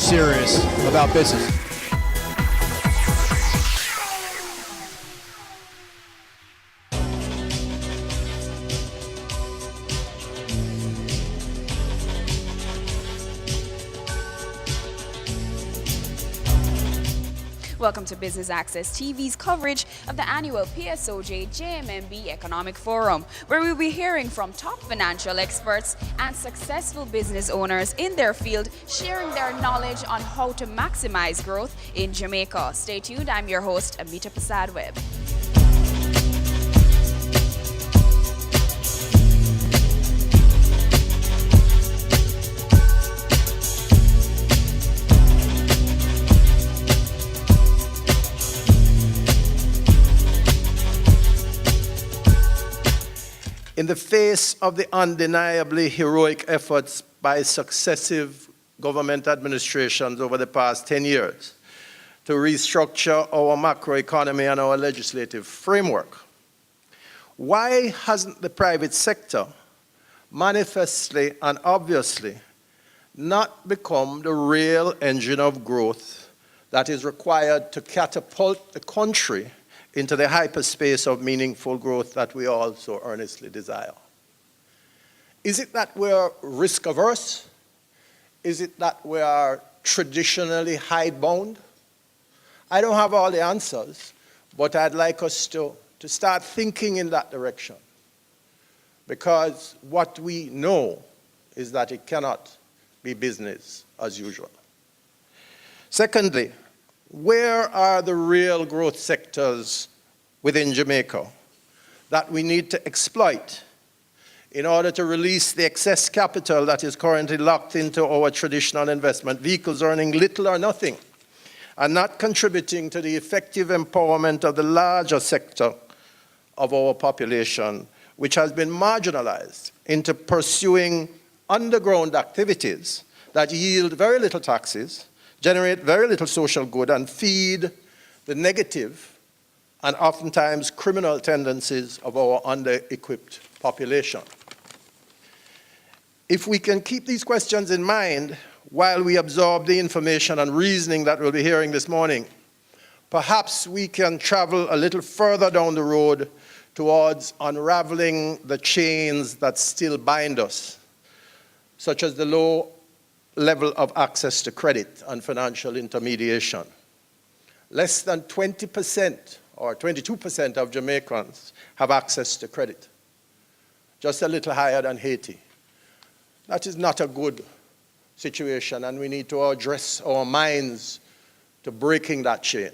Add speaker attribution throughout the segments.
Speaker 1: serious about business.
Speaker 2: Welcome to Business Access TV's coverage of the annual PSOJ JMMB Economic Forum, where we'll be hearing from top financial experts and successful business owners in their field, sharing their knowledge on how to maximize growth in Jamaica. Stay tuned. I'm your host, Amita Prasad-Webb.
Speaker 3: In the face of the undeniably heroic efforts by successive government administrations over the past 10 years to restructure our macroeconomy and our legislative framework, why hasn't the private sector manifestly and obviously not become the real engine of growth that is required to catapult the country into the hyperspace of meaningful growth that we all so earnestly desire? Is it that we're risk averse? Is it that we are traditionally hidebound? I don't have all the answers, but I'd like us to start thinking in that direction. Because what we know is that it cannot be business as usual. Secondly, where are the real growth sectors within Jamaica that we need to exploit in order to release the excess capital that is currently locked into our traditional investment vehicles, earning little or nothing, and not contributing to the effective empowerment of the larger sector of our population, which has been marginalized into pursuing underground activities that yield very little taxes, generate very little social good, and feed the negative and oftentimes criminal tendencies of our under-equipped population. If we can keep these questions in mind while we absorb the information and reasoning that we'll be hearing this morning, perhaps we can travel a little further down the road towards unraveling the chains that still bind us, such as the low level of access to credit and financial intermediation. Less than 20% or 22% of Jamaicans have access to credit, just a little higher than Haiti. That is not a good situation, and we need to address our minds to breaking that chain.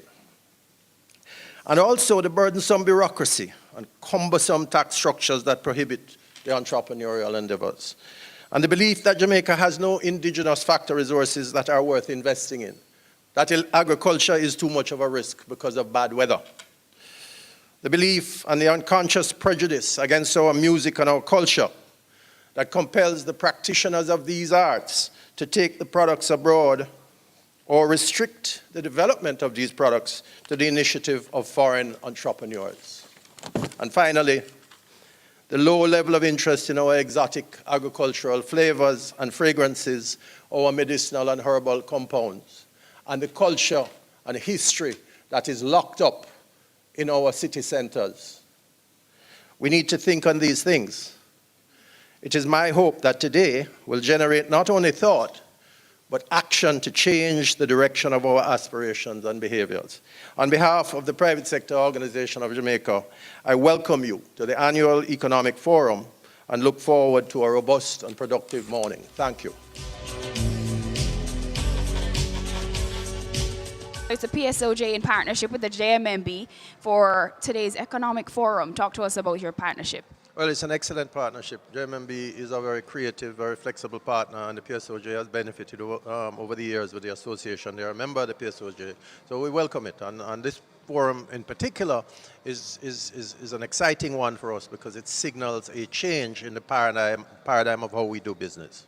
Speaker 3: And also the burdensome bureaucracy and cumbersome tax structures that prohibit the entrepreneurial endeavors. And the belief that Jamaica has no indigenous factor resources that are worth investing in. That agriculture is too much of a risk because of bad weather. The belief and the unconscious prejudice against our music and our culture that compels the practitioners of these arts to take the products abroad or restrict the development of these products to the initiative of foreign entrepreneurs. And finally, the low level of interest in our exotic agricultural flavors and fragrances, our medicinal and herbal compounds, and the culture and history that is locked up in our city centers. We need to think on these things. It is my hope that today will generate not only thought, but action to change the direction of our aspirations and behaviors. On behalf of the Private Sector Organization of Jamaica, I welcome you to the annual Economic Forum and look forward to a robust and productive morning. Thank you.
Speaker 2: It's a PSOJ in partnership with the JMMB for today's Economic Forum. Talk to us about your partnership.
Speaker 3: Well, it's an excellent partnership. JMMB is a very creative, very flexible partner, and the PSOJ has benefited over the years with the association. They are a member of the PSOJ, so we welcome it. And this forum in particular is an exciting one for us because it signals a change in the paradigm of how we do business.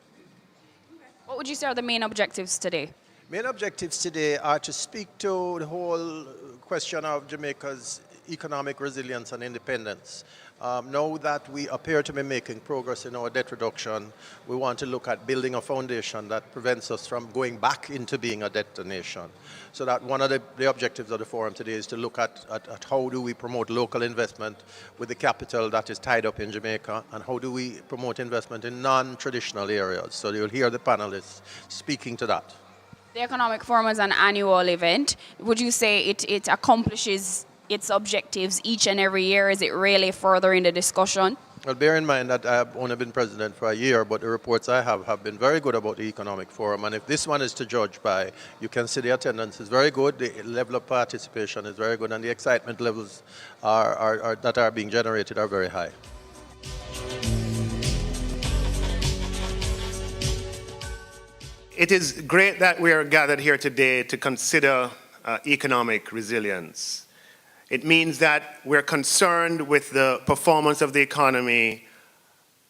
Speaker 2: What would you say are the main objectives today?
Speaker 3: Main objectives today are to speak to the whole question of Jamaica's economic resilience and independence, Now that we appear to be making progress in our debt reduction, we want to look at building a foundation that prevents us from going back into being a debt nation. So that one of the objectives of the forum today is to look at how do we promote local investment with the capital that is tied up in Jamaica, and how do we promote investment in non-traditional areas. So you'll hear the panelists speaking to that.
Speaker 2: The Economic Forum is an annual event. Would you say it accomplishes its objectives each and every year? Is it really furthering the discussion?
Speaker 3: Well, bear in mind that I have only been president for a year, but the reports I have been very good about the Economic Forum. And if this one is to judge by, you can see the attendance is very good, the level of participation is very good, and the excitement levels that are being generated are very high.
Speaker 4: It is great that we are gathered here today to consider economic resilience. It means that we're concerned with the performance of the economy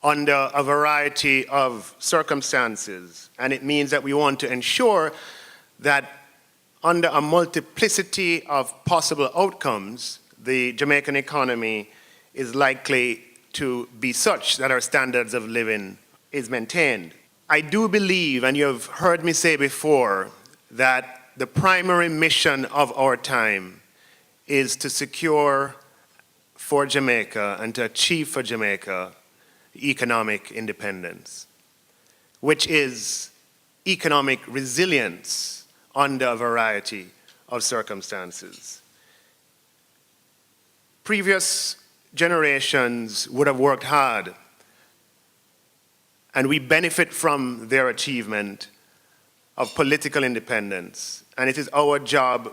Speaker 4: under a variety of circumstances. And it means that we want to ensure that under a multiplicity of possible outcomes, the Jamaican economy is likely to be such that our standards of living is maintained. I do believe, and you have heard me say before, that the primary mission of our time is to secure for Jamaica and to achieve for Jamaica economic independence, which is economic resilience under a variety of circumstances. Previous generations would have worked hard, and we benefit from their achievement of political independence. And it is our job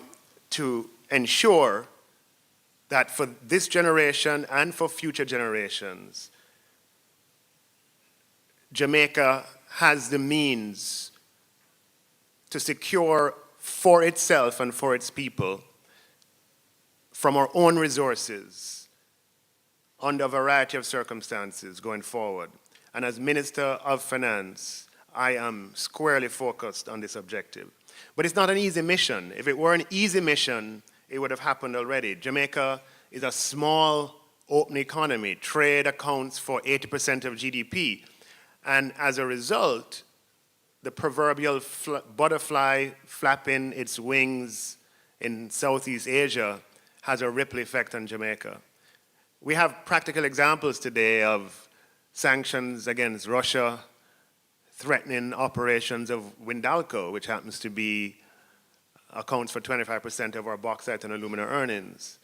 Speaker 4: to ensure that for this generation and for future generations, Jamaica has the means to secure for itself and for its people from our own resources under a variety of circumstances going forward. And as Minister of Finance, I am squarely focused on this objective. But it's not an easy mission. If it were an easy mission, it would have happened already. Jamaica is a small, open economy. Trade accounts for 80% of GDP. And as a result, the proverbial butterfly flapping its wings in Southeast Asia has a ripple effect on Jamaica. We have practical examples today of sanctions against Russia threatening operations of Windalco, which happens to be accounts for 25% of our bauxite and alumina earnings.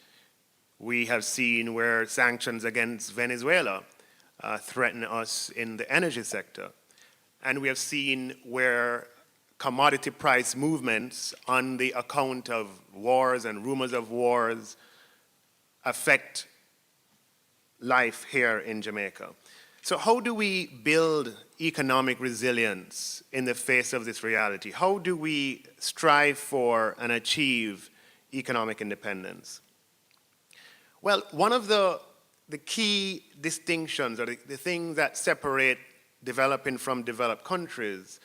Speaker 4: We have seen where sanctions against Venezuela threaten us in the energy sector. And we have seen where commodity price movements on the account of wars and rumors of wars affect life here in Jamaica. So how do we build economic resilience in the face of this reality? How do we strive for and achieve economic independence? Well, one of the key distinctions, or the things that separate developing from developed countries,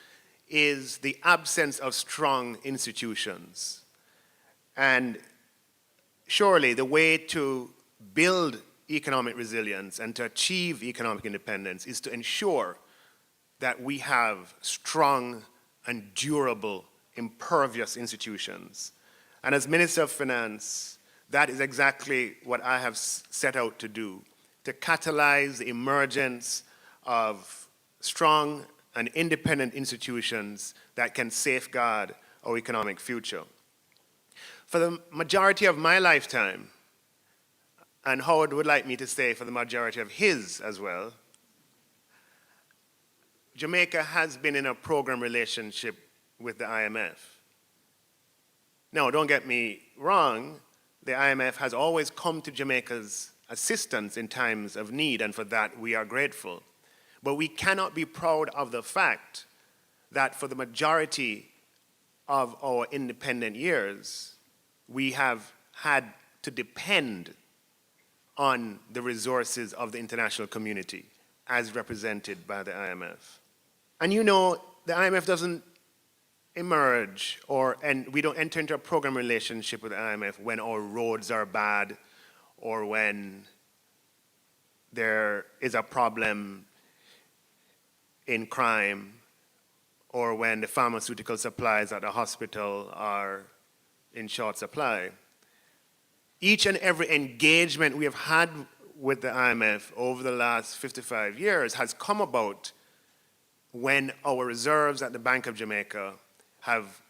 Speaker 4: is the absence of strong institutions. And surely the way to build economic resilience and to achieve economic independence is to ensure that we have strong and durable, impervious institutions. And as Minister of Finance, that is exactly what I have set out to do, to catalyze the emergence of strong and independent institutions that can safeguard our economic future. For the majority of my lifetime, and Howard would like me to say for the majority of his as well, Jamaica has been in a program relationship with the IMF. Now, don't get me wrong, the IMF has always come to Jamaica's assistance in times of need, and for that we are grateful. But we cannot be proud of the fact that for the majority of our independent years, we have had to depend on the resources of the international community as represented by the IMF. And you know, the IMF doesn't emerge and we don't enter into a program relationship with the IMF when our roads are bad or when there is a problem in crime or when the pharmaceutical supplies at the hospital are in short supply. Each and every engagement we have had with the IMF over the last 55 years has come about when our reserves at the Bank of Jamaica have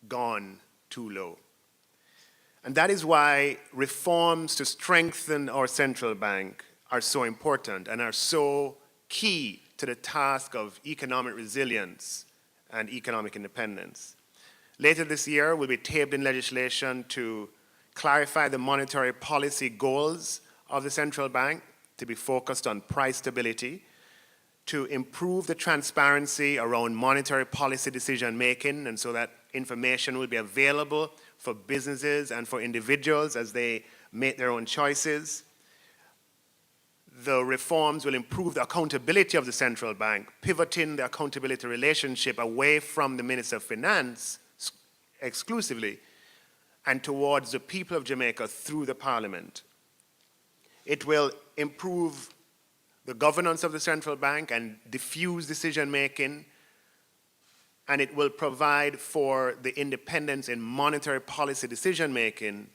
Speaker 4: gone too low. And that is why reforms to strengthen our central bank are so important and are so key to the task of economic resilience and economic independence. Later this year, we'll be tabling legislation to clarify the monetary policy goals of the central bank to be focused on price stability, to improve the transparency around monetary policy decision making, and so that information will be available for businesses and for individuals as they make their own choices. The reforms will improve the accountability of the central bank, pivoting the accountability relationship away from the Minister of Finance exclusively and towards the people of Jamaica through the Parliament. It will improve the governance of the central bank and diffuse decision-making, and it will provide for the independence in monetary policy decision-making,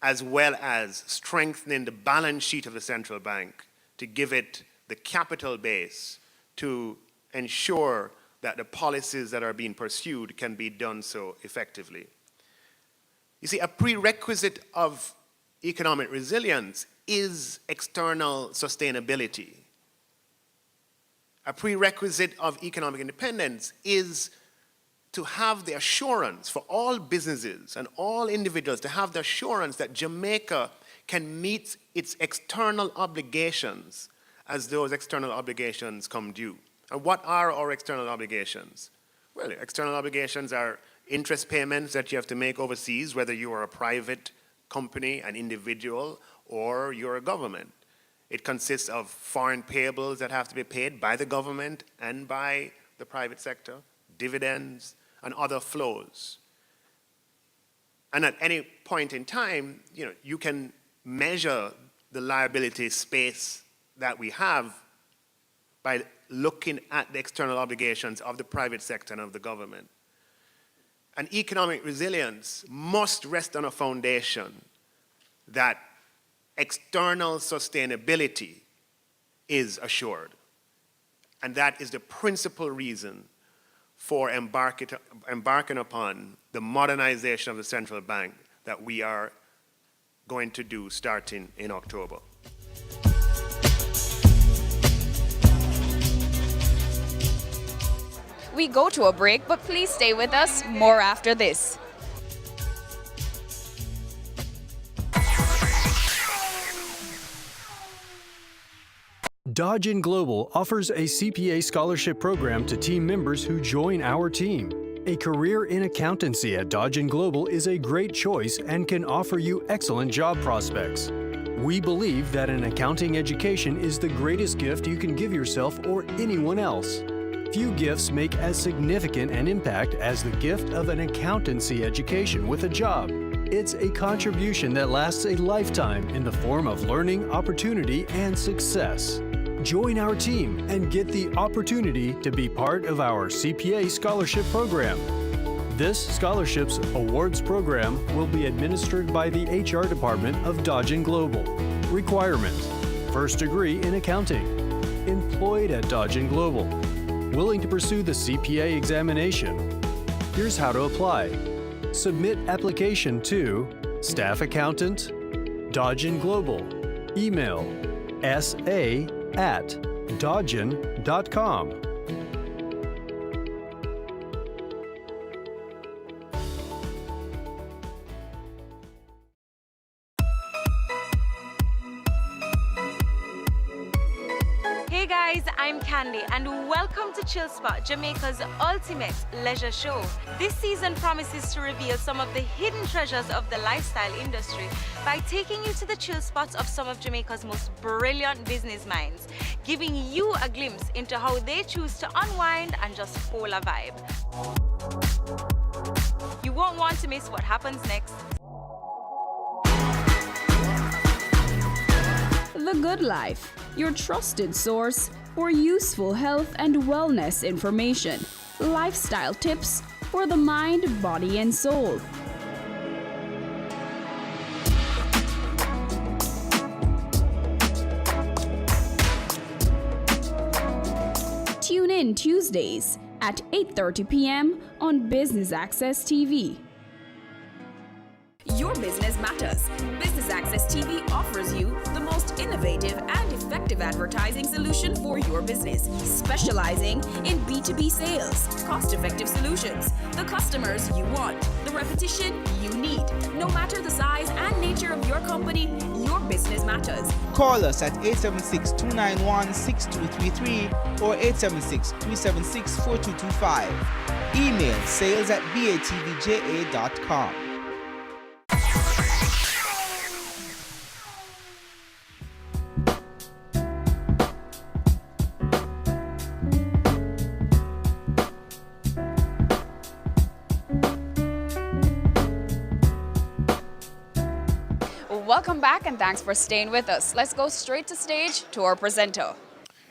Speaker 4: as well as strengthening the balance sheet of the central bank to give it the capital base to ensure that the policies that are being pursued can be done so effectively. You see, a prerequisite of economic resilience is external sustainability. A prerequisite of economic independence is to have the assurance for all businesses and all individuals to have the assurance that Jamaica can meet its external obligations as those external obligations come due. And what are our external obligations? Well, external obligations are interest payments that you have to make overseas, whether you are a private company, an individual, or you're a government. It consists of foreign payables that have to be paid by the government and by the private sector, dividends, and other flows. And at any point in time, you can measure the liability space that we have by looking at the external obligations of the private sector and of the government. And economic resilience must rest on a foundation that external sustainability is assured. And that is the principal reason for embarking upon the modernization of the central bank that we are going to do starting in October.
Speaker 2: We go to a break, but please stay with us. More after this.
Speaker 5: Dodge & Global offers a CPA scholarship program to team members who join our team. A career in accountancy at Dodge & Global is a great choice and can offer you excellent job prospects. We believe that an accounting education is the greatest gift you can give yourself or anyone else. Few gifts make as significant an impact as the gift of an accountancy education with a job. It's a contribution that lasts a lifetime in the form of learning, opportunity, and success. Join our team and get the opportunity to be part of our CPA scholarship program. This scholarships awards program will be administered by the HR department of Dodge & Global. Requirements: first degree in accounting, employed at Dodge & Global, willing to pursue the CPA examination. Here's how to apply. Submit application to Staff Accountant, Dodge & Global. Email sa@dodgen.com.
Speaker 6: Hey guys, I'm Candy and welcome to Chill Spot, Jamaica's ultimate leisure show. This season promises to reveal some of the hidden treasures of the lifestyle industry by taking you to the chill spots of some of Jamaica's most brilliant business minds, giving you a glimpse into how they choose to unwind and just pull a vibe. You won't want to miss what happens next.
Speaker 2: The Good Life, your trusted source for useful health and wellness information, lifestyle tips for the mind, body, and soul. Tune in Tuesdays at 8:30 p.m. on Business Access TV. Your business matters. Business Access TV offers you the most innovative and effective advertising solution for your business, specializing in B2B sales, cost-effective solutions, the customers you want, the repetition you need. No matter the size and nature of your company, your business matters.
Speaker 7: Call us at 876-291-6233 or 876-376-4225. Email sales@batvja.com.
Speaker 2: Welcome back and thanks for staying with us. Let's go straight to stage to our presenter.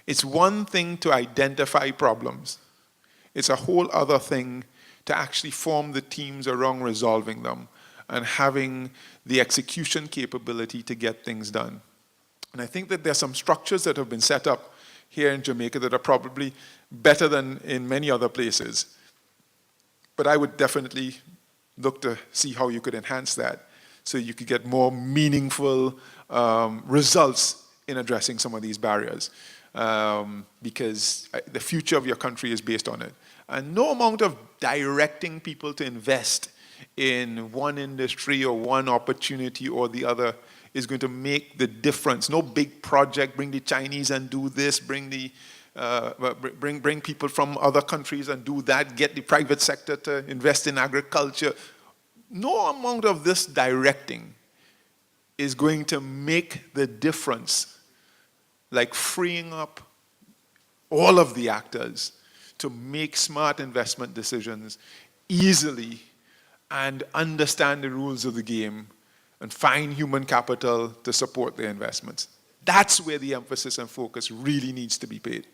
Speaker 8: It's one thing to identify problems. It's a whole other thing to actually form the teams around resolving them and having the execution capability to get things done. And I think that there's some structures that have been set up here in Jamaica that are probably better than in many other places. But I would definitely look to see how you could enhance that so you could get more meaningful results in addressing some of these barriers. Because the future of your country is based on it. And no amount of directing people to invest in one industry or one opportunity or the other is going to make the difference. No big project, bring the Chinese and do this, bring people from other countries and do that, get the private sector to invest in agriculture. No amount of this directing is going to make the difference, like freeing up all of the actors to make smart investment decisions easily and understand the rules of the game and find human capital to support their investments. That's where the emphasis and focus really needs to be paid.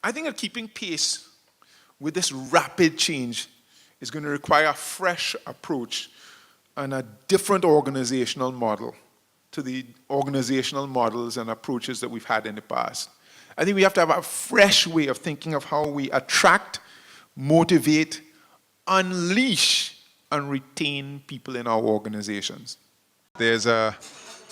Speaker 8: I think that keeping pace with this rapid change is going to require a fresh approach and a different organizational model to the organizational models and approaches that we've had in the past. I think we have to have a fresh way of thinking of how we attract, motivate, unleash, and retain people in our organizations. There's a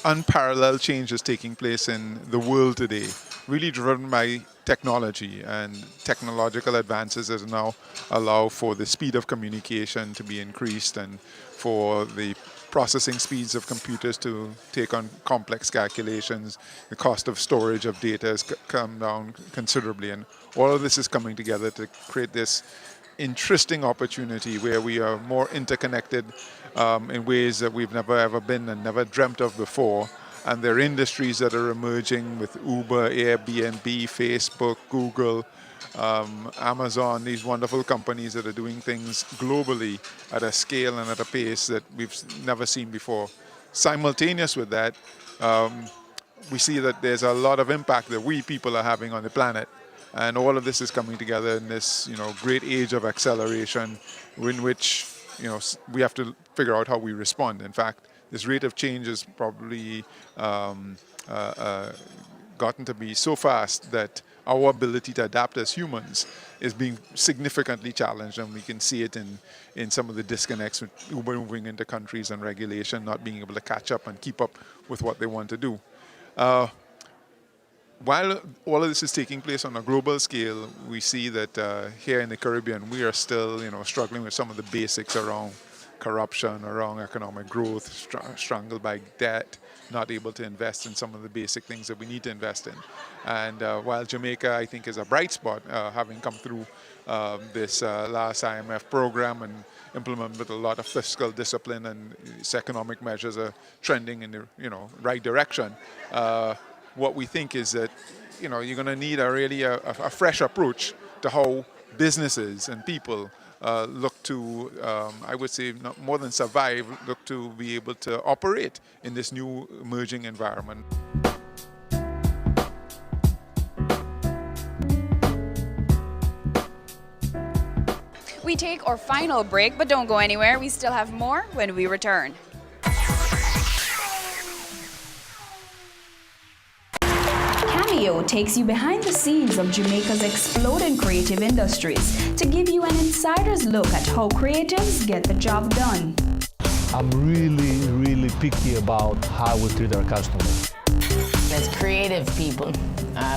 Speaker 8: unparalleled changes taking place in the world today, really driven by technology and technological advances that now allow for the speed of communication to be increased and for the processing speeds of computers to take on complex calculations. The cost of storage of data has come down considerably, and all of this is coming together to create this interesting opportunity where we are more interconnected in ways that we've never ever been and never dreamt of before. And there are industries that are emerging with Uber, Airbnb, Facebook, Google, Amazon, these wonderful companies that are doing things globally at a scale and at a pace that we've never seen before. Simultaneous with that, we see that there's a lot of impact that we people are having on the planet. And all of this is coming together in this, great age of acceleration in which, we have to figure out how we respond. In fact, this rate of change has probably gotten to be so fast that our ability to adapt as humans is being significantly challenged, and we can see it in some of the disconnects with Uber moving into countries and regulation, not being able to catch up and keep up with what they want to do. While all of this is taking place on a global scale, we see that here in the Caribbean, we are still, struggling with some of the basics around corruption, around economic growth, strangled by debt, not able to invest in some of the basic things that we need to invest in. And while Jamaica, I think, is a bright spot, having come through this last IMF program and implemented a lot of fiscal discipline, and its economic measures are trending in the right direction. What we think is that you're going to need a fresh approach to how businesses and people look to, I would say, not more than survive, look to be able to operate in this new emerging environment.
Speaker 2: we take our final break, but don't go anywhere. We still have more when we return. Cameo takes you behind the scenes of Jamaica's exploding creative industries to give you an insider's look at how creatives get the job done.
Speaker 9: I'm really picky about how we treat our customers.
Speaker 10: As creative people,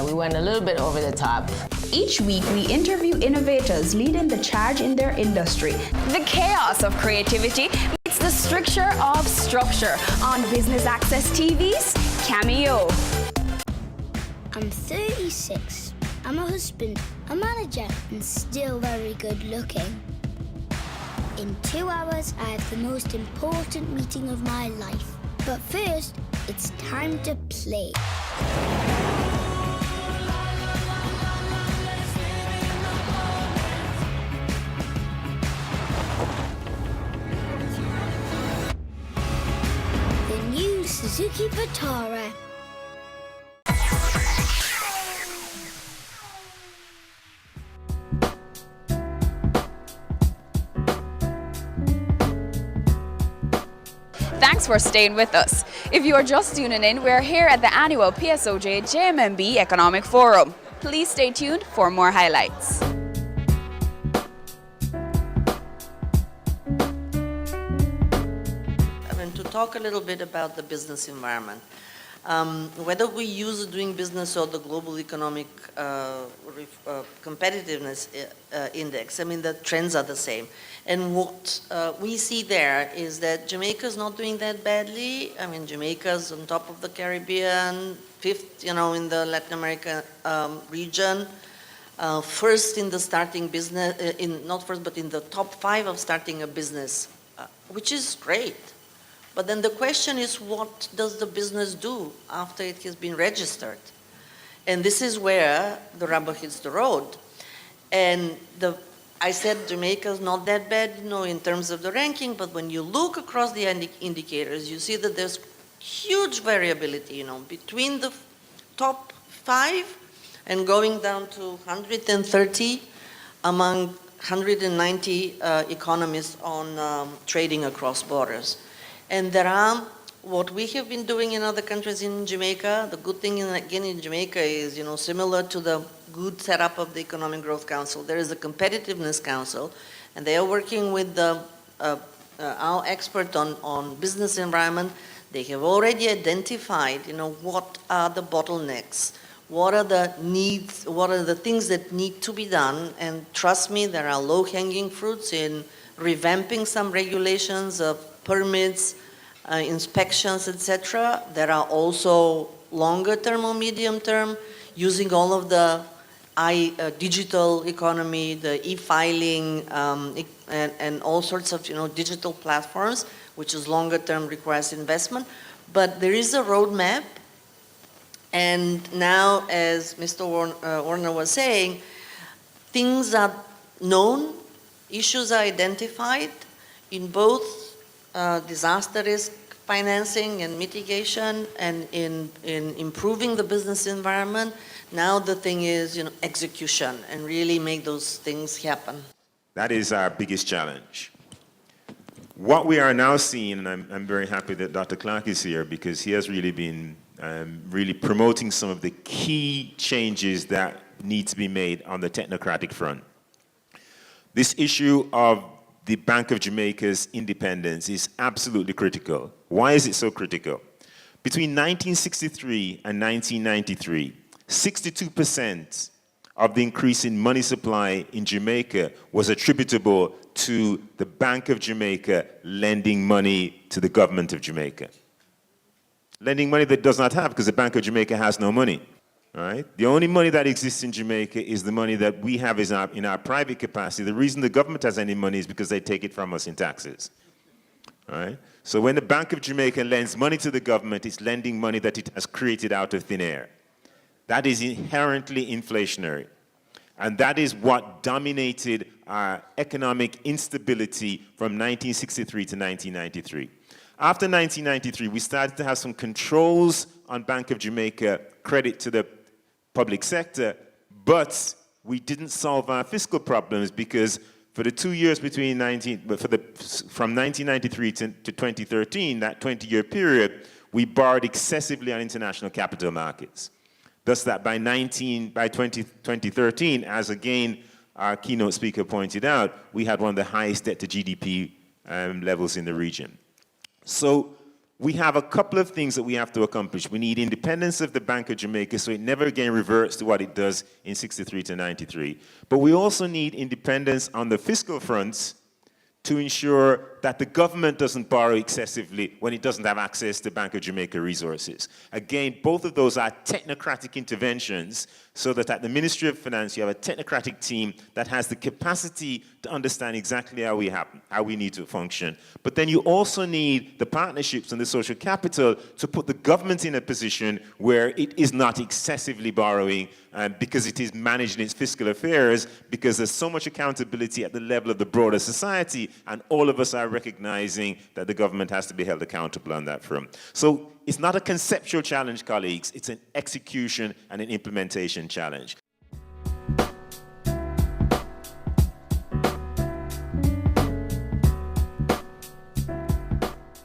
Speaker 10: we went a little bit over the top.
Speaker 2: Each week, we interview innovators leading the charge in their industry. The chaos of creativity meets the stricture of structure on Business Access TV's Cameo.
Speaker 11: I'm 36. I'm a husband, a manager, and still very good looking. In 2 hours, I have the most important meeting of my life. But first, it's time to play. The new Suzuki Vitara.
Speaker 2: Thanks for staying with us. If you are just tuning in, we're here at the annual PSOJ JMMB Economic Forum. Please stay tuned for more highlights.
Speaker 12: To talk a little bit about the business environment. Whether we use doing business or the global economic competitiveness index, I mean, the trends are the same. And what we see there is that Jamaica's not doing that badly. I mean, Jamaica's on top of the Caribbean, fifth, in the Latin America region, first in the starting business, not first, but in the top 5 of starting a business, which is great. But then the question is, what does the business do after it has been registered? And this is where the rubber hits the road. And I said Jamaica's not that bad, in terms of the ranking, but when you look across the indicators, you see that there's huge variability, between the top 5 and going down to 130 among 190 economists on trading across borders. And there are, what we have been doing in other countries in Jamaica, the good thing again in Jamaica is, similar to the good setup of the Economic Growth Council, there is a Competitiveness Council, and they are working with our expert on business environment. They have already identified, what are the bottlenecks, what are the needs, what are the things that need to be done, and trust me, there are low-hanging fruits in revamping some regulations of permits, inspections, etc. There are also longer term or medium term, using all of the digital economy, the e-filing, and all sorts of digital platforms, which is longer term, requires investment. But there is a roadmap, and now, as Mr. Warner was saying, things are known, issues are identified in both disaster risk financing and mitigation, and in improving the business environment. Now the thing is, execution, and really make those things happen.
Speaker 13: That is our biggest challenge. What we are now seeing, and I'm very happy that Dr. Clark is here, because he has really been really promoting some of the key changes that need to be made on the technocratic front. This issue of the Bank of Jamaica's independence is absolutely critical. Why is it so critical? Between 1963 and 1993, 62% of the increase in money supply in Jamaica was attributable to the Bank of Jamaica lending money to the government of Jamaica. Lending money that it does not have, because the Bank of Jamaica has no money. Right? The only money that exists in Jamaica is the money that we have in our private capacity. The reason the government has any money is because they take it from us in taxes. Right? So when the Bank of Jamaica lends money to the government, it's lending money that it has created out of thin air. That is inherently inflationary. And that is what dominated our economic instability from 1963 to 1993. After 1993, we started to have some controls on Bank of Jamaica credit to the public sector, but we didn't solve our fiscal problems, because For the 2 years between from 1993 to 2013, that 20-year period, we borrowed excessively on international capital markets. Thus that by 2013, as again our keynote speaker pointed out, we had one of the highest debt to GDP levels in the region. So we have a couple of things that we have to accomplish. We need independence of the Bank of Jamaica so it never again reverts to what it does in 63 to 93. But we also need independence on the fiscal fronts to ensure that the government doesn't borrow excessively when it doesn't have access to Bank of Jamaica resources. Again, both of those are technocratic interventions so that at the Ministry of Finance you have a technocratic team that has the capacity to understand exactly how we need to function. But then you also need the partnerships and the social capital to put the government in a position where it is not excessively borrowing because it is managing its fiscal affairs, because there's so much accountability at the level of the broader society, and all of us are recognizing that the government has to be held accountable on that front. So it's not a conceptual challenge, colleagues, it's an execution and an implementation challenge.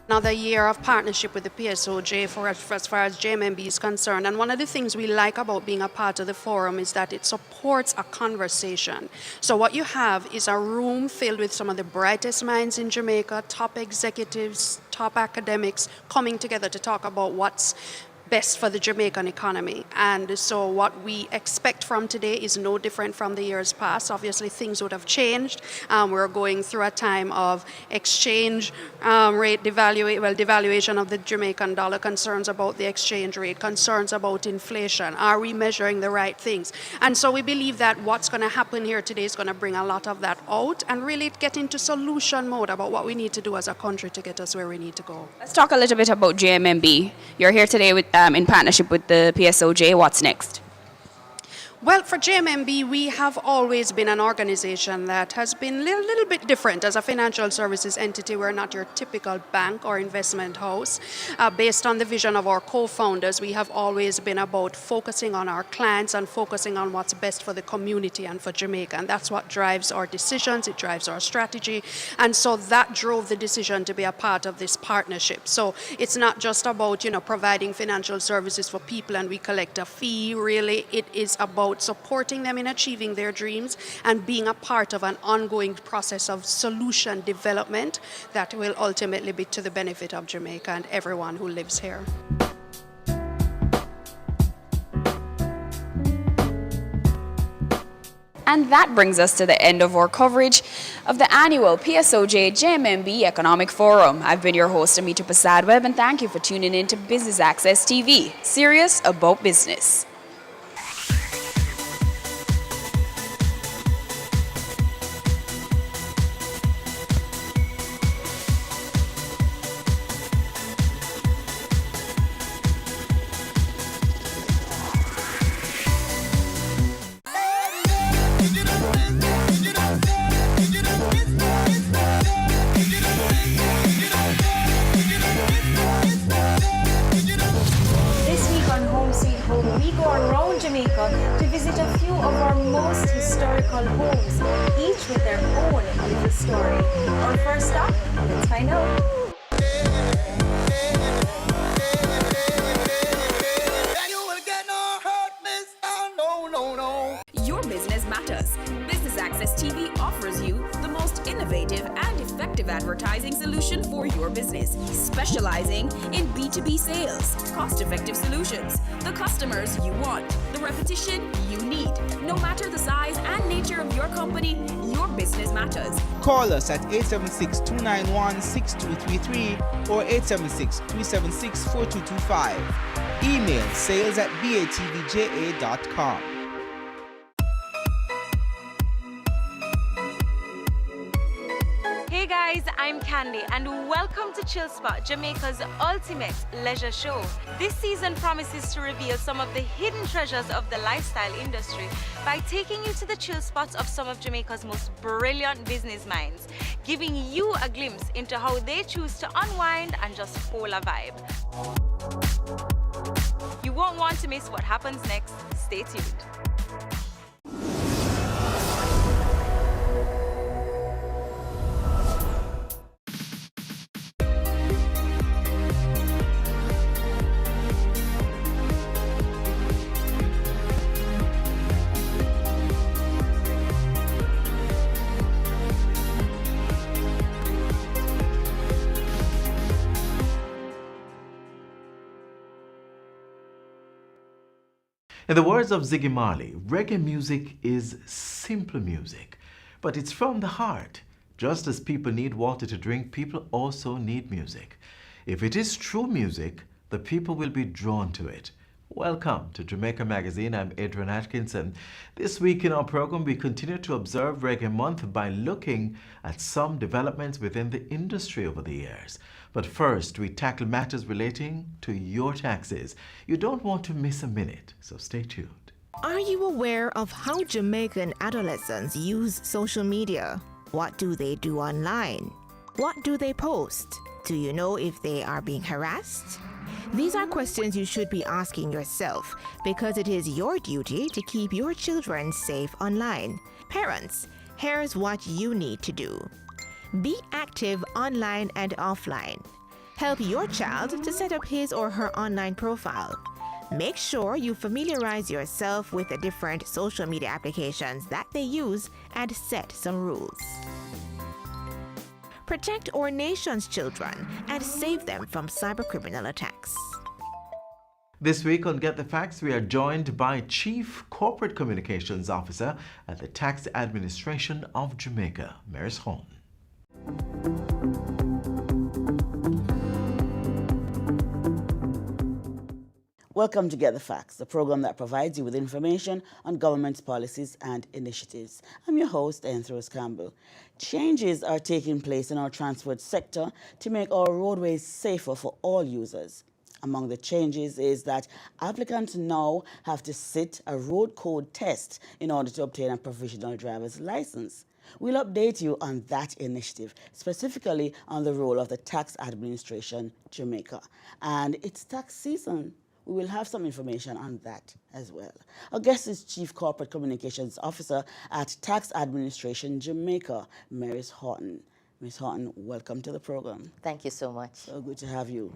Speaker 14: Another year of partnership with the PSOJ as far as JMMB is concerned. And one of the things we like about being a part of the forum is that it supports a conversation. So what you have is a room filled with some of the brightest minds in Jamaica, top executives, top academics coming together to talk about what's best for the Jamaican economy. And so what we expect from today is no different from the years past. Obviously, things would have changed. We're going through a time of exchange rate devaluation of the Jamaican dollar, concerns about the exchange rate, concerns about inflation. Are we measuring the right things? And so we believe that what's going to happen here today is going to bring a lot of that out and really get into solution mode about what we need to do as a country to get us where we need to go.
Speaker 2: Let's talk a little bit about JMMB. You're here today with in partnership with the PSOJ. What's next?
Speaker 14: Well, for JMMB, we have always been an organization that has been a little bit different. As a financial services entity, we're not your typical bank or investment house. Based on the vision of our co-founders, we have always been about focusing on our clients and focusing on what's best for the community and for Jamaica. And that's what drives our decisions, it drives our strategy. And so that drove the decision to be a part of this partnership. So it's not just about, providing financial services for people and we collect a fee. Really, it is about supporting them in achieving their dreams and being a part of an ongoing process of solution development that will ultimately be to the benefit of Jamaica and everyone who lives here.
Speaker 2: And that brings us to the end of our coverage of the annual PSOJ JMMB Economic Forum. I've been your host, Amita Prasad-Webb, and thank you for tuning in to Business Access TV, serious about business.
Speaker 6: To visit a few of our most historical homes, each with their own little story. Our first stop, let's find out.
Speaker 2: Your business matters. Business Access TV offers you the most innovative and effective advertising solution for your business, specializing in B2B sales, cost-effective solutions, the customers you want, the repetition you need. No matter the size and nature of your company, your business matters.
Speaker 7: Call us at 876-291-6233 or 876-376-4225. Email sales@batvja.com.
Speaker 6: Hey guys, I'm Candy and welcome to Chill Spot, Jamaica's ultimate leisure show. This season promises to reveal some of the hidden treasures of the lifestyle industry by taking you to the chill spots of some of Jamaica's most brilliant business minds, giving you a glimpse into how they choose to unwind and just hold a vibe. You won't want to miss what happens next. Stay tuned.
Speaker 15: In the words of Ziggy Marley, reggae music is simple music, but it's from the heart. Just as people need water to drink, people also need music. If it is true music, the people will be drawn to it. Welcome to Jamaica Magazine. I'm Adrian Atkinson. This week in our program, we continue to observe Reggae Month by looking at some developments within the industry over the years. But first, we tackle matters relating to your taxes. You don't want to miss a minute, so stay tuned.
Speaker 16: Are you aware of how Jamaican adolescents use social media? What do they do online? What do they post? Do you know if they are being harassed? These are questions you should be asking yourself because it is your duty to keep your children safe online. Parents, here's what you need to do. Be active online and offline. Help your child to set up his or her online profile. Make sure you familiarize yourself with the different social media applications that they use and set some rules. Protect our nation's children and save them from cybercriminal attacks.
Speaker 15: This week on Get the Facts, we are joined by Chief Corporate Communications Officer at the Tax Administration of Jamaica, Maris Horn.
Speaker 17: Welcome to Get the Facts, the program that provides you with information on government's policies and initiatives. I'm your host, Anthros Campbell. Changes are taking place in our transport sector to make our roadways safer for all users. Among the changes is that applicants now have to sit a road code test in order to obtain a provisional driver's license. We'll update you on that initiative, specifically on the role of the Tax Administration Jamaica. And it's tax season. We will have some information on that as well. Our guest is Chief Corporate Communications Officer at Tax Administration Jamaica, Maris Horton. Ms. Horton, welcome to the program.
Speaker 18: Thank you so much.
Speaker 17: So good to have you.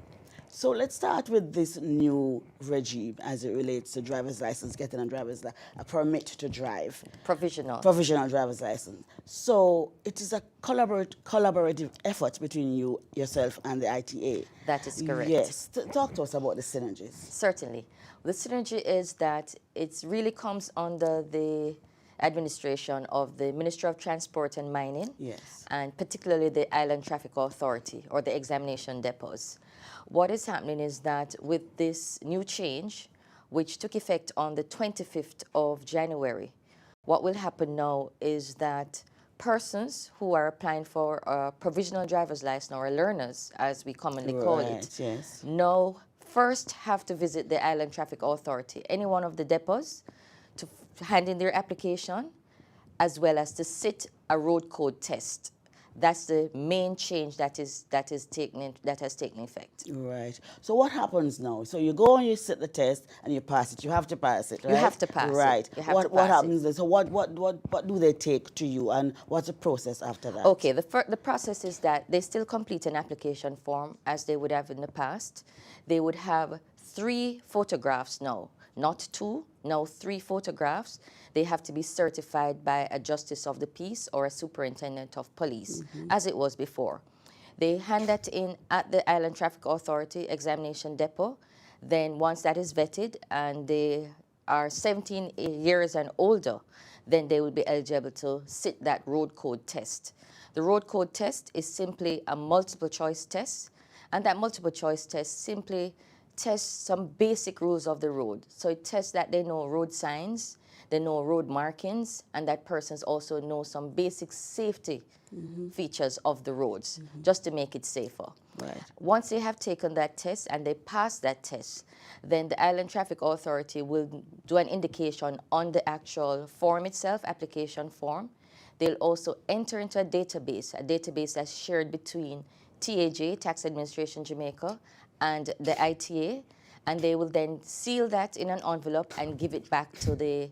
Speaker 17: So let's start with this new regime as it relates to driver's license, getting a permit to drive.
Speaker 18: Provisional.
Speaker 17: Provisional driver's license. So it is a collaborative effort between yourself and the ITA.
Speaker 18: That is correct.
Speaker 17: Yes. Talk to us about the synergies.
Speaker 18: Certainly. The synergy is that it really comes under the administration of the Ministry of Transport and Mining.
Speaker 17: Yes.
Speaker 18: And particularly the Island Traffic Authority or the examination depots. What is happening is that with this new change, which took effect on the 25th of January, what will happen now is that persons who are applying for a provisional driver's license or learners, as we commonly call it,
Speaker 17: yes,
Speaker 18: now first have to visit the Island Traffic Authority, any one of the depots, to hand in their application, as well as to sit a road code test. That's the main change that has taken effect.
Speaker 17: Right. So what happens now? So you go and you sit the test and you pass it. You have to pass it, right?
Speaker 18: You have to pass
Speaker 17: right.
Speaker 18: it. Right.
Speaker 17: What happens then? So what do they take to you, and what's the process after that?
Speaker 18: Okay. The process is that they still complete an application form as they would have in the past. They would have 3 photographs now. Not 2, now 3 photographs. They have to be certified by a justice of the peace or a superintendent of police, as it was before. They hand that in at the Island Traffic Authority examination depot. Then once that is vetted and they are 17 years and older, then they will be eligible to sit that road code test. The road code test is simply a multiple choice test, and that multiple choice test simply tests some basic rules of the road. So it tests that they know road signs, they know road markings, and that persons also know some basic safety features of the roads, just to make it safer.
Speaker 17: Right.
Speaker 18: Once they have taken that test and they pass that test, then the Island Traffic Authority will do an indication on the actual form itself, application form. They'll also enter into a database that's shared between TAJ, Tax Administration Jamaica, and the ITA, and they will then seal that in an envelope and give it back to the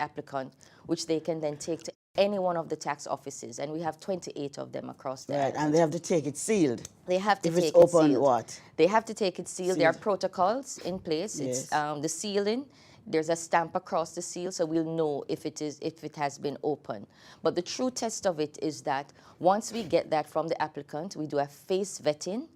Speaker 18: applicant, which they can then take to any one of the tax offices, and we have 28 of them across the island.
Speaker 17: And they have to take it sealed.
Speaker 18: They have to
Speaker 17: if
Speaker 18: take
Speaker 17: it's open,
Speaker 18: it sealed.
Speaker 17: what?
Speaker 18: They have to take it sealed. There are protocols in place.
Speaker 17: Yes.
Speaker 18: It's the sealing. There's a stamp across the seal, so we'll know if it has been open. But the true test of it is that once we get that from the applicant, we do a face vetting.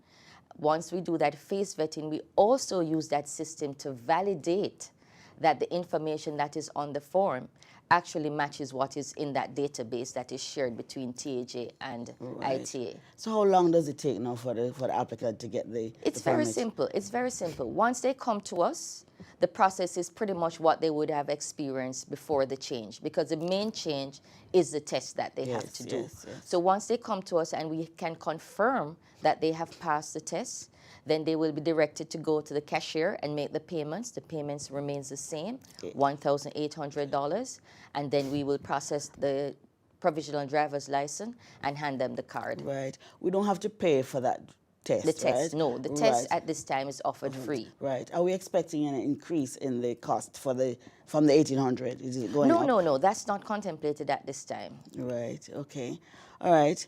Speaker 18: Once we do that face vetting, we also use that system to validate that the information that is on the form actually matches what is in that database that is shared between TAJ and ITA.
Speaker 17: So how long does it take now for the applicant to get the
Speaker 18: It's
Speaker 17: the
Speaker 18: very
Speaker 17: permit?
Speaker 18: simple. It's very simple. Once they come to us, the process is pretty much what they would have experienced before the change, because the main change is the test that they have to do.
Speaker 17: Yes.
Speaker 18: So once they come to us and we can confirm that they have passed the test, then they will be directed to go to the cashier and make the payments. The payments remains the same, $1,800, and then we will process the provisional driver's license and hand them the card.
Speaker 17: Right. We don't have to pay for that test,
Speaker 18: The test,
Speaker 17: right?
Speaker 18: no. The test at this time is offered free.
Speaker 17: Right. Are we expecting an increase in the cost for from the 1,800? Is it going up?
Speaker 18: No. That's not contemplated at this time.
Speaker 17: Right. Okay. All right.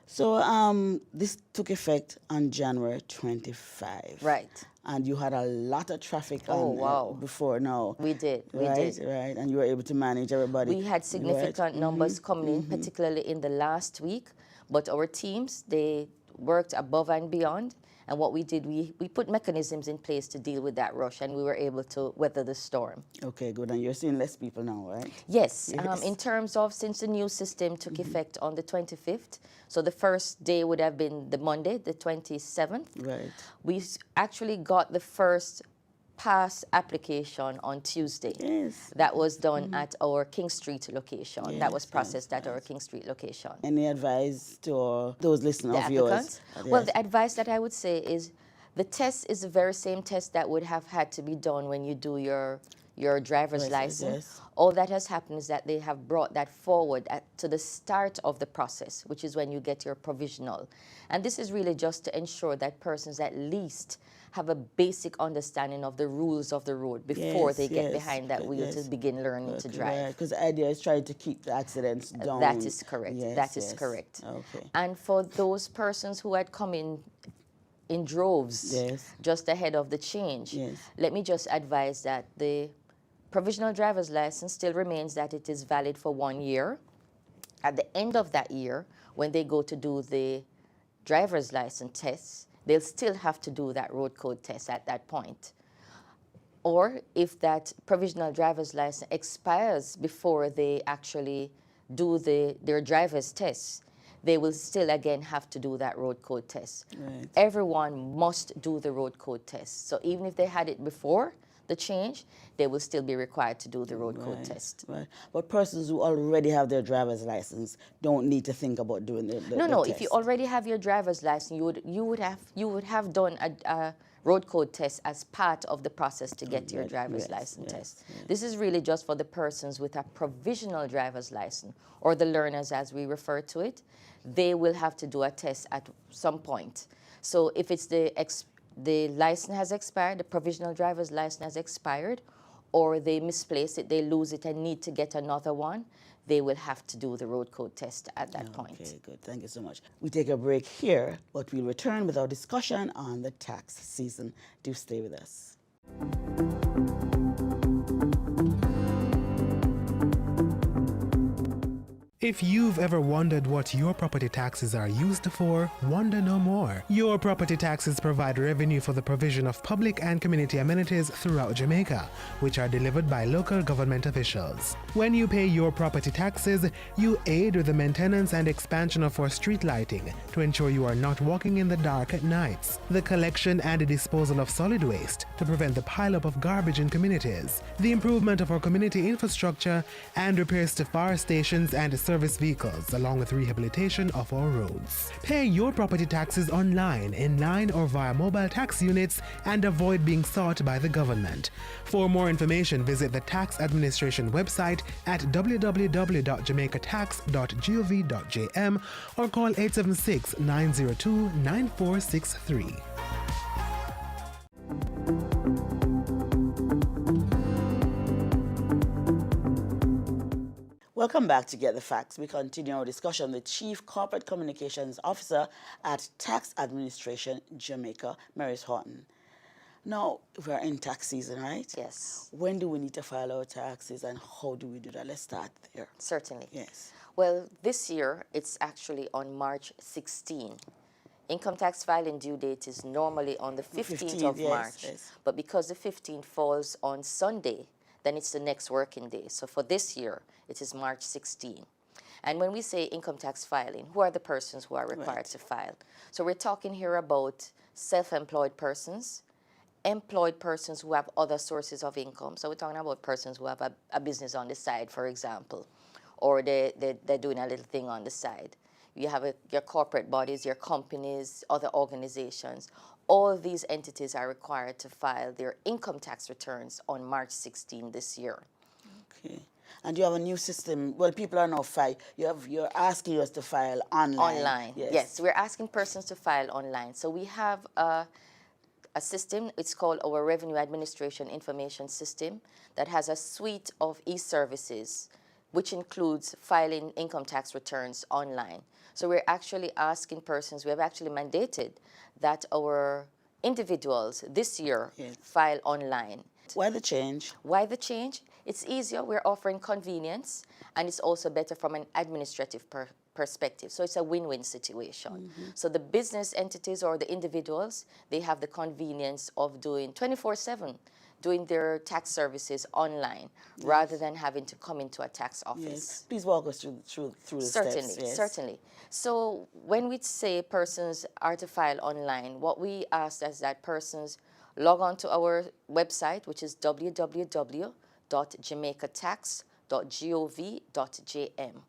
Speaker 17: So this took effect on January 25.
Speaker 18: Right.
Speaker 17: And you had a lot of traffic before now.
Speaker 18: We did.
Speaker 17: Right. And you were able to manage everybody.
Speaker 18: We had significant numbers coming in, particularly in the last week. But our teams, they worked above and beyond. And what we did, we put mechanisms in place to deal with that rush, and we were able to weather the storm.
Speaker 17: Okay, good. And you're seeing less people now, right?
Speaker 18: Yes. In terms of, since the new system took effect on the 25th, so the first day would have been the Monday, the 27th.
Speaker 17: Right.
Speaker 18: We actually got the first pass application on Tuesday.
Speaker 17: Yes.
Speaker 18: That was done at our King Street location. That was processed at our King Street location.
Speaker 17: Any advice to those listeners of yours?
Speaker 18: Well, the advice that I would say is the test is the very same test that would have had to be done when you do your driver's license.
Speaker 17: Yes.
Speaker 18: All that has happened is that they have brought that forward to the start of the process, which is when you get your provisional. And this is really just to ensure that persons at least have a basic understanding of the rules of the road before they get behind that wheel to begin learning to drive.
Speaker 17: Because the idea is trying to keep the accidents down.
Speaker 18: That is correct.
Speaker 17: Yes,
Speaker 18: that is correct.
Speaker 17: Okay.
Speaker 18: And for those persons who had come in droves just ahead of the change, let me just advise that the provisional driver's license still remains that it is valid for 1 year. At the end of that year, when they go to do the driver's license tests, they'll still have to do that road code test at that point. Or if that provisional driver's license expires before they actually do their driver's tests, they will still again have to do that road code test.
Speaker 17: Right.
Speaker 18: Everyone must do the road code test. So even if they had it before the change, they will still be required to do the road code test.
Speaker 17: Right. But persons who already have their driver's license don't need to think about doing the
Speaker 18: No.
Speaker 17: test.
Speaker 18: If you already have your driver's license, you would have done a road code test as part of the process to get your driver's license test. This is really just for the persons with a provisional driver's license, or the learners as we refer to it. They will have to do a test at some point. So if it's the license has expired, the provisional driver's license has expired, or they misplace it, they lose it and need to get another one, they will have to do the road code test at that point.
Speaker 17: Okay, good. Thank you so much. We take a break here, but we'll return with our discussion on the tax season. Do stay with us.
Speaker 19: If you've ever wondered what your property taxes are used for, wonder no more. Your property taxes provide revenue for the provision of public and community amenities throughout Jamaica, which are delivered by local government officials. When you pay your property taxes, you aid with the maintenance and expansion of our street lighting to ensure you are not walking in the dark at nights, the collection and the disposal of solid waste to prevent the pileup of garbage in communities, the improvement of our community infrastructure, and repairs to fire stations and service vehicles, along with rehabilitation of our roads. Pay your property taxes online, in line, or via mobile tax units and avoid being sought by the government. For more information, visit the Tax Administration website at www.jamaicatax.gov.jm or call 876-902-9463.
Speaker 17: Welcome back to Get the Facts. We continue our discussion with Chief Corporate Communications Officer at Tax Administration Jamaica, Maurice Horton. Now, we're in tax season, right?
Speaker 18: Yes.
Speaker 17: When do we need to file our taxes and how do we do that? Let's start there.
Speaker 18: Certainly.
Speaker 17: Yes.
Speaker 18: Well, this year, it's actually on March 16. Income tax filing due date is normally on the 15th of March.
Speaker 17: Yes.
Speaker 18: But because the 15th falls on Sunday, then it's the next working day. So for this year, it is March 16. And when we say income tax filing, who are the persons who are required to file? So we're talking here about self-employed persons, employed persons who have other sources of income. So we're talking about persons who have a business on the side, for example, or they're doing a little thing on the side. You have your corporate bodies, your companies, other organizations. All these entities are required to file their income tax returns on March 16 this year.
Speaker 17: Okay. And you have a new system. Well, people are now you're asking us to file online.
Speaker 18: Online, yes. We're asking persons to file online. So we have a system, it's called our Revenue Administration Information System, that has a suite of e-services, which includes filing income tax returns online. So we're actually asking persons, we have actually mandated that our individuals this year file online.
Speaker 17: Why the change?
Speaker 18: Why the change? It's easier, we're offering convenience, and it's also better from an administrative perspective. So it's a win-win situation. So the business entities or the individuals, they have the convenience of doing 24/7, doing their tax services online, rather than having to come into a tax office.
Speaker 17: Yes. Please walk us through the steps. Yes.
Speaker 18: Certainly. So when we say persons are to file online, what we ask is that persons log on to our website, which is www.jamaicatax.gov.jm.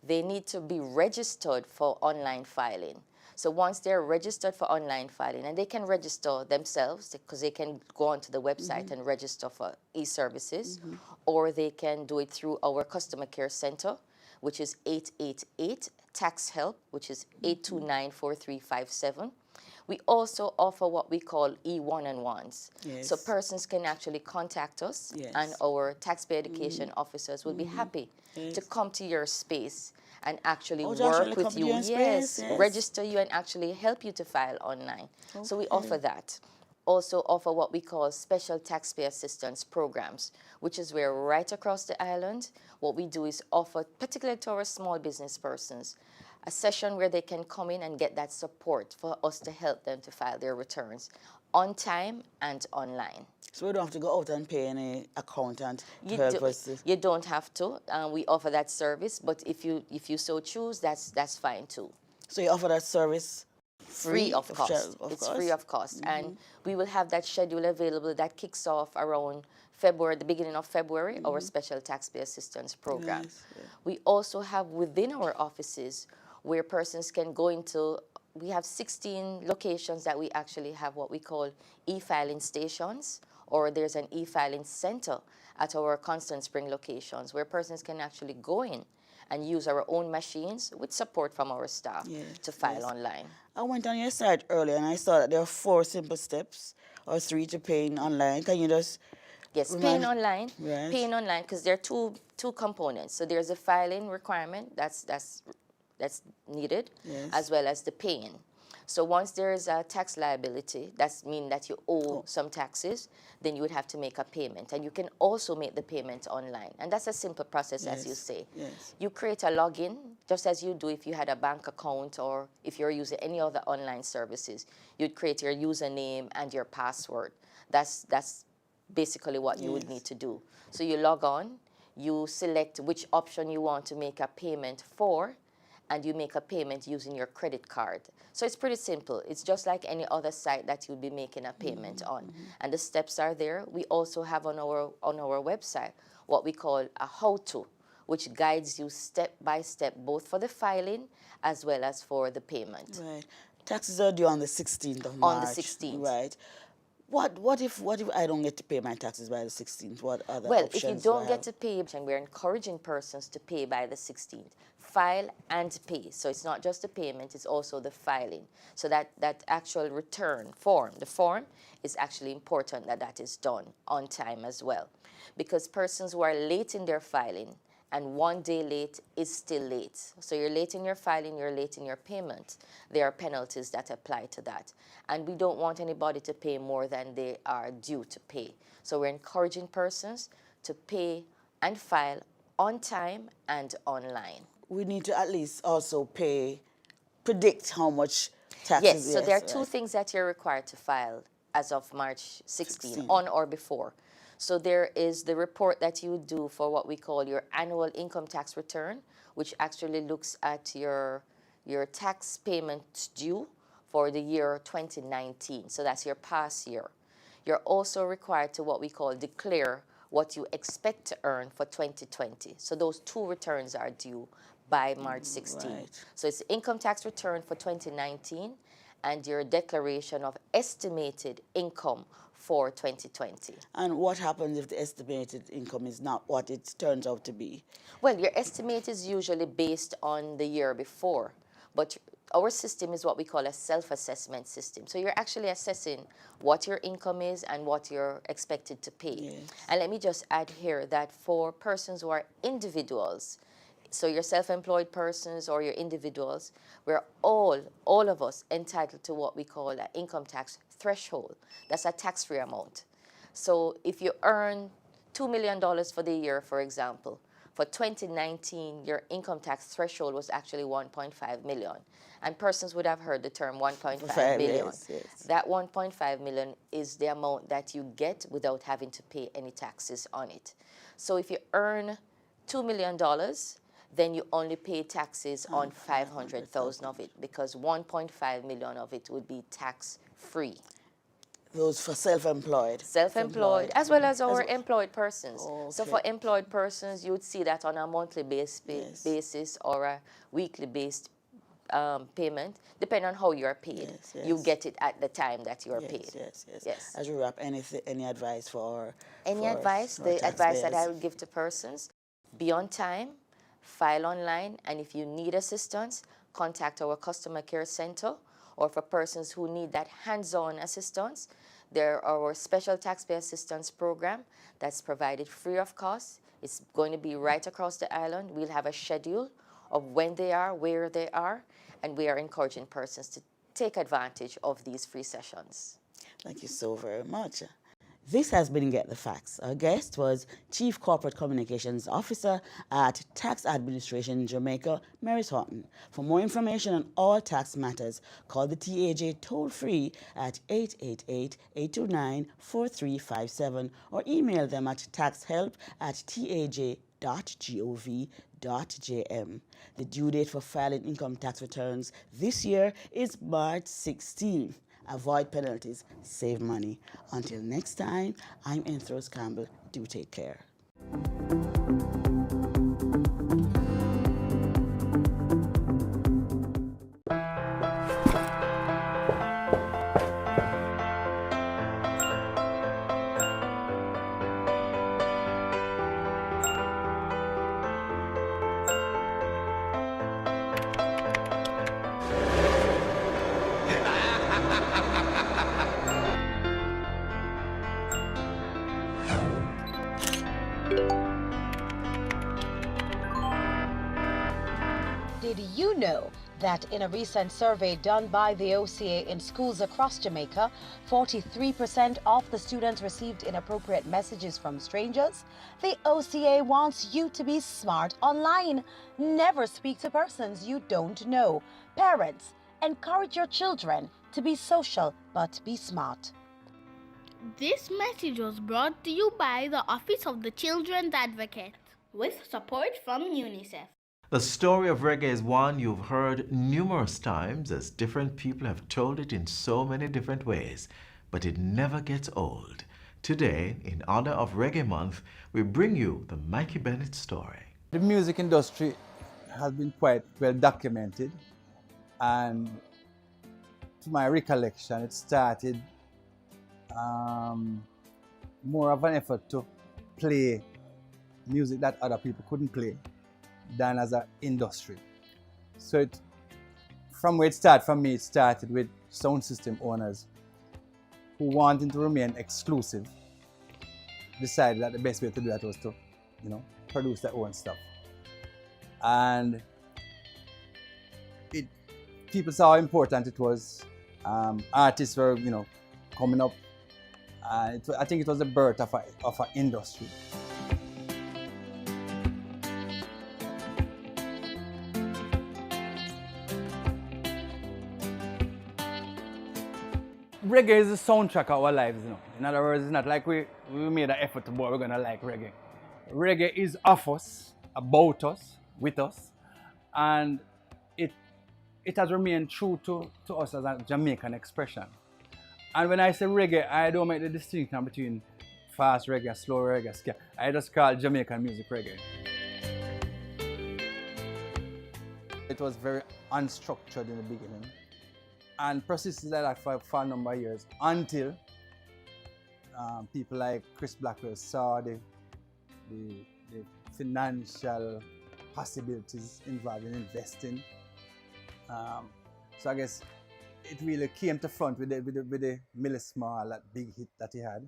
Speaker 18: They need to be registered for online filing. So once they're registered for online filing, and they can register themselves because they can go onto the website and register for e-services, or they can do it through our customer care center, which is 888 Tax Help, which is 829-4357. We also offer what we call e-one-on-ones.
Speaker 17: Yes.
Speaker 18: So persons can actually contact us, and our taxpayer education officers will be happy to come to your space and actually work with you. Yes, register you and actually help you to file online. So we offer that. Also offer what we call special taxpayer assistance programs, which is where right across the island, what we do is offer, particularly to our small business persons, a session where they can come in and get that support for us to help them to file their returns on time and online.
Speaker 17: So we don't have to go out and pay any accountant to help us?
Speaker 18: You don't have to. We offer that service, but if you so choose, that's fine too.
Speaker 17: So you offer that service
Speaker 18: free of cost. It's free of cost. And we will have that schedule available that kicks off around February, the beginning of February, our special taxpayer assistance program. We also have within our offices where persons can go into, we have 16 locations that we actually have what we call e-filing stations, or there's an e-filing center at our Constant Spring locations where persons can actually go in and use our own machines with support from our staff to file online.
Speaker 17: I went on your site earlier and I saw that there are 4 simple steps or 3 to paying online. Can you just
Speaker 18: paying online, paying online, because there are two components. So there's a filing requirement that's needed, as well as the paying. So once there is a tax liability, that means that you owe some taxes, then you would have to make a payment. And you can also make the payment online. And that's a simple process, as you say. You create a login, just as you do if you had a bank account or if you're using any other online services. You'd create your username and your password. That's basically what you would need to do. So you log on, you select which option you want to make a payment for, and you make a payment using your credit card. So it's pretty simple. It's just like any other site that you'll be making a payment on. And the steps are there. We also have on our website what we call a how-to, which guides you step by step, both for the filing as well as for the payment.
Speaker 17: Right. Taxes are due on the 16th of March.
Speaker 18: On the 16th.
Speaker 17: Right. What if I don't get to pay my taxes by the 16th? What other
Speaker 18: Well,
Speaker 17: options
Speaker 18: if you don't get to pay, and we're encouraging persons to pay by the 16th, file and pay. So it's not just the payment, it's also the filing. So that actual return form, the form, is actually important that is done on time as well. Because persons who are late in their filing, and 1 day late is still late. So you're late in your filing, you're late in your payment. There are penalties that apply to that. And we don't want anybody to pay more than they are due to pay. So we're encouraging persons to pay and file on time and online.
Speaker 17: We need to at least also predict how much taxes.
Speaker 18: Yes, so there are 2 things that you're required to file as of March 16, on or before. So there is the report that you do for what we call your annual income tax return, which actually looks at your tax payment due for the year 2019. So that's your past year. You're also required to what we call declare what you expect to earn for 2020. So those two returns are due by March 16.
Speaker 17: Right.
Speaker 18: So it's income tax return for 2019 and your declaration of estimated income for 2020.
Speaker 17: And what happens if the estimated income is not what it turns out to be?
Speaker 18: Well, your estimate is usually based on the year before, but our system is what we call a self-assessment system. So you're actually assessing what your income is and what you're expected to pay.
Speaker 17: Yes.
Speaker 18: And let me just add here that for persons who are individuals, so your self-employed persons or your individuals, we're all of us entitled to what we call an income tax threshold. That's a tax-free amount. So if you earn $2 million for the year, for example, for 2019, your income tax threshold was actually 1.5 million. And persons would have heard the term 1.5 million.
Speaker 17: Yes, yes.
Speaker 18: That 1.5 million is the amount that you get without having to pay any taxes on it. So if you earn $2 million, then you only pay taxes on 500,000 of it, because 1.5 million of it would be tax-free.
Speaker 17: Those for self-employed?
Speaker 18: Self-employed, as well as our employed persons.
Speaker 17: Oh,
Speaker 18: So
Speaker 17: okay.
Speaker 18: for employed persons, you would see that on a monthly basis or a weekly based payment, depending on how you're paid.
Speaker 17: Yes, yes.
Speaker 18: You get it at the time that you're
Speaker 17: Yes,
Speaker 18: paid.
Speaker 17: yes. As we wrap, any advice for...
Speaker 18: Any advice? The advice that I would give to persons, be on time, file online, and if you need assistance, contact our customer care center, or for persons who need that hands-on assistance, there are our special taxpayer assistance program that's provided free of cost. It's going to be right across the island. We'll have a schedule of when they are, where they are, and we are encouraging persons to take advantage of these free sessions.
Speaker 17: Thank you so very much. This has been Get the Facts. Our guest was Chief Corporate Communications Officer at Tax Administration Jamaica, Maurice Horton. For more information on all tax matters, call the TAJ toll-free at 888-829-4357 or email them at taxhelp@taj.gov.jm. The due date for filing income tax returns this year is March 16. Avoid penalties, save money. Until next time, I'm Anthros Campbell. Do take care.
Speaker 20: Did you know that in a recent survey done by the OCA in schools across Jamaica, 43% of the students received inappropriate messages from strangers? The OCA wants you to be smart online. Never speak to persons you don't know. Parents, encourage your children to be social but be smart.
Speaker 21: This message was brought to you by the Office of the Children's Advocate with support from UNICEF.
Speaker 15: The story of reggae is one you've heard numerous times as different people have told it in so many different ways, but it never gets old. Today, in honor of Reggae Month, we bring you the Mikey Bennett story.
Speaker 1: The music industry has been quite well documented, and to my recollection, it started more of an effort to play music that other people couldn't play than as an industry. So from where it started, for me, it started with sound system owners who wanting to remain exclusive, decided that the best way to do that was to, produce their own stuff. And people saw how important it was. Artists were, coming up. I think it was the birth of an industry. reggae is the soundtrack of our lives, you know. In other words, it's not like we made an effort to, boy, we're gonna like reggae. Reggae is of us, about us, with us, and it has remained true to us as a Jamaican expression. And when I say reggae, I don't make the distinction between fast reggae, slow reggae, ska. I just call Jamaican music reggae. It was very unstructured in the beginning and persisted like that for a number of years until people like Chris Blackwell saw the financial possibilities involved in investing. So I guess it really came to front with the Millie Small, that big hit that he had,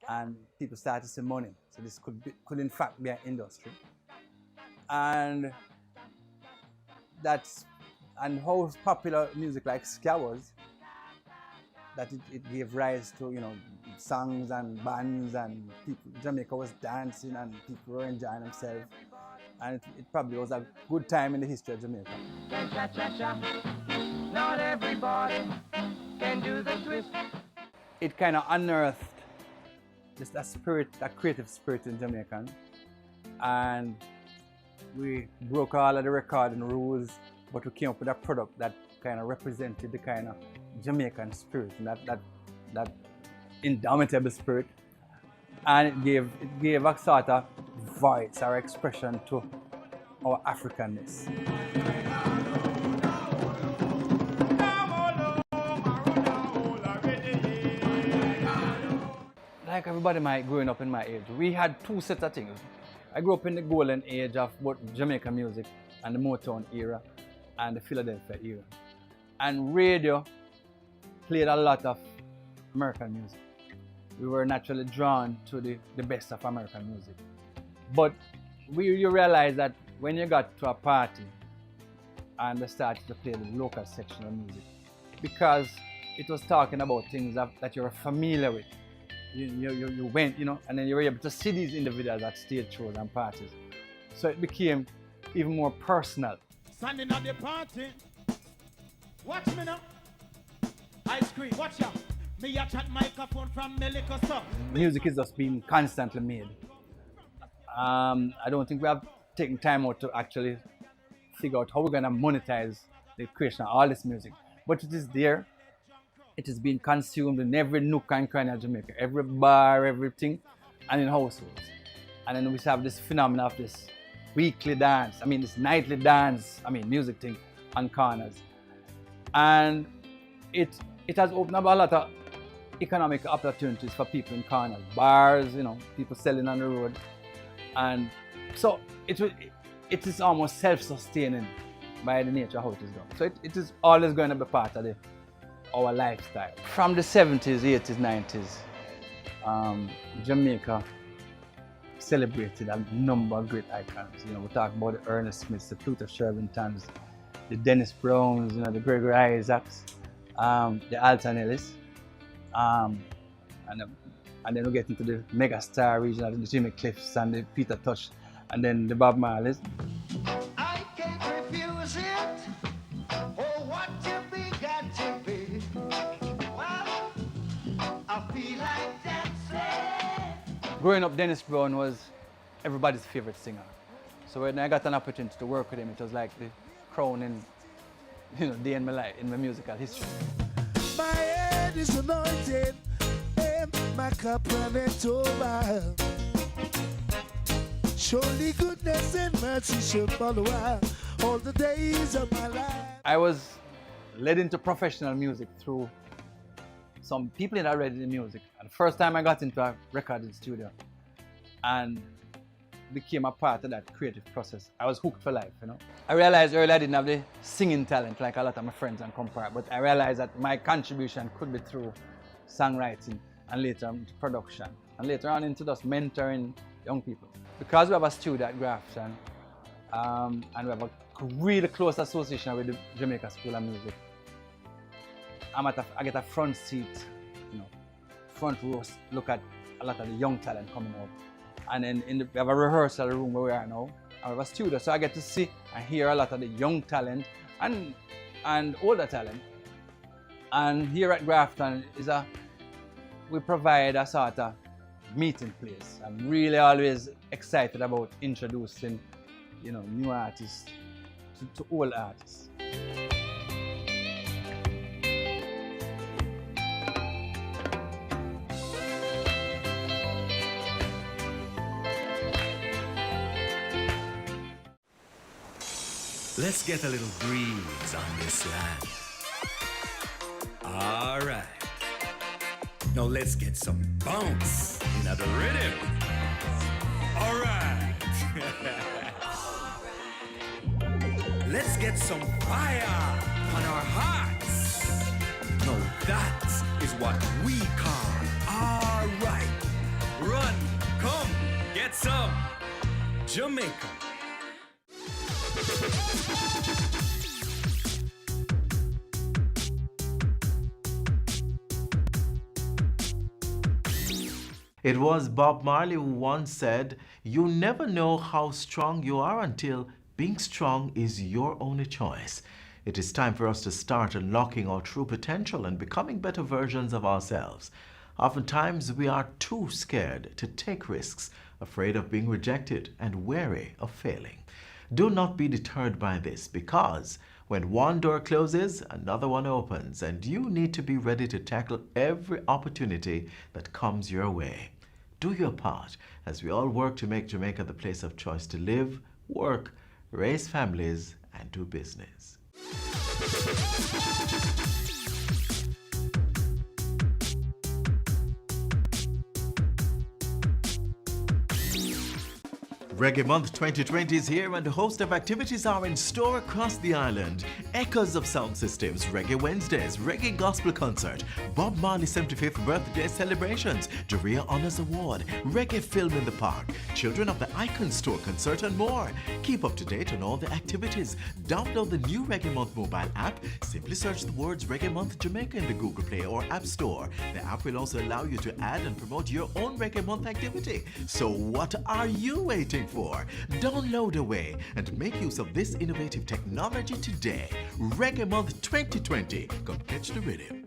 Speaker 1: and people started to see money. So this could in fact be an industry, and how popular music like ska was, that it gave rise to, you know, songs and bands, and people. Jamaica was dancing and people were enjoying themselves, and it probably was a good time in the history of Jamaica. Not everybody can do the twist. It kind of unearthed that spirit, that creative spirit in Jamaican, and we broke all of the recording rules, but we came up with a product that kind of represented the kind of Jamaican spirit, and that indomitable spirit, and it gave a sort of voice or expression to our Africanness. Like everybody growing up in my age, we had two sets of things. I grew up in the golden age of both Jamaican music and the Motown era and the Philadelphia era. And radio played a lot of American music. We were naturally drawn to the best of American music. But you realize that when you got to a party and they started to play the local section of music, because it was talking about things that you were familiar with. You went, you know, and then you were able to see these individuals at stage shows and parties. So it became even more personal.
Speaker 3: Standing at the party, watch me now. Ice cream, watch out. Me a chat microphone from Melico, sir.
Speaker 1: Music is just being constantly made. I don't think we have taken time out to actually figure out how we're going to monetize the creation of all this music. But it is there. It is being consumed in every nook and cranny of Jamaica, every bar, everything, and in households. And then we have this phenomenon of this weekly dance, this nightly dance, music thing on corners. And it has opened up a lot of economic opportunities for people in corners, bars, you know, people selling on the road. And so it is almost self-sustaining by the nature of how it is done. So it is always going to be part of our lifestyle. From the 70s, 80s, 90s, Jamaica celebrated a number of great icons. You know, we talk about the Ernest Smiths, the Pluto Shervintons, the Dennis Browns, you know, the Gregory Isaacs, the Alton Ellis, and then we get into the megastar region of the Jimmy Cliffs and the Peter Tosh, and then the Bob Marleys.
Speaker 3: I can't refuse it. Oh, what to be, got to be. Well, I feel like dancing.
Speaker 1: Growing up, Dennis Brown was everybody's favorite singer. So when I got an opportunity to work with him, it was like the crowning, day in my life, in my musical history.
Speaker 3: My head is anointed, and my cup runneth over. Surely goodness and mercy shall follow all the days of my life.
Speaker 1: I was led into professional music through some people that already in music. And the first time I got into a recording studio and became a part of that creative process, I was hooked for life, you know. I realized early I didn't have the singing talent like a lot of my friends and compadres, but I realized that my contribution could be through songwriting and later into production and later on into just mentoring young people. Because we have a studio at Grafton and we have a really close association with the Jamaica School of Music, I get a front seat, front row look at a lot of the young talent coming out. And then we have a rehearsal room where we are now, and we have a studio, so I get to see and hear a lot of the young talent and older talent And here at Grafton we provide a sort of meeting place. I'm really always excited about introducing, new artists to old artists.
Speaker 4: Let's get a little breeze on this land. All right. Now let's get some bounce in the rhythm. All right. Let's get some fire on our hearts. Now that is what we call all right. Run, come, get some Jamaica.
Speaker 15: It was Bob Marley who once said, "You never know how strong you are until being strong is your only choice." It is time for us to start unlocking our true potential and becoming better versions of ourselves. Oftentimes, we are too scared to take risks, afraid of being rejected and wary of failing. Do not be deterred by this, because when one door closes, another one opens, and you need to be ready to tackle every opportunity that comes your way. Do your part as we all work to make Jamaica the place of choice to live, work, raise families, and do business. Reggae Month 2020 is here, and a host of activities are in store across the island. Echoes of Sound Systems, Reggae Wednesdays, Reggae Gospel Concert, Bob Marley's 75th birthday celebrations, Jaria Honours Award, Reggae Film in the Park, Children of the Icon Store Concert, and more. Keep up to date on all the activities. Download the new Reggae Month mobile app. Simply search the words Reggae Month Jamaica in the Google Play or App Store. The app will also allow you to add and promote your own Reggae Month activity. So what are you waiting for? Download away and make use of this innovative technology today. Reggae Month 2020. Come catch the rhythm.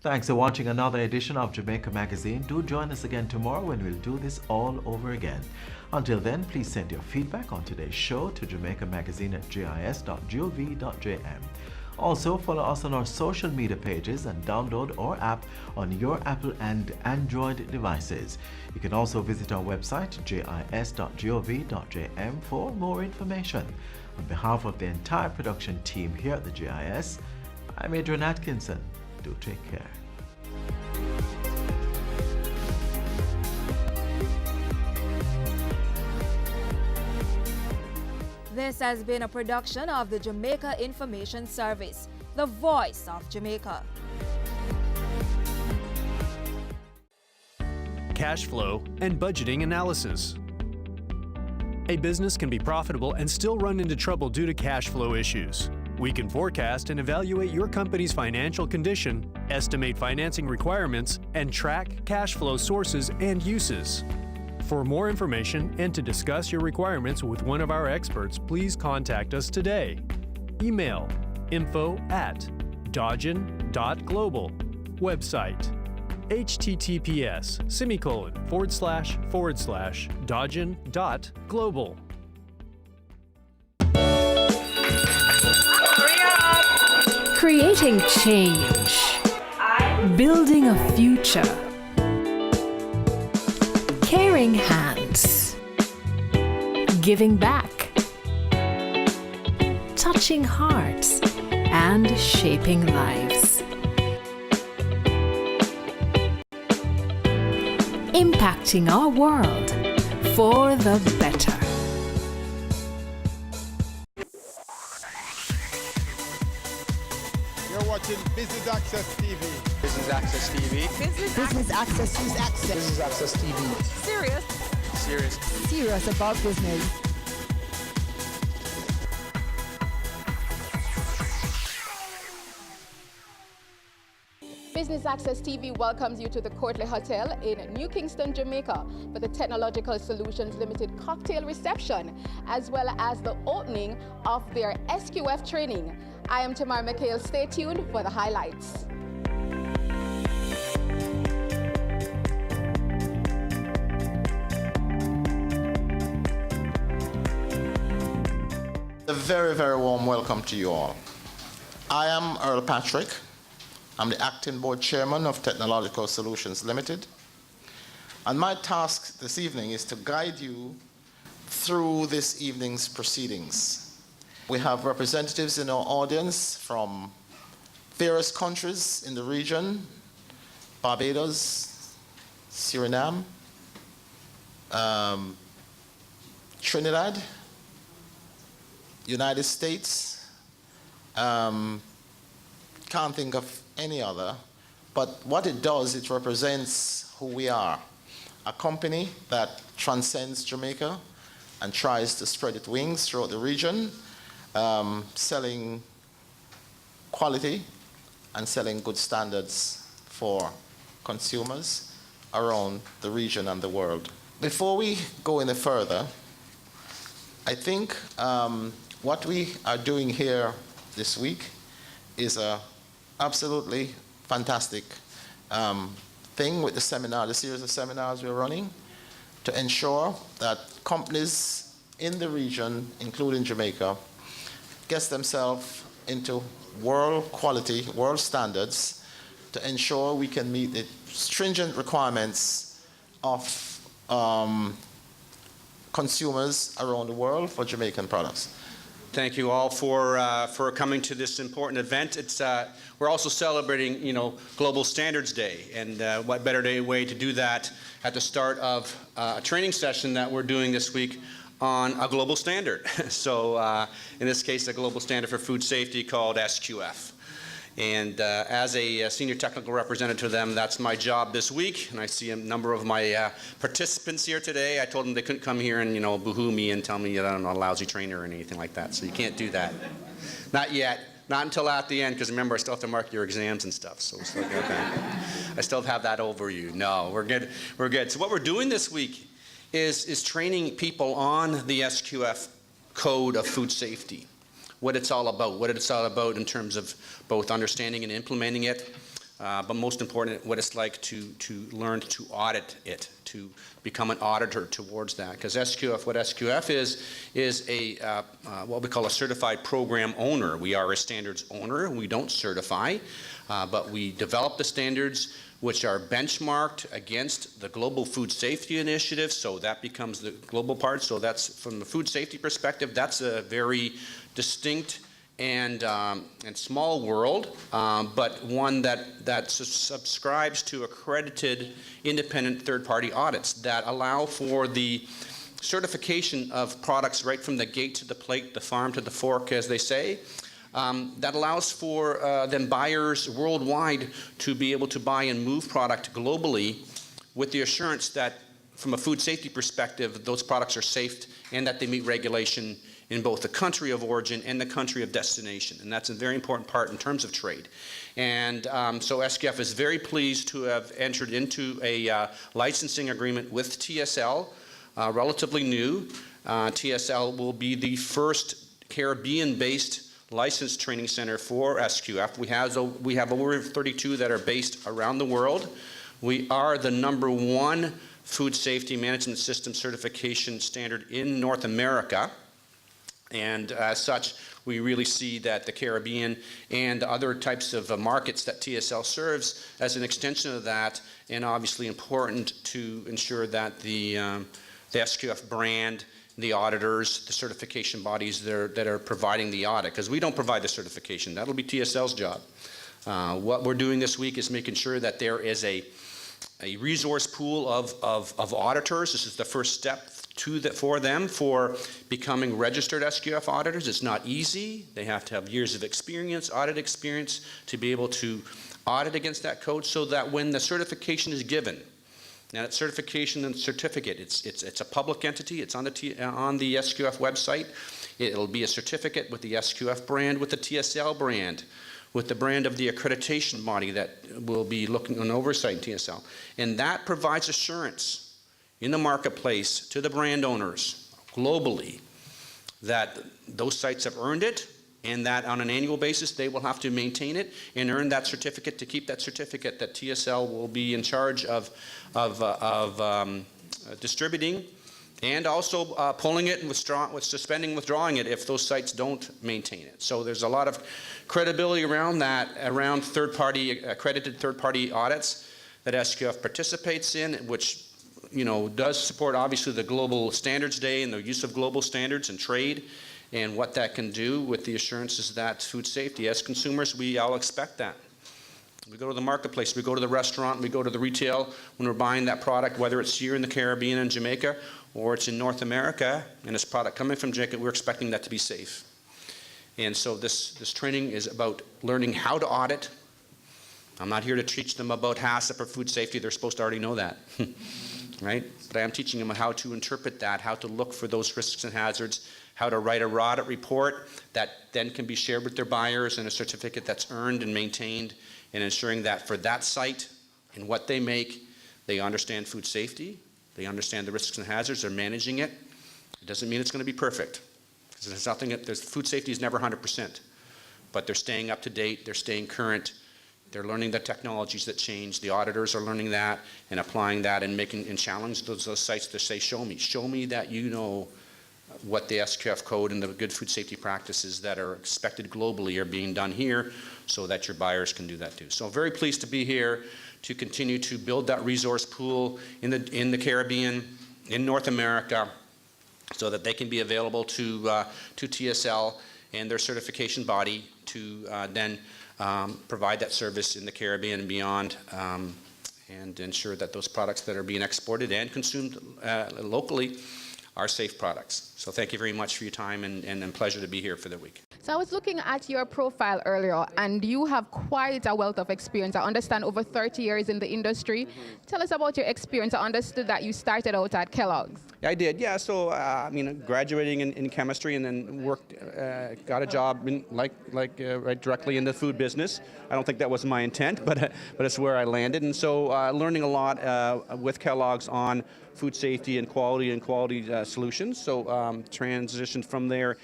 Speaker 15: Thanks for watching another edition of Jamaica Magazine. Do join us again tomorrow when we'll do this all over again. Until then, please send your feedback on today's show to jamaicamagazine@gis.gov.jm. Also, follow us on our social media pages and download our app on your Apple and Android devices. You can also visit our website, gis.gov.jm, for more information. On behalf of the entire production team here at the GIS, I'm Adrian Atkinson. Do take care.
Speaker 22: This has been a production of the Jamaica Information Service, the voice of Jamaica.
Speaker 5: Cash flow and budgeting analysis. A business can be profitable and still run into trouble due to cash flow issues. We can forecast and evaluate your company's financial condition, estimate financing requirements, and track cash flow sources and uses. For more information and to discuss your requirements with one of our experts, please contact us today. Email info@dodgen.global. Website https://dodgen.global.
Speaker 23: Creating change, building a future, caring hands, giving back, touching hearts, and shaping lives. Impacting our world for the better.
Speaker 24: Watching Business Access TV.
Speaker 25: Business Access TV.
Speaker 23: Business Access.
Speaker 25: Business Access TV.
Speaker 23: Serious.
Speaker 25: Serious.
Speaker 23: Serious about business.
Speaker 8: Business Access TV welcomes you to the Courtly Hotel in New Kingston, Jamaica for the Technological Solutions Limited cocktail reception, as well as the opening of their SQF training. I am Tamar McHale. Stay tuned for the highlights.
Speaker 9: A very, very warm welcome to you all. I am Earl Patrick. I'm the acting board chairman of Technological Solutions Limited. And my task this evening is to guide you through this evening's proceedings. We have representatives in our audience from various countries in the region: Barbados, Suriname, Trinidad, United States, can't think of any other, but what it does, it represents who we are. A company that transcends Jamaica and tries to spread its wings throughout the region, selling quality and selling good standards for consumers around the region and the world. Before we go any further, I think what we are doing here this week is a absolutely fantastic thing with the seminar, the series of seminars we're running, to ensure that companies in the region, including Jamaica, get themselves into world quality, world standards, to ensure we can meet the stringent requirements of consumers around the world for Jamaican products.
Speaker 10: Thank you all for coming to this important event. We're also celebrating, Global Standards Day, and what better way to do that at the start of a training session that we're doing this week on a global standard. So in this case, a global standard for food safety called SQF. And as a senior technical representative to them, that's my job this week. And I see a number of my participants here today. I told them they couldn't come here and, boo-hoo me and tell me that I'm not a lousy trainer or anything like that. So you can't do that. Not yet. Not until at the end, because remember, I still have to mark your exams and stuff. So we're still okay. I still have that over you. No, we're good. We're good. So what we're doing this week is training people on the SQF code of food safety. What it's all about in terms of both understanding and implementing it, but most important, what it's like to learn to audit it, to become an auditor towards that. Because what SQF is a what we call a certified program owner. We are a standards owner. We don't certify, but we develop the standards which are benchmarked against the Global Food Safety Initiative, so that becomes the global part. So that's, from the food safety perspective, that's a very distinct and small world, but one that subscribes to accredited independent third-party audits that allow for the certification of products right from the gate to the plate, the farm to the fork, as they say. That allows for then buyers worldwide to be able to buy and move product globally with the assurance that from a food safety perspective, those products are safe and that they meet regulation in both the country of origin and the country of destination. And that's a very important part in terms of trade. And so SQF is very pleased to have entered into a licensing agreement with TSL, relatively new. TSL will be the first Caribbean-based licensed training center for SQF. We have over 32 that are based around the world. We are the #1 food safety management system certification standard in North America. And as such, we really see that the Caribbean and other types of markets that TSL serves as an extension of that, and obviously important to ensure that the SQF brand, the auditors, the certification bodies that are providing the audit, because we don't provide the certification. That'll be TSL's job. What we're doing this week is making sure that there is a resource pool of auditors. This is the first step for them for becoming registered SQF auditors. It's not easy. They have to have years of experience, audit experience, to be able to audit against that code, so that when the certification is given, now that certification and certificate, it's a public entity. It's on the SQF website. It'll be a certificate with the SQF brand, with the TSL brand, with the brand of the accreditation body that will be looking on oversight in TSL. And that provides assurance in the marketplace to the brand owners globally that those sites have earned it, and that on an annual basis they will have to maintain it and earn that certificate to keep that certificate that TSL will be in charge of distributing, and also pulling it and suspending, withdrawing it if those sites don't maintain it. So there's a lot of credibility around that, around accredited third-party audits that SQF participates in, which does support obviously the Global Standards Day and the use of global standards and trade, and what that can do with the assurances that food safety. As consumers, we all expect that. We go to the marketplace, we go to the restaurant, we go to the retail when we're buying that product, whether it's here in the Caribbean and Jamaica or it's in North America, and it's product coming from Jamaica, we're expecting that to be safe. And so this training is about learning how to audit. I'm not here to teach them about HACCP or food safety, they're supposed to already know that. Right? But I am teaching them how to interpret that, how to look for those risks and hazards, how to write a audit report that then can be shared with their buyers, and a certificate that's earned and maintained, and ensuring that for that site and what they make, they understand food safety, they understand the risks and hazards, they're managing it. It doesn't mean it's going to be perfect, because food safety is never 100%, but they're staying up to date, they're staying current, they're learning the technologies that change, the auditors are learning that and applying that and challenge those sites to say, show me that you know what the SQF code and the good food safety practices that are expected globally are being done here, so that your buyers can do that too. So very pleased to be here to continue to build that resource pool in the Caribbean, in North America, so that they can be available to TSL and their certification body to then provide that service in the Caribbean and beyond, and ensure that those products that are being exported and consumed locally are safe products. So thank you very much for your time, and a pleasure to be here for the week.
Speaker 8: So I was looking at your profile earlier, and you have quite a wealth of experience. I understand over 30 years in the industry. Tell us about your experience. I understood that you started out at Kellogg's.
Speaker 10: I did, yeah. So graduating in chemistry, and then got a job right directly in the food business. I don't think that was my intent, but it's where I landed. And so learning a lot with Kellogg's on food safety and quality solutions. So transitioned from there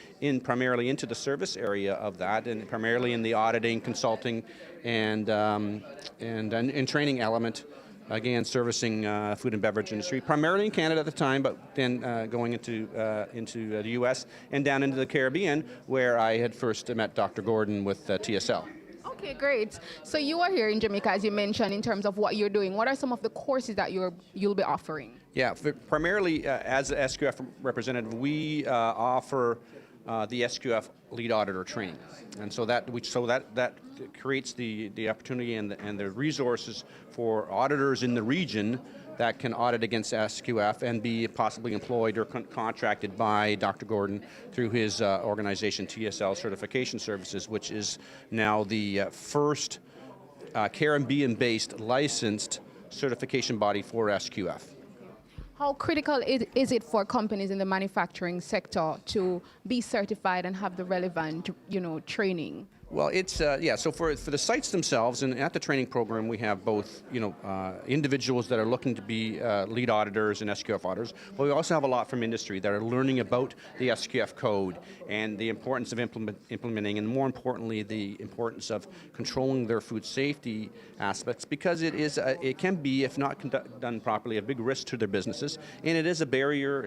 Speaker 10: primarily into the service area of that, and primarily in the auditing, consulting, and training element. Again, servicing food and beverage industry, primarily in Canada at the time, but then going into the U.S. and down into the Caribbean, where I had first met Dr. Gordon with TSL.
Speaker 8: Okay, great. So you are here in Jamaica, as you mentioned, in terms of what you're doing. What are some of the courses that you'll be offering?
Speaker 10: Yeah, primarily as the SQF representative, we offer the SQF lead auditor training, and so that creates the opportunity and the resources for auditors in the region that can audit against SQF and be possibly employed or contracted by Dr. Gordon through his organization TSL Certification Services, which is now the first Caribbean-based licensed certification body for SQF.
Speaker 8: How critical is it for companies in the manufacturing sector to be certified and have the relevant, training?
Speaker 10: Well, it's so for the sites themselves, and at the training program, we have both individuals that are looking to be lead auditors and SQF auditors, but we also have a lot from industry that are learning about the SQF code and the importance of implementing, and more importantly, the importance of controlling their food safety aspects, because it can be, if not done properly, a big risk to their businesses, and it is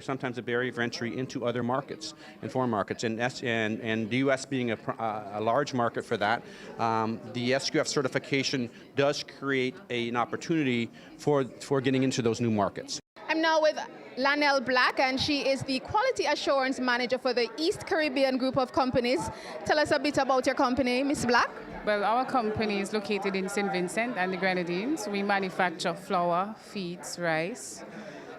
Speaker 10: sometimes a barrier for entry into other markets and foreign markets, and the U.S. being a large market for that, the SQF certification does create an opportunity for getting into those new markets.
Speaker 8: I'm now with Lanelle Black, and she is the Quality Assurance Manager for the East Caribbean Group of Companies. Tell us a bit about your company, Ms. Black.
Speaker 2: Well, our company is located in St. Vincent and the Grenadines. We manufacture flour, feeds, rice,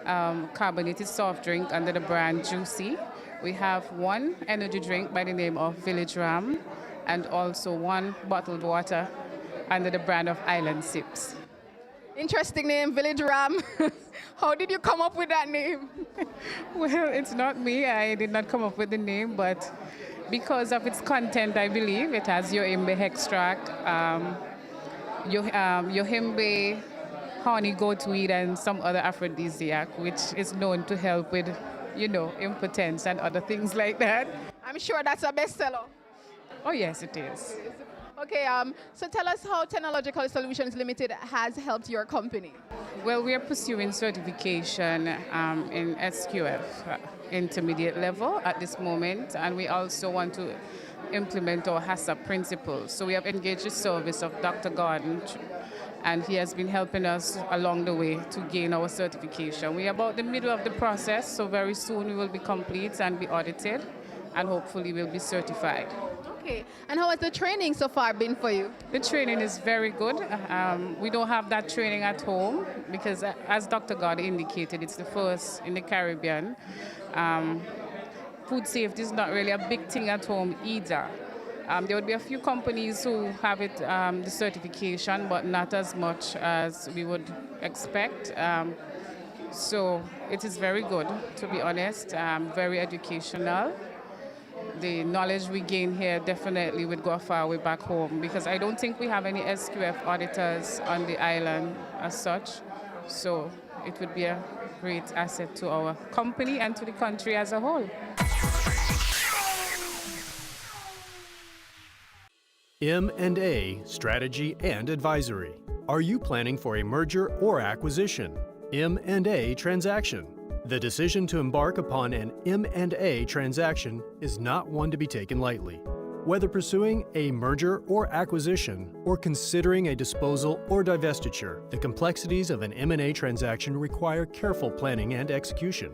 Speaker 2: carbonated soft drink under the brand Juicy. We have one energy drink by the name of Village Ram, and also one bottled water under the brand of Island Sips.
Speaker 8: Interesting name, Village Ram. How did you come up with that name?
Speaker 2: Well, it's not me. I did not come up with the name, but Because of its content, I believe it has yohimbe extract, yohimbe, honey goatweed, and some other aphrodisiac, which is known to help with, impotence and other things like that.
Speaker 8: I'm sure that's a bestseller.
Speaker 2: Oh yes, it is.
Speaker 8: Okay, so tell us how Technological Solutions Limited has helped your company.
Speaker 2: Well, we are pursuing certification in SQF, intermediate level at this moment, and we also want to implement our HACCP principles. So we have engaged the service of Dr. Gordon, and he has been helping us along the way to gain our certification. We are about the middle of the process, so very soon we will be complete and be audited, and hopefully we'll be certified.
Speaker 8: Okay, and how has the training so far been for you?
Speaker 2: The training is very good. We don't have that training at home because, as Dr. God indicated, it's the first in the Caribbean. Food safety is not really a big thing at home either. There would be a few companies who have it, the certification, but not as much as we would expect. So it is very good, to be honest, very educational. The knowledge we gain here definitely would go a far way back home, because I don't think we have any SQF auditors on the island as such. So it would be a great asset to our company and to the country as a whole.
Speaker 5: M&A Strategy and Advisory. Are you planning for a merger or acquisition? M&A transaction. The decision to embark upon an M&A transaction is not one to be taken lightly. Whether pursuing a merger or acquisition, or considering a disposal or divestiture, the complexities of an M&A transaction require careful planning and execution.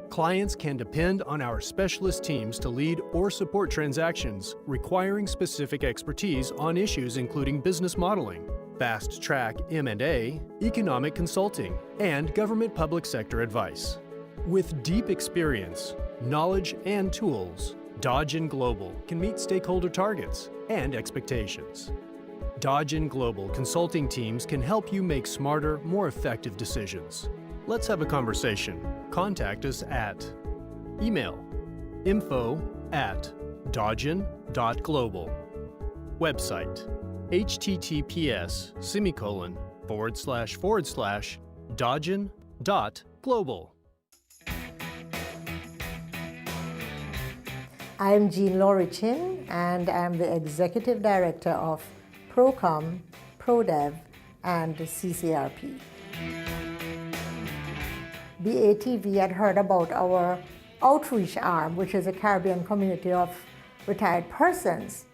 Speaker 5: Clients can depend on our specialist teams to lead or support transactions requiring specific expertise on issues including business modeling, fast-track M&A, economic consulting, and government public sector advice. With deep experience, knowledge, and tools, Dodge & Global can meet stakeholder targets and expectations. Dodge & Global consulting teams can help you make smarter, more effective decisions. Let's have a conversation. Contact us at email info@dodgen.global. Website https://dodgen.global.
Speaker 7: I'm Jean Laurie Chin, and I'm the Executive Director of ProCom, ProDev, and CCRP. BATV had heard about our outreach arm, which is a Caribbean community of retired persons.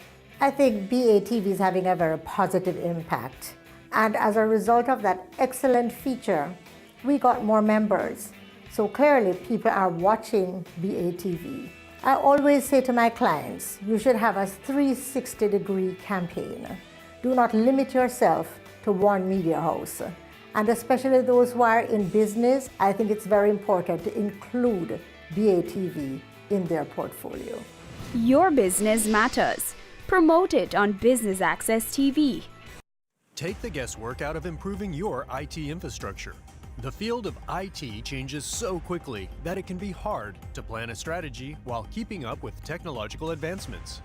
Speaker 7: I think BATV is having a very positive impact. And as a result of that excellent feature, we got more members. So clearly people are watching BATV. I always say to my clients, you should have a 360-degree campaign. Do not limit yourself to one media house. And especially those who are in business, I think it's very important to include BATV in their portfolio.
Speaker 11: Your business matters. Promote it on Business Access TV.
Speaker 5: Take the guesswork out of improving your IT infrastructure. The field of IT changes so quickly that it can be hard to plan a strategy while keeping up with technological advancements.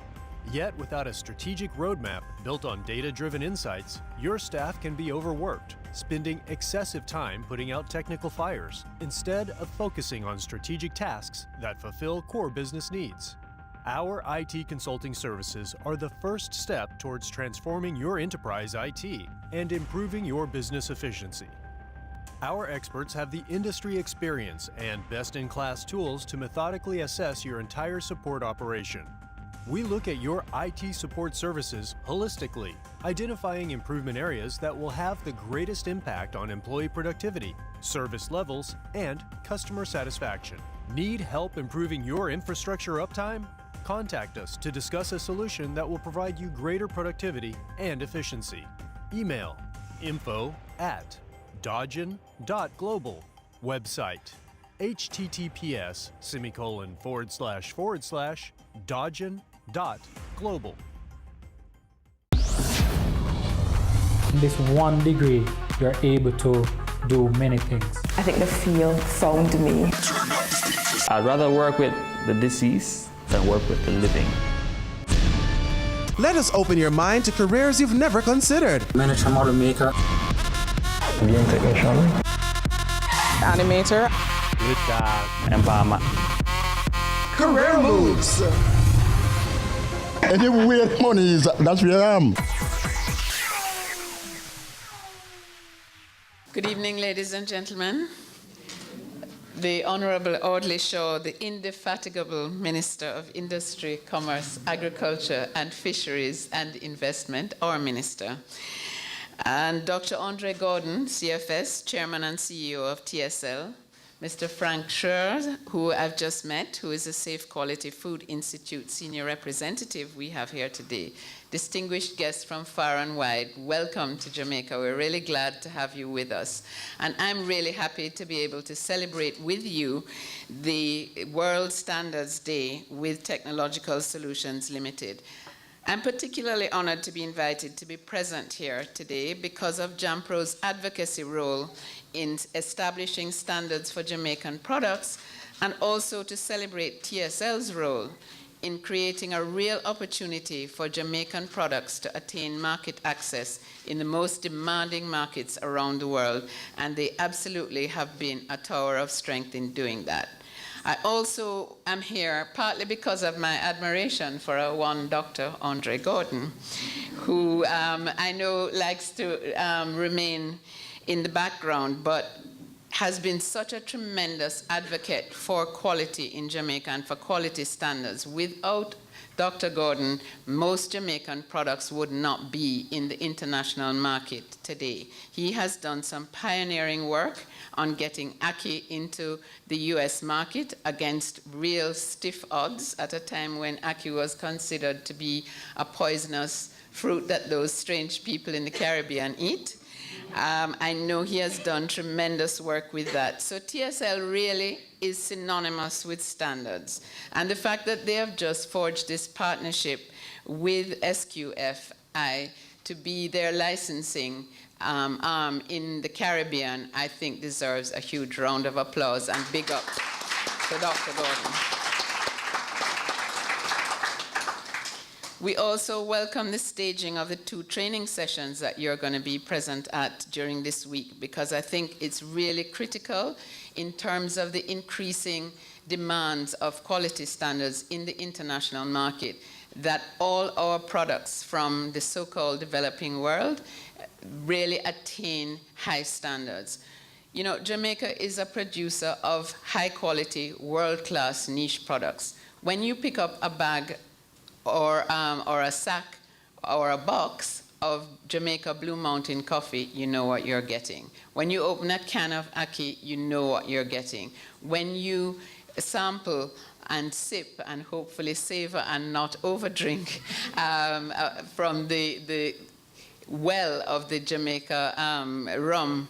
Speaker 5: Yet, without a strategic roadmap built on data-driven insights, your staff can be overworked, spending excessive time putting out technical fires, instead of focusing on strategic tasks that fulfill core business needs. Our IT consulting services are the first step towards transforming your enterprise IT and improving your business efficiency. Our experts have the industry experience and best-in-class tools to methodically assess your entire support operation. We look at your IT support services holistically, identifying improvement areas that will have the greatest impact on employee productivity, service levels, and customer satisfaction. Need help improving your infrastructure uptime? Contact us to discuss a solution that will provide you greater productivity and efficiency. Email info@dodgen.global. Website https://dodgen.global.
Speaker 12: In this one degree, you're able to do many things.
Speaker 13: I think the field found me.
Speaker 14: I'd rather work with the deceased
Speaker 6: and work with the living.
Speaker 13: Let us open your mind to careers you've never considered.
Speaker 12: Miniature model maker.
Speaker 6: Game technician.
Speaker 14: Animator.
Speaker 6: Good job. Empowerment.
Speaker 13: Career moves.
Speaker 16: Anywhere money is, that's where I am.
Speaker 19: Good evening, ladies and gentlemen. The Honorable Audley Shaw, the indefatigable Minister of Industry, Commerce, Agriculture and Fisheries and Investment, our Minister. And Dr. Andre Gordon, CFS, Chairman and CEO of TSL. Mr. Frank Scher, who I've just met, who is a Safe Quality Food Institute Senior Representative we have here today. Distinguished guests from far and wide, welcome to Jamaica. We're really glad to have you with us. And I'm really happy to be able to celebrate with you the World Standards Day with Technological Solutions Limited. I'm particularly honored to be invited to be present here today because of JAMPRO's advocacy role in establishing standards for Jamaican products, and also to celebrate TSL's role in creating a real opportunity for Jamaican products to attain market access in the most demanding markets around the world, and they absolutely have been a tower of strength in doing that. I also am here partly because of my admiration for one Dr. Andre Gordon, who I know likes to remain in the background, but has been such a tremendous advocate for quality in Jamaica and for quality standards. Without Dr. Gordon, most Jamaican products would not be in the international market today. He has done some pioneering work on getting ackee into the US market against real stiff odds at a time when ackee was considered to be a poisonous fruit that those strange people in the Caribbean eat. I know he has done tremendous work with that. So TSL really is synonymous with standards. And the fact that they have just forged this partnership with SQFI to be their licensing arm in the Caribbean, I think deserves a huge round of applause and big up to Dr. Gordon. We also welcome the staging of the 2 training sessions that you're going to be present at during this week, because I think it's really critical in terms of the increasing demands of quality standards in the international market, that all our products from the so-called developing world really attain high standards. You know, Jamaica is a producer of high-quality, world-class niche products. When you pick up a bag or a sack or a box of Jamaica Blue Mountain coffee, you know what you're getting. When you open a can of ackee, you know what you're getting. When you sample and sip and hopefully savor and not overdrink from the well of the Jamaica rum,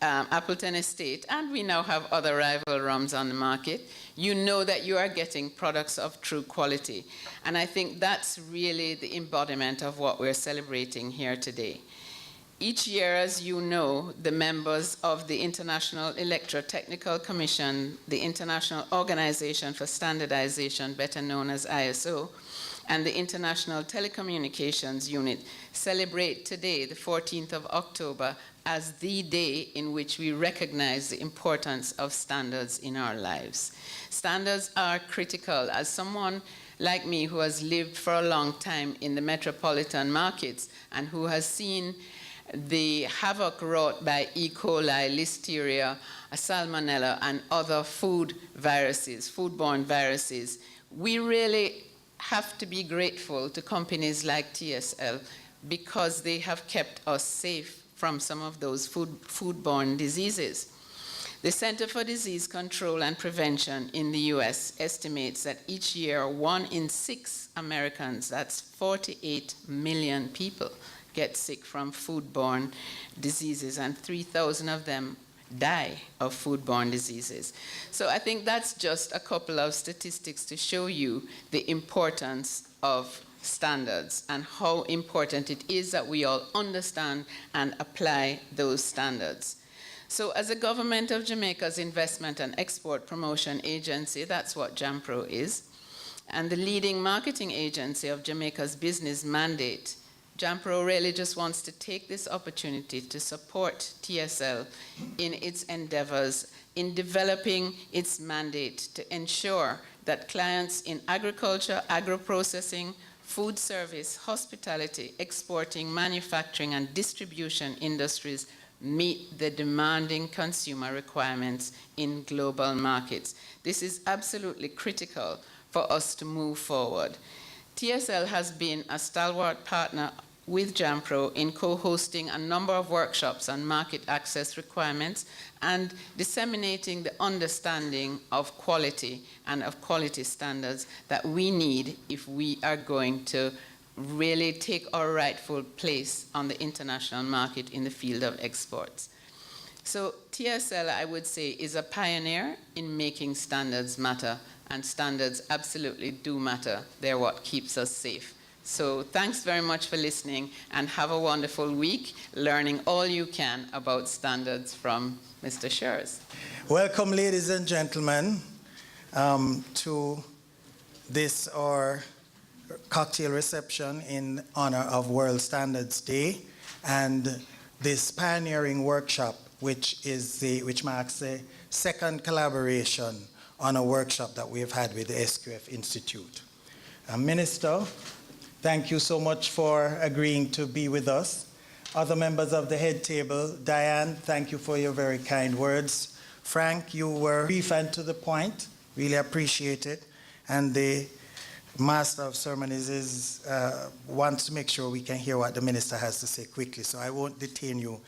Speaker 19: Appleton Estate, and we now have other rival rums on the market, you know that you are getting products of true quality. And I think that's really the embodiment of what we're celebrating here today. Each year, as you know, the members of the International Electrotechnical Commission, the International Organization for Standardization, better known as ISO, and the International Telecommunications Unit celebrate today, the 14th of October, as the day in which we recognize the importance of standards in our lives. Standards are critical. As someone like me who has lived for a long time in the metropolitan markets and who has seen the havoc wrought by E. coli, listeria, salmonella, and other food viruses, foodborne viruses, we really have to be grateful to companies like TSL because they have kept us safe from some of those foodborne diseases. The Center for Disease Control and Prevention in the US estimates that each year 1 in 6 Americans, that's 48 million people, get sick from foodborne diseases, and 3,000 of them die of foodborne diseases. So I think that's just a couple of statistics to show you the importance of standards and how important it is that we all understand and apply those standards. So as a government of Jamaica's investment and export promotion agency, that's what JAMPRO is, and the leading marketing agency of Jamaica's business mandate, JAMPRO really just wants to take this opportunity to support TSL in its endeavors in developing its mandate to ensure that clients in agriculture, agro-processing, food service, hospitality, exporting, manufacturing, and distribution industries meet the demanding consumer requirements in global markets. This is absolutely critical for us to move forward. TSL has been a stalwart partner with JAMPRO in co-hosting a number of workshops on market access requirements and disseminating the understanding of quality and of quality standards that we need if we are going to really take our rightful place on the international market in the field of exports. So TSL, I would say, is a pioneer in making standards matter, and standards absolutely do matter. They're what keeps us safe. So thanks very much for listening, and have a wonderful week learning all you can about standards from Mr. Schurz.
Speaker 14: Welcome, ladies and gentlemen, to this our cocktail reception in honor of World Standards Day and this pioneering workshop, which marks the second collaboration on a workshop that we've had with the SQF Institute. Minister, thank you so much for agreeing to be with us. Other members of the head table, Diane, thank you for your very kind words. Frank, you were brief and to the point, really appreciate it. And the Master of Ceremonies wants to make sure we can hear what the minister has to say quickly, so I won't detain you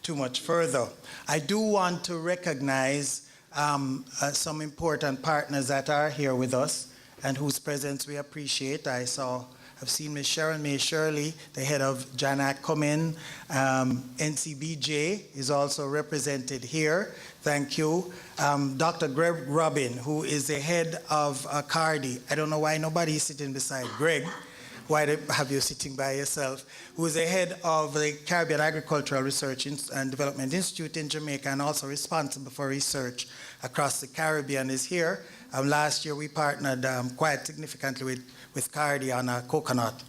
Speaker 14: too much further. I do want to recognize some important partners that are here with us and whose presence we appreciate. I've seen Ms. Sharon May Shirley, the head of JANAC, come in. NCBJ is also represented here. Thank you. Dr. Greg Robin, who is the head of CARDI. I don't know why nobody is sitting beside Greg. Why have you sitting by yourself? Who is the head of the Caribbean Agricultural Research and Development Institute in Jamaica and also responsible for research across the Caribbean, is here. Last year we partnered quite significantly with CARDI on a coconut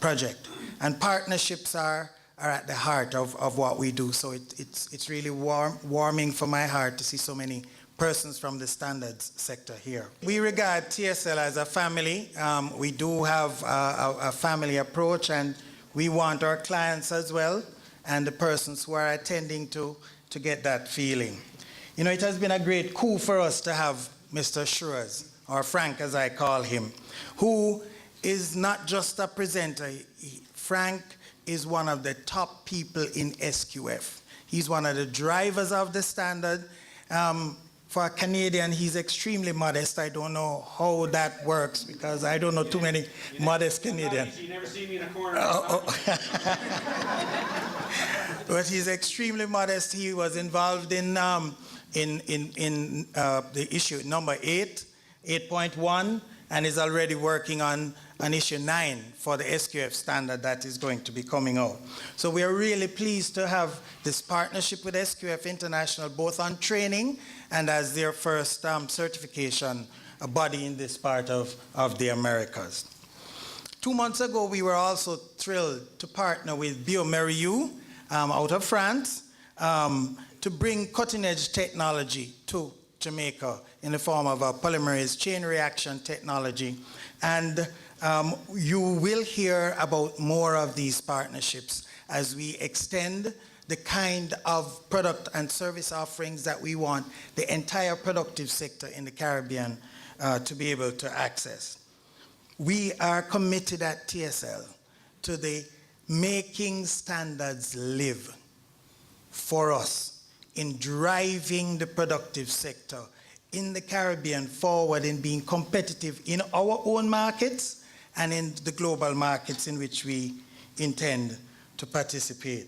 Speaker 14: project. And partnerships are at the heart of what we do. So it's really warming for my heart to see so many persons from the standards sector here. We regard TSL as a family. We do have a family approach, and we want our clients as well and the persons who are attending to get that feeling. You know, it has been a great coup for us to have Mr. Schurz, or Frank as I call him, who is not just a presenter. Frank is one of the top people in SQF. He's one of the drivers of the standard. For a Canadian, he's extremely modest. I don't know how that works because I don't know too many modest Canadians.
Speaker 10: You never see me in a corner.
Speaker 14: But he's extremely modest. He was involved in the issue number 8.1, and is already working on issue 9 for the SQF standard that is going to be coming out. So we are really pleased to have this partnership with SQF International, both on training and as their first certification body in this part of the Americas. 2 months ago, we were also thrilled to partner with BioMérieux out of France to bring cutting-edge technology to Jamaica in the form of a polymerase chain reaction technology. And you will hear about more of these partnerships as we extend the kind of product and service offerings that we want the entire productive sector in the Caribbean to be able to access. We are committed at TSL to the making standards live for us in driving the productive sector in the Caribbean forward in being competitive in our own markets and in the global markets in which we intend to participate.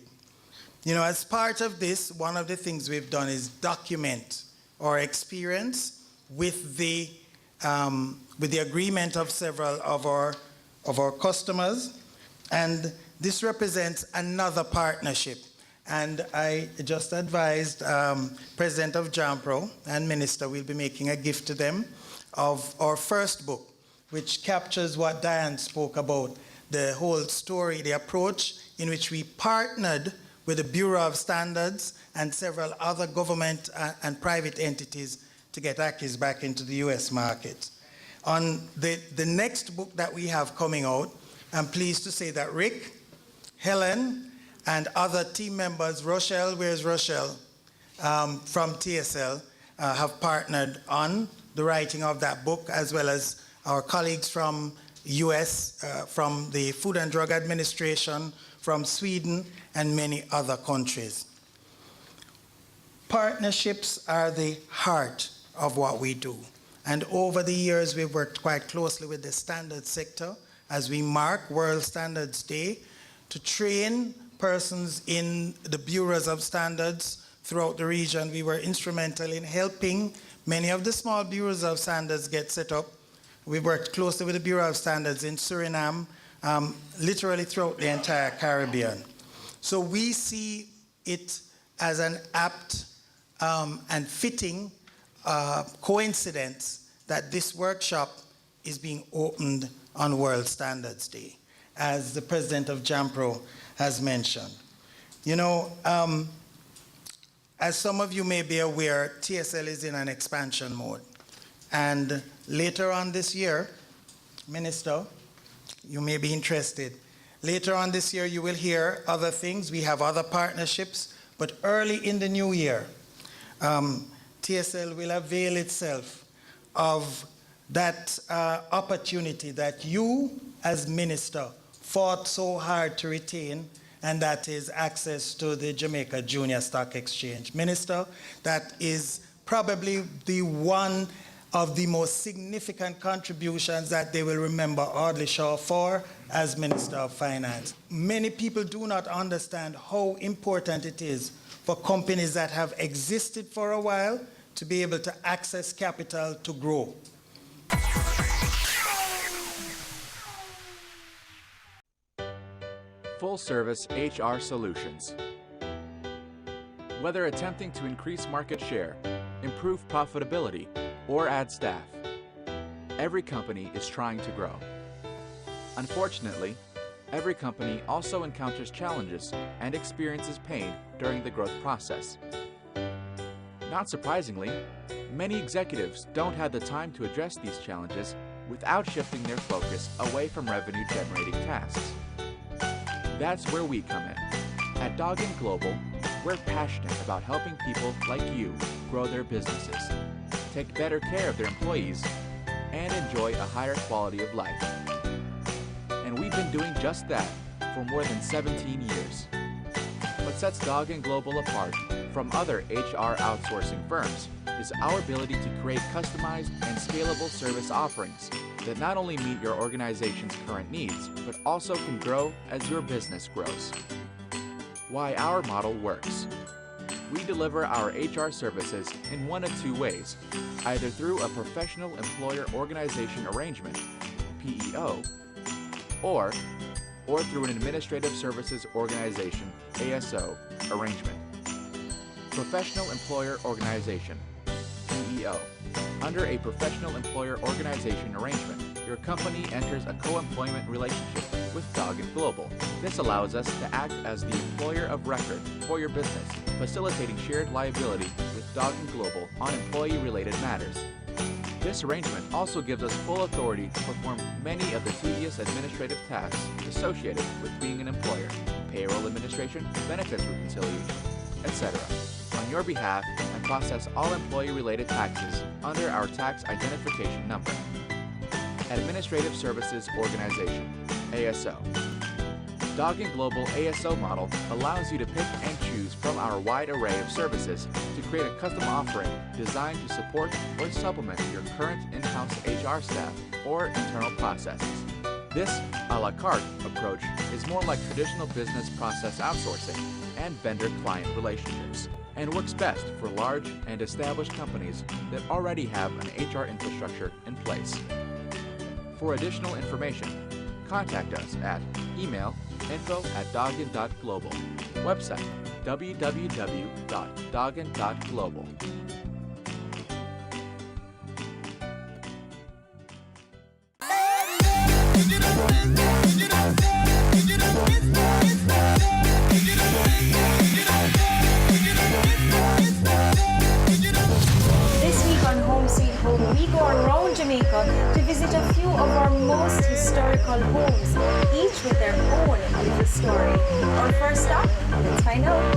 Speaker 14: You know, as part of this, one of the things we've done is document our experience with the agreement of several of our customers, and this represents another partnership. And I just advised President of JAMPRO and Minister will be making a gift to them of our first book, which captures what Diane spoke about, the whole story, the approach in which we partnered with the Bureau of Standards and several other government and private entities to get Ackies back into the US market. On the next book that we have coming out, I'm pleased to say that Rick, Helen, and other team members, Rochelle, where's Rochelle, from TSL, have partnered on the writing of that book, as well as our colleagues from US, from the Food and Drug Administration, from Sweden, and many other countries. Partnerships are the heart of what we do. And over the years, we've worked quite closely with the standards sector as we mark World Standards Day to train persons in the bureaus of standards throughout the region. We were instrumental in helping many of the small bureaus of standards get set up. We worked closely with the Bureau of Standards in Suriname, literally throughout the entire Caribbean. So we see it as an apt and fitting coincidence that this workshop is being opened on World Standards Day, as the president of JAMPRO has mentioned. You know, as some of you may be aware, TSL is in an expansion mode. And later on this year, Minister, you may be interested. Later on this year, you will hear other things. We have other partnerships, but early in the new year, TSL will avail itself of that opportunity that you, as minister, fought so hard to retain, and that is access to the Jamaica Junior Stock Exchange. Minister, that is probably the one of the most significant contributions that they will remember Audley Shaw for as Minister of Finance. Many people do not understand how important it is for companies that have existed for a while to be able to access capital to grow.
Speaker 3: Full-service HR solutions. Whether attempting to increase market share, improve profitability, or add staff, every company is trying to grow. Unfortunately, every company also encounters challenges and experiences pain during the growth process. Not surprisingly, many executives don't have the time to address these challenges without shifting their focus away from revenue-generating tasks. That's where we come in. At Doggin Global, we're passionate about helping people like you grow their businesses, take better care of their employees, and enjoy a higher quality of life. And we've been doing just that for more than 17 years. What sets Doggin Global apart from other HR outsourcing firms is our ability to create customized and scalable service offerings that not only meet your organization's current needs, but also can grow as your business grows. Why our model works. We deliver our HR services in one of two ways, either through a professional employer organization arrangement, PEO, or through an administrative services organization, ASO, arrangement. Professional employer organization, PEO. Under a professional employer organization arrangement, your company enters a co-employment relationship with Doggin Global. This allows us to act as the employer of record for your business, facilitating shared liability with Doggin Global on employee-related matters. This arrangement also gives us full authority to perform many of the tedious administrative tasks associated with being an employer, payroll administration, benefits reconciliation, etc., on your behalf and process all employee-related taxes under our tax identification number. Administrative Services Organization, ASO. Doggin Global ASO model allows you to pick and choose from our wide array of services to create a custom offering designed to support or supplement your current in-house HR staff or internal processes. This a la carte approach is more like traditional business process outsourcing and vendor-client relationships, and works best for large and established companies that already have an HR infrastructure in place. For additional information, contact us at email info@doggin.global, website www.doggin.global.
Speaker 22: Sweet Home, we go around Jamaica to visit a few of our most historical homes, each with their own little story. Our first stop, let's find out.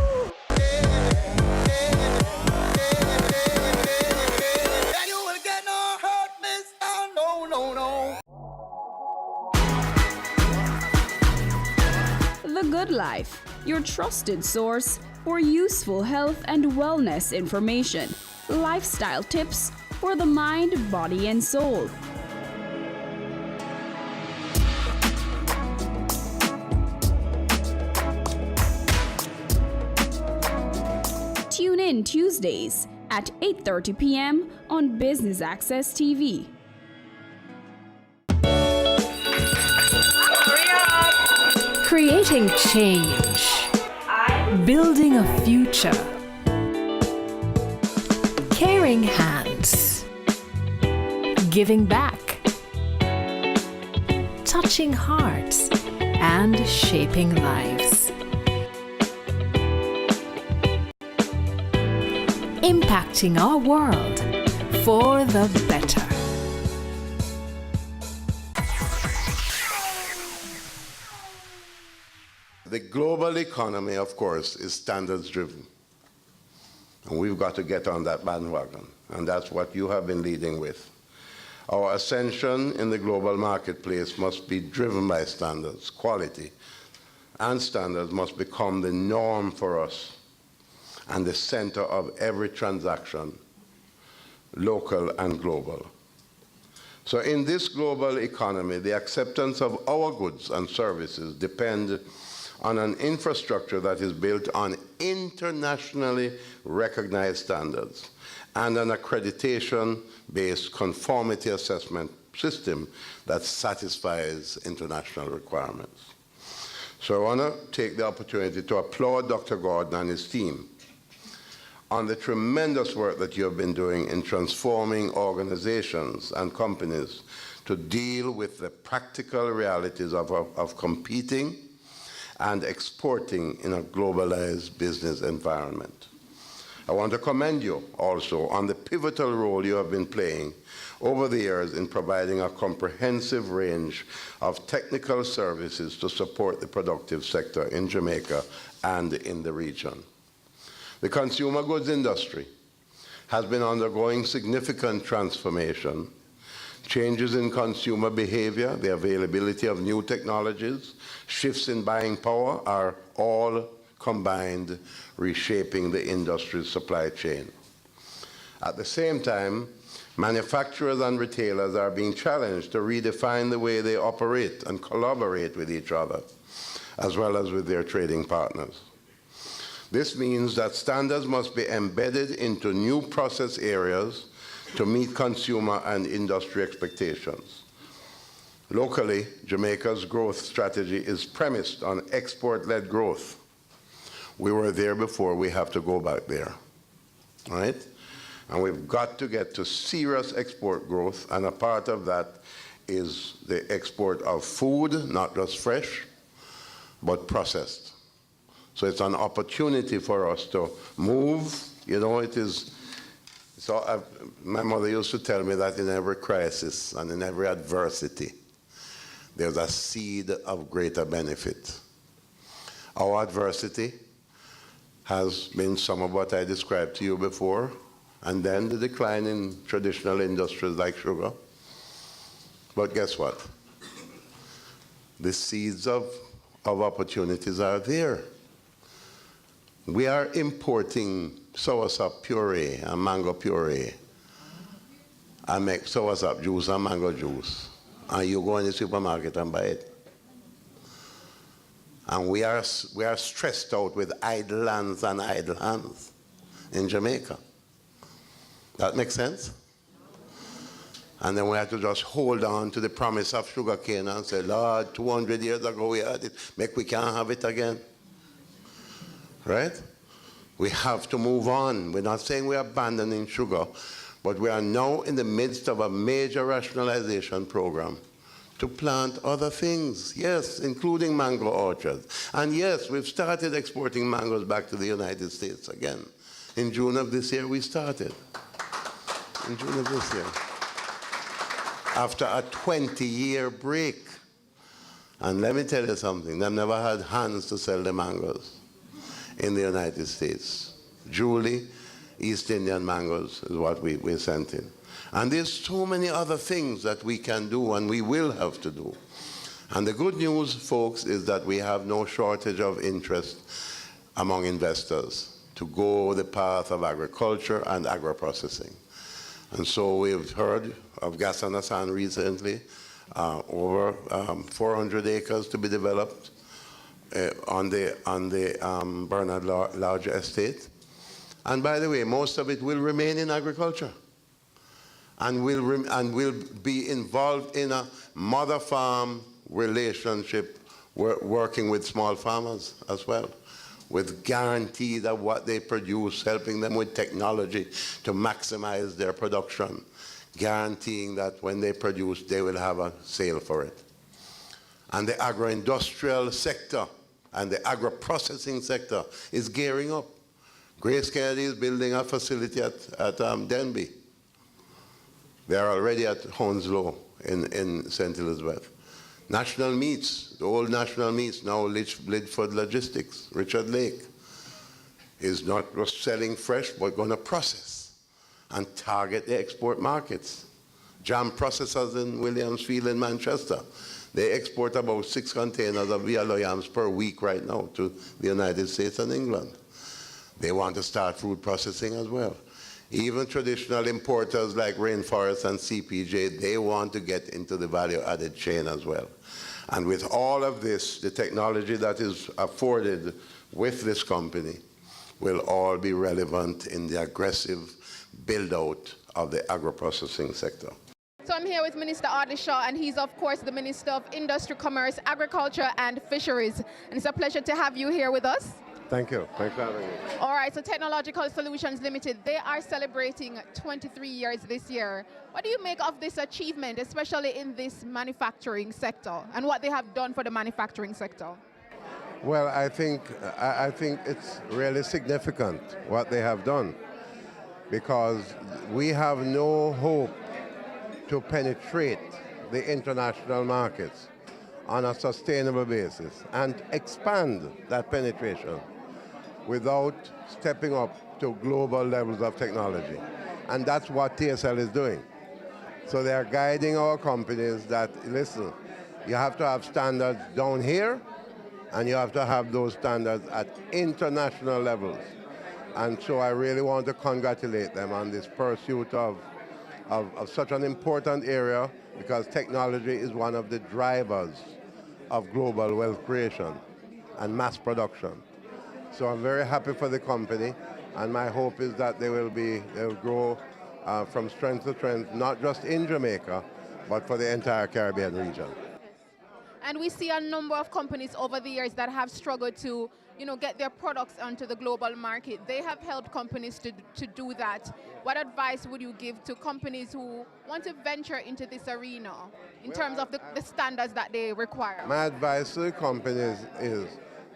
Speaker 11: The Good Life, your trusted source for useful health and wellness information, lifestyle tips for the mind, body, and soul. Tune in Tuesdays at 8:30 p.m. on Business Access TV.
Speaker 23: Creating change. Building a future. Caring hands. Giving back. Touching hearts and shaping lives. Impacting our world for the better.
Speaker 1: The global economy, of course, is standards driven. And we've got to get on that bandwagon. And that's what you have been leading with. Our ascension in the global marketplace must be driven by standards, quality. And standards must become the norm for us and the center of every transaction, local and global. So in this global economy, the acceptance of our goods and services depend on an infrastructure that is built on internationally recognized standards and an accreditation-based conformity assessment system that satisfies international requirements. So I want to take the opportunity to applaud Dr. Gordon and his team on the tremendous work that you have been doing in transforming organizations and companies to deal with the practical realities of competing and exporting in a globalized business environment. I want to commend you also on the pivotal role you have been playing over the years in providing a comprehensive range of technical services to support the productive sector in Jamaica and in the region. The consumer goods industry has been undergoing significant transformation. Changes in consumer behavior, the availability of new technologies, shifts in buying power are all combined reshaping the industry's supply chain. At the same time, manufacturers and retailers are being challenged to redefine the way they operate and collaborate with each other, as well as with their trading partners. This means that standards must be embedded into new process areas to meet consumer and industry expectations. Locally, Jamaica's growth strategy is premised on export-led growth. We were there before, we have to go back there, right? And we've got to get to serious export growth, and a part of that is the export of food, not just fresh, but processed. So it's an opportunity for us to move, you know, it is. So my mother used to tell me that in every crisis and in every adversity, there's a seed of greater benefit. Our adversity has been some of what I described to you before, and then the decline in traditional industries like sugar. But guess what? The seeds of opportunities are there. We are importing soursop puree and mango puree. I make soursop juice and mango juice. And you go in the supermarket and buy it. And we are stressed out with idle hands and idle hands in Jamaica. That makes sense? And then we have to just hold on to the promise of sugarcane and say, Lord, 200 years ago we had it, make we can't have it again. Right? We have to move on. We're not saying we're abandoning sugar, but we are now in the midst of a major rationalization program to plant other things, yes, including mango orchards. And yes, we've started exporting mangoes back to the United States again. In June of this year, we started. In June of this year. After a 20-year break. And let me tell you something, they've never had hands to sell the mangoes in the United States. Julie, East Indian mangoes is what we sent in. And there's so many other things that we can do and we will have to do. And the good news, folks, is that we have no shortage of interest among investors to go the path of agriculture and agro-processing. And so we've heard of Gassanasan recently, over 400 acres to be developed on the Bernard Large estate. And by the way, most of it will remain in agriculture and will be involved in a mother-farm relationship, working with small farmers as well, with guarantee that what they produce, helping them with technology to maximize their production, guaranteeing that when they produce, they will have a sale for it. And the agro-industrial sector and the agro-processing sector is gearing up. Grace Kennedy is building a facility at Denby. They are already at Hounslow in St. Elizabeth. National Meats, the old National Meats, now Lidford Logistics, Richard Lake, is not just selling fresh, but going to process and target the export markets. Jam processors in Williamsfield in Manchester, they export about 6 containers of yellow yams per week right now to the United States and England. They want to start food processing as well. Even traditional importers like Rainforest and CPJ, they want to get into the value-added chain as well. And with all of this, the technology that is afforded with this company will all be relevant in the aggressive build-out of the agro-processing sector.
Speaker 8: So I'm here with Minister Audley Shaw, and he's, of course, the Minister of Industry, Commerce, Agriculture, and Fisheries. And it's a pleasure to have you here with us.
Speaker 1: Thank you. Thanks for having me.
Speaker 8: All right, so Technological Solutions Limited, they are celebrating 23 years this year. What do you make of this achievement, especially in this manufacturing sector, and what they have done for the manufacturing sector?
Speaker 1: Well, I think it's really significant what they have done, because we have no hope to penetrate the international markets on a sustainable basis and expand that penetration without stepping up to global levels of technology. And that's what TSL is doing. So they are guiding our companies that, listen, you have to have standards down here, and you have to have those standards at international levels. And so I really want to congratulate them on this pursuit of such an important area, because technology is one of the drivers of global wealth creation and mass production. So I'm very happy for the company, and my hope is that they'll grow from strength to strength, not just in Jamaica, but for the entire Caribbean region.
Speaker 8: And we see a number of companies over the years that have struggled to, get their products onto the global market. They have helped companies to do that. What advice would you give to companies who want to venture into this arena in terms of the standards that they require?
Speaker 1: My advice to the companies is,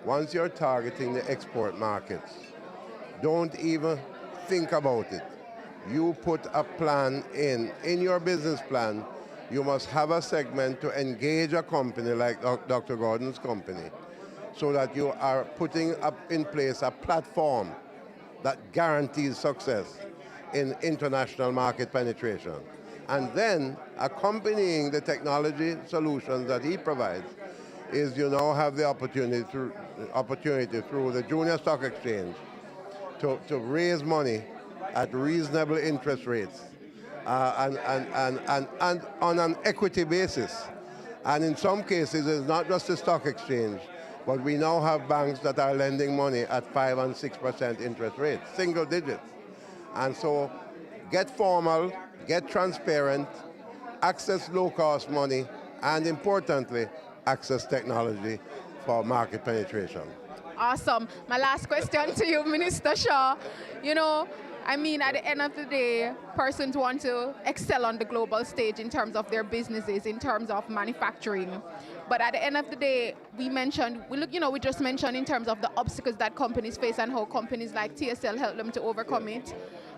Speaker 1: once you're targeting the export markets, don't even think about it. You put a plan in your business plan. You must have a segment to engage a company like Dr. Gordon's company, so that you are putting up in place a platform that guarantees success in international market penetration. And then accompanying the technology solutions that he provides is you now have the opportunity through the Junior Stock Exchange to raise money at reasonable interest rates and on an equity basis. And in some cases, it's not just the stock exchange, but we now have banks that are lending money at 5 and 6% interest rates, single digits. And so get formal, get transparent, access low-cost money, and importantly, access technology for market penetration.
Speaker 8: Awesome. My last question to you, Minister Shaw. At the end of the day, persons want to excel on the global stage in terms of their businesses, in terms of manufacturing. But at the end of the day, we just mentioned in terms of the obstacles that companies face and how companies like TSL help them to overcome it.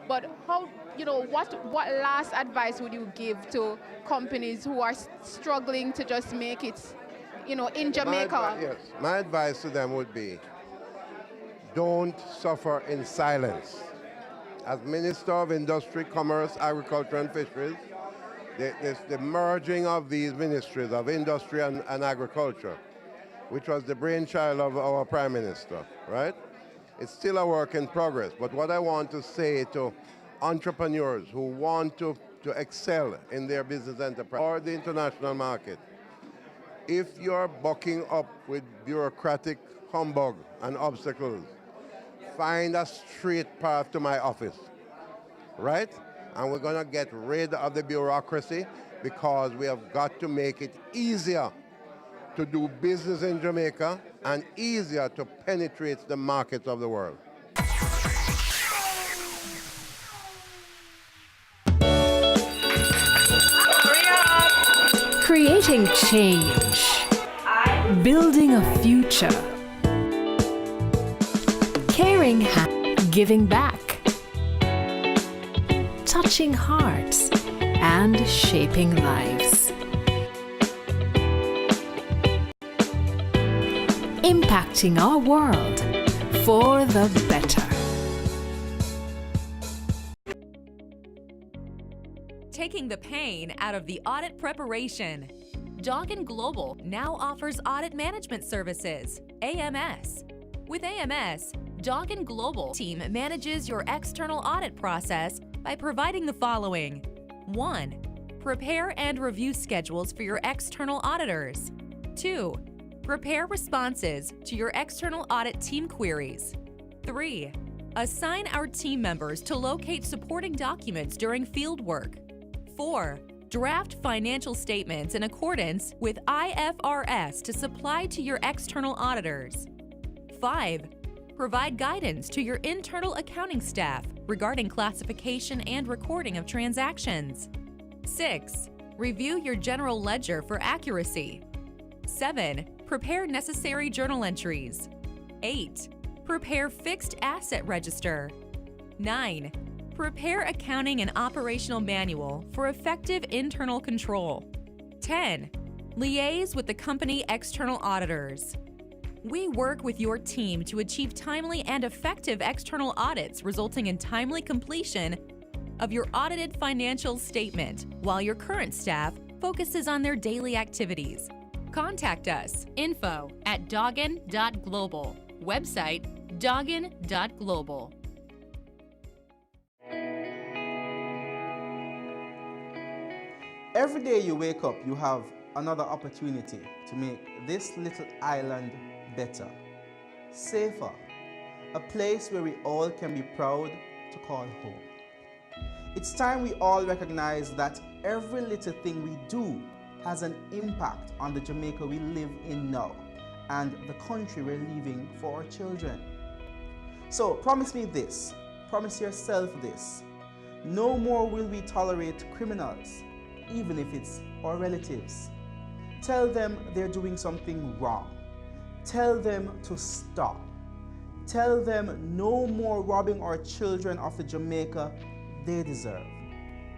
Speaker 8: But how, what last advice would you give to companies who are struggling to just make it, in Jamaica?
Speaker 1: My advice to them would be, don't suffer in silence. As Minister of Industry, Commerce, Agriculture and Fisheries, the merging of these ministries of industry and agriculture, which was the brainchild of our Prime Minister, right? It's still a work in progress, but what I want to say to entrepreneurs who want to excel in their business enterprise or the international market, if you're bucking up with bureaucratic humbug and obstacles, find a straight path to my office, right? And we're going to get rid of the bureaucracy because we have got to make it easier to do business in Jamaica and easier to penetrate the markets of the world.
Speaker 23: Creating change. Building a future. Caring, giving back. Touching hearts and shaping lives. Impacting our world for the better.
Speaker 4: Taking the pain out of the audit preparation. Doggin Global now offers audit management services, AMS. With AMS, Doggin Global team manages your external audit process by providing the following. 1. Prepare and review schedules for your external auditors. 2. Prepare responses to your external audit team queries. 3. Assign our team members to locate supporting documents during field work. 4. Draft financial statements in accordance with IFRS to supply to your external auditors. 5. Provide guidance to your internal accounting staff regarding classification and recording of transactions. 6. Review your general ledger for accuracy. 7. Prepare necessary journal entries. 8. Prepare fixed asset register. 9. Prepare accounting and operational manual for effective internal control. 10. Liaise with the company external auditors. We work with your team to achieve timely and effective external audits, resulting in timely completion of your audited financial statement, while your current staff focuses on their daily activities. Contact us, info@doggin.global, website doggin.global.
Speaker 17: Every day you wake up, you have another opportunity to make this little island better, safer, a place where we all can be proud to call home. It's time we all recognize that every little thing we do has an impact on the Jamaica we live in now and the country we're leaving for our children. So promise me this, promise yourself this: no more will we tolerate criminals, even if it's our relatives. Tell them they're doing something wrong. Tell them to stop. Tell them no more robbing our children of the Jamaica they deserve.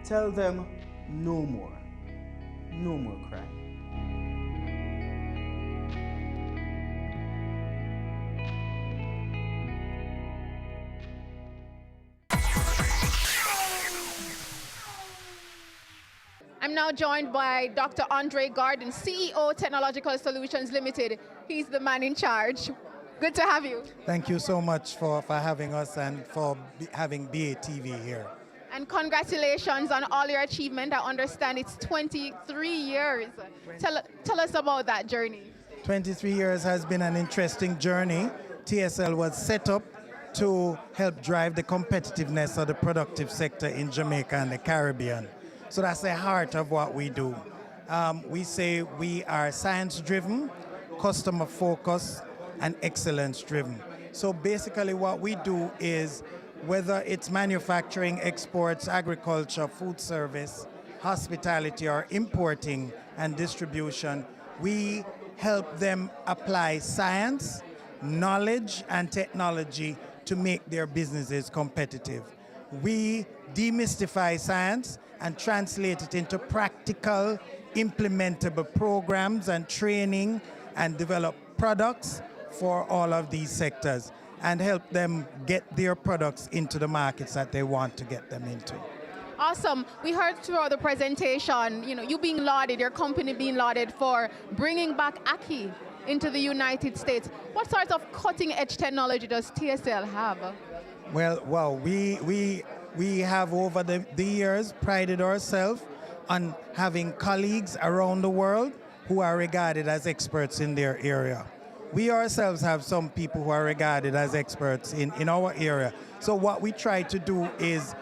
Speaker 17: Tell them no more crime.
Speaker 8: I'm now joined by Dr. Andre Garden, CEO, Technological Solutions Limited. He's the man in charge. Good to have you.
Speaker 14: Thank you so much for having us and for having BATV here.
Speaker 8: And congratulations on all your achievement. I understand it's 23 years. Tell us about that journey.
Speaker 14: 23 years has been an interesting journey. TSL was set up to help drive the competitiveness of the productive sector in Jamaica and the Caribbean. So that's the heart of what we do. We say we are science-driven, customer-focused, and excellence-driven. So basically what we do is, whether it's manufacturing, exports, agriculture, food service, hospitality, or importing and distribution, we help them apply science, knowledge, and technology to make their businesses competitive. we demystify science and translate it into practical, implementable programs and training and develop products for all of these sectors and help them get their products into the markets that they want to get them into.
Speaker 8: Awesome. We heard throughout the presentation, you being lauded, your company being lauded for bringing back Aki into the United States. What sort of cutting-edge technology does TSL have?
Speaker 14: Well, we have over the years prided ourselves on having colleagues around the world who are regarded as experts in their area. We ourselves have some people who are regarded as experts in our area. So what we try to do is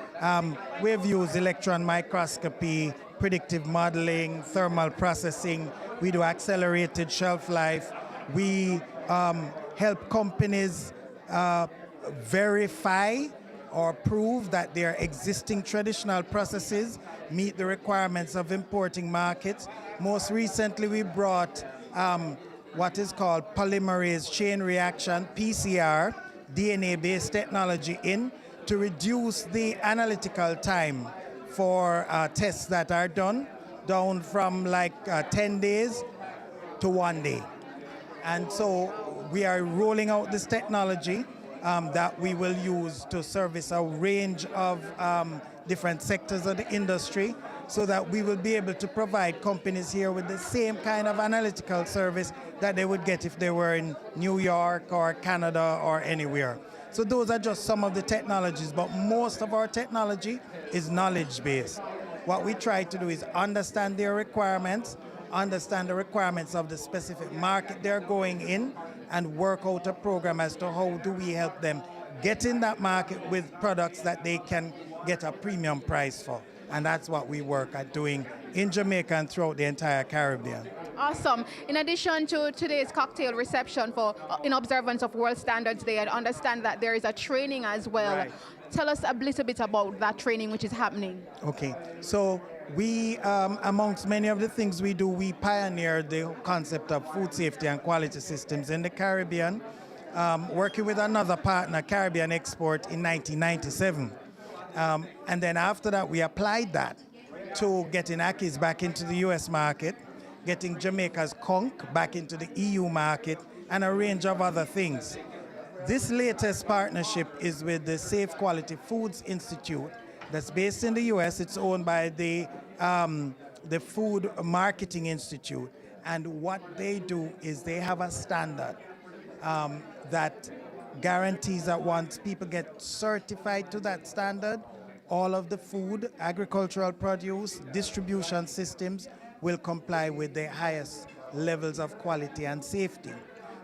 Speaker 14: we've used electron microscopy, predictive modeling, thermal processing. We do accelerated shelf life. We help companies verify or prove that their existing traditional processes meet the requirements of importing markets. Most recently, we brought what is called polymerase chain reaction, PCR, DNA-based technology in to reduce the analytical time for tests that are done down from like 10 days to 1 day. And so we are rolling out this technology that we will use to service a range of different sectors of the industry so that we will be able to provide companies here with the same kind of analytical service that they would get if they were in New York or Canada or anywhere. So those are just some of the technologies, but most of our technology is knowledge-based. What we try to do is understand their requirements, understand the requirements of the specific market they're going in, and work out a program as to how do we help them get in that market with products that they can get a premium price for. And that's what we work at doing in Jamaica and throughout the entire Caribbean.
Speaker 8: Awesome. In addition to today's cocktail reception for in observance of World Standards Day, I understand that there is a training as well.
Speaker 14: Right.
Speaker 8: Tell us a little bit about that training which is happening.
Speaker 14: Okay, so we, amongst many of the things we do, we pioneered the concept of food safety and quality systems in the Caribbean, working with another partner, Caribbean Export, in 1997. And then after that, we applied that to getting Akis back into the US market, getting Jamaica's conch back into the EU market, and a range of other things. This latest partnership is with the Safe Quality Foods Institute that's based in the US. It's owned by the Food Marketing Institute. And what they do is they have a standard that guarantees that once people get certified to that standard, all of the food, agricultural produce, distribution systems will comply with the highest levels of quality and safety.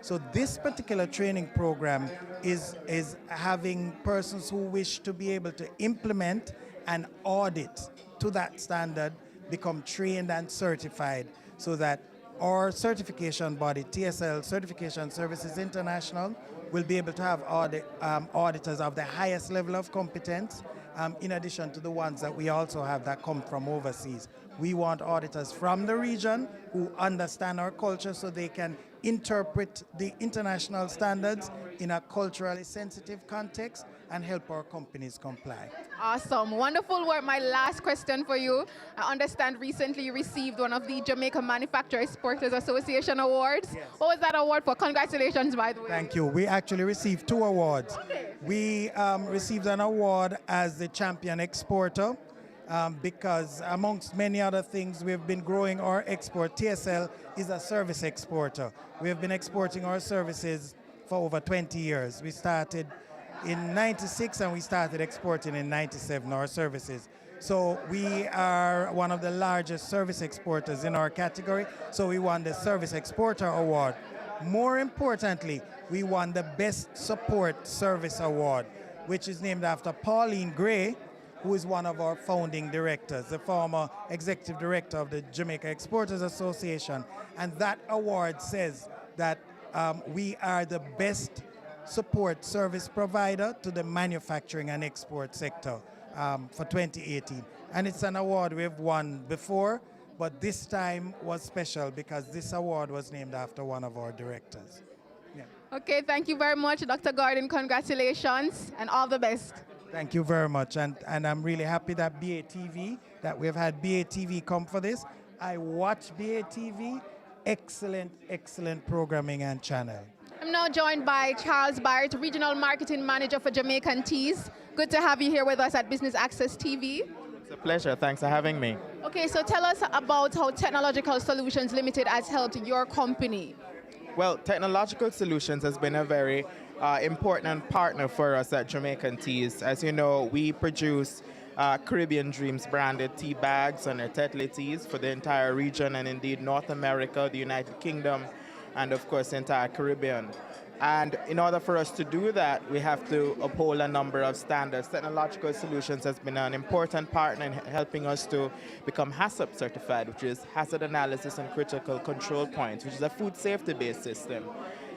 Speaker 14: So this particular training program is having persons who wish to be able to implement and audit to that standard become trained and certified so that our certification body, TSL Certification Services International, will be able to have auditors of the highest level of competence, in addition to the ones that we also have that come from overseas. We want auditors from the region who understand our culture so they can interpret the international standards in a culturally sensitive context and help our companies comply.
Speaker 8: Awesome. Wonderful work. My last question for you. I understand recently you received one of the Jamaica Manufacturer Exporters Association Awards.
Speaker 14: Yes.
Speaker 8: What was that award for? Congratulations, by the way.
Speaker 14: Thank you. We actually received 2 awards.
Speaker 8: Okay.
Speaker 14: We received an award as the champion exporter because amongst many other things, we've been growing our export. TSL is a service exporter. We have been exporting our services for over 20 years. We started in 96 and we started exporting in 97, our services. So we are one of the largest service exporters in our category. So we won the Service Exporter Award. More importantly, we won the Best Support Service Award, which is named after Pauline Gray, who is one of our founding directors, the former executive director of the Jamaica Exporters Association. And that award says that we are the best support service provider to the manufacturing and export sector for 2018. And it's an award we've won before, but this time was special because this award was named after one of our directors. Yeah.
Speaker 8: Okay, thank you very much, Dr. Gordon. Congratulations and all the best.
Speaker 14: Thank you very much. And I'm really happy that BATV, that we've had BATV come for this. I watch BATV. Excellent, excellent programming and channel.
Speaker 8: I'm now joined by Charles Byrt, Regional Marketing Manager for Jamaican Teas. Good to have you here with us at Business Access TV.
Speaker 15: It's a pleasure. Thanks for having me.
Speaker 8: Okay, so tell us about how Technological Solutions Limited has helped your company.
Speaker 15: Well, Technological Solutions has been a very important partner for us at Jamaican Teas. As you know, we produce Caribbean Dreams branded tea bags and Tetley teas for the entire region and indeed North America, the United Kingdom, and of course the entire Caribbean. And in order for us to do that, we have to uphold a number of standards. Technological Solutions has been an important partner in helping us to become HACCP certified, which is Hazard Analysis and Critical Control Points, which is a food safety-based system.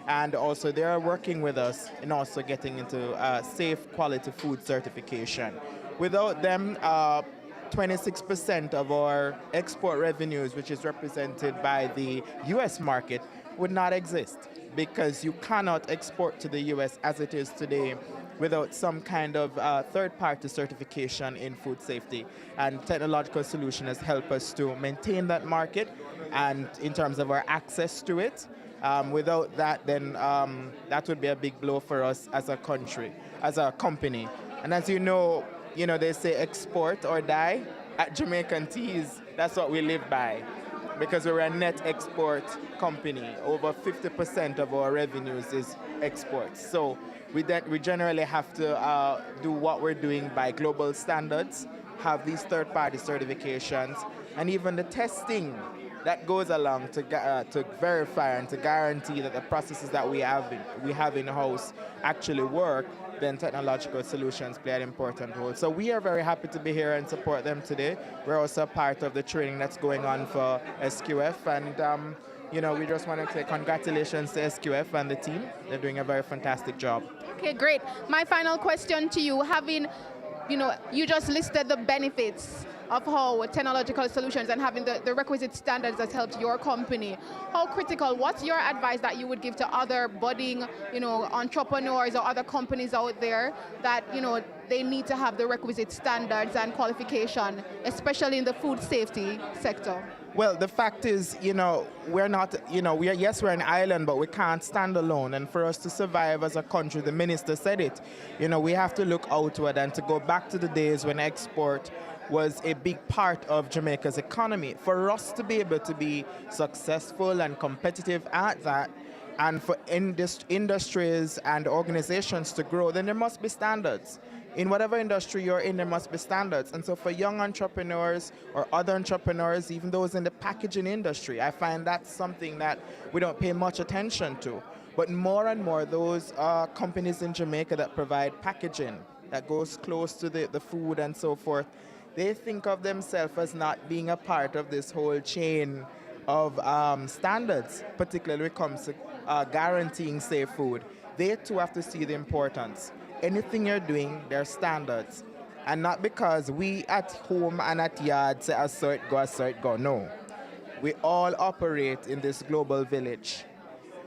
Speaker 15: And also they are working with us in also getting into safe quality food certification. Without them, 26% of our export revenues, which is represented by the US market, would not exist, because you cannot export to the US as it is today without some kind of third-party certification in food safety. And Technological Solution has helped us to maintain that market and in terms of our access to it. Without that, then that would be a big blow for us as a country, as a company. And as you know, they say export or die. At Jamaican Teas, that's what we live by, because we're a net export company. Over 50% of our revenues is exports. So we generally have to do what we're doing by global standards, have these third-party certifications, and even the testing that goes along to verify and to guarantee that the processes that we have in-house actually work. Then Technological Solutions play an important role. So we are very happy to be here and support them today. We're also part of the training that's going on for SQF, and we just want to say congratulations to SQF and the team. They're doing a very fantastic job.
Speaker 8: Okay, great. My final question to you, you just listed the benefits of how Technological Solutions and having the requisite standards has helped your company. How critical, what's your advice that you would give to other budding, entrepreneurs or other companies out there that, they need to have the requisite standards and qualification, especially in the food safety sector?
Speaker 15: Well, the fact is, we're not, we're an island, but we can't stand alone. And for us to survive as a country, the minister said it, we have to look outward and to go back to the days when export was a big part of Jamaica's economy. For us to be able to be successful and competitive at that, and for industries and organizations to grow, then there must be standards. In whatever industry you're in, there must be standards. And so for young entrepreneurs or other entrepreneurs, even those in the packaging industry, I find that's something that we don't pay much attention to. But more and more, those companies in Jamaica that provide packaging that goes close to the food and so forth, they think of themselves as not being a part of this whole chain of standards, particularly when it comes to guaranteeing safe food. They too have to see the importance. Anything you're doing, there are standards. And not because we at home and at yard say, I saw it go, no. We all operate in this global village.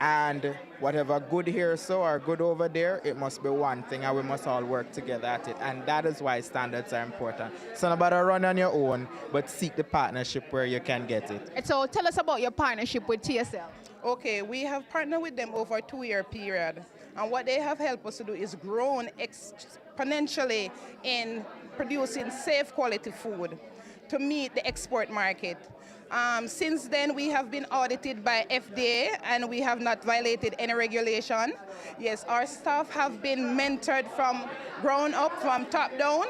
Speaker 15: And whatever good here so or good over there, it must be one thing, and we must all work together at it. And that is why standards are important. So not about to run on your own, but seek the partnership where you can get it.
Speaker 8: So tell us about your partnership with TSL.
Speaker 18: Okay, we have partnered with them over a 2-year period. And what they have helped us to do is grown exponentially in producing safe quality food to meet the export market. Since then, we have been audited by FDA and we have not violated any regulation. Yes, our staff have been mentored from ground up, from top down,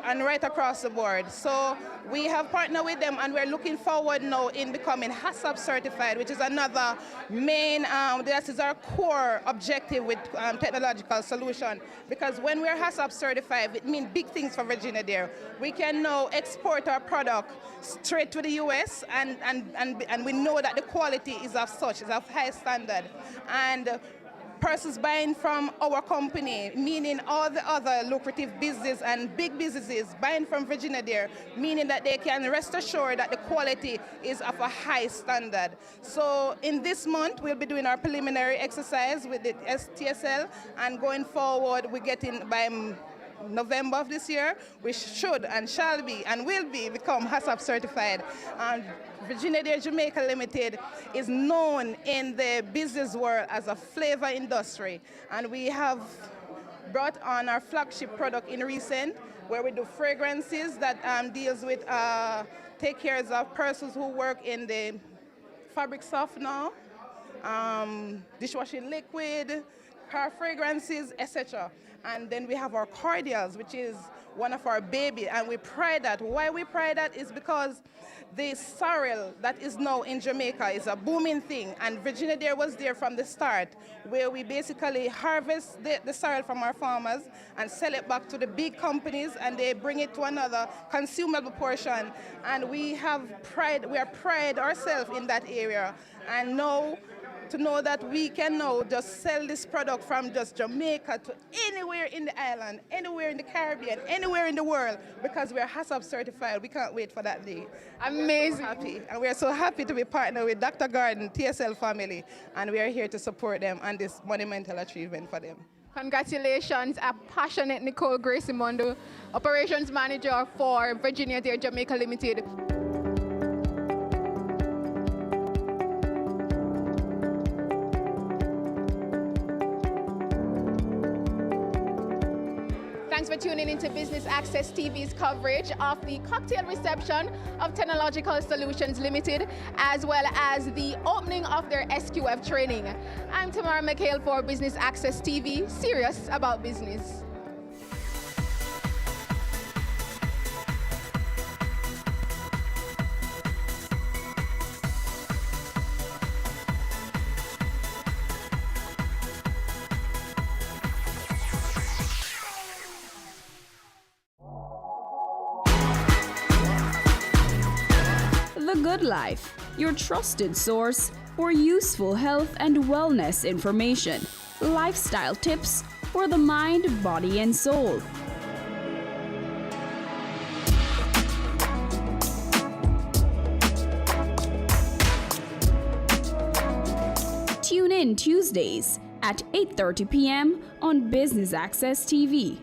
Speaker 18: and right across the board. So we have partnered with them and we're looking forward now in becoming HACCP certified, which is another main, that is our core objective with Technological Solution. Because when we're HACCP certified, it means big things for Virginia Dairy. We can now export our product straight to the US and we know that the quality is of such, is of high standard. And persons buying from our company, meaning all the other lucrative business and big businesses buying from Virginia Dairy, meaning that they can rest assured that the quality is of a high standard. So in this month, we'll be doing our preliminary exercise with the TSL, and going forward, we're getting by November of this year, we should and shall be and will become HACCP certified. And Virginia Dairy Jamaica Limited is known in the business world as a flavor industry, and we have brought on our flagship product in recent, where we do fragrances that deals with take care of persons who work in the fabric softener, dishwashing liquid, car fragrances, etc. And then we have our cordials, which is one of our baby, and we pride that. Why we pride that is because the sorrel that is now in Jamaica is a booming thing, and Virginia Dairy was there from the start, where we basically harvest the sorrel from our farmers and sell it back to the big companies, and they bring it to another consumable portion. And we are pride ourselves in that area, and now to know that we can now just sell this product from just Jamaica to anywhere in the island, anywhere in the Caribbean, anywhere in the world, because we're HACCP certified. We can't wait for that day.
Speaker 8: Amazing.
Speaker 18: Happy. And we're so happy to be partnered with Dr. Garden, TSL family, and we are here to support them and this monumental achievement for them.
Speaker 8: Congratulations, a passionate Nicole Gracimondo, Operations Manager for Virginia Dairy Jamaica Limited. Thanks for tuning into Business Access TV's coverage of the cocktail reception of Technological Solutions Limited, as well as the opening of their SQF training. I'm Tamara McHale for Business Access TV, serious about business.
Speaker 11: The Good Life, your trusted source for useful health and wellness information, lifestyle tips for the mind, body, and soul. Tune in Tuesdays at 8:30 p.m. on Business Access TV.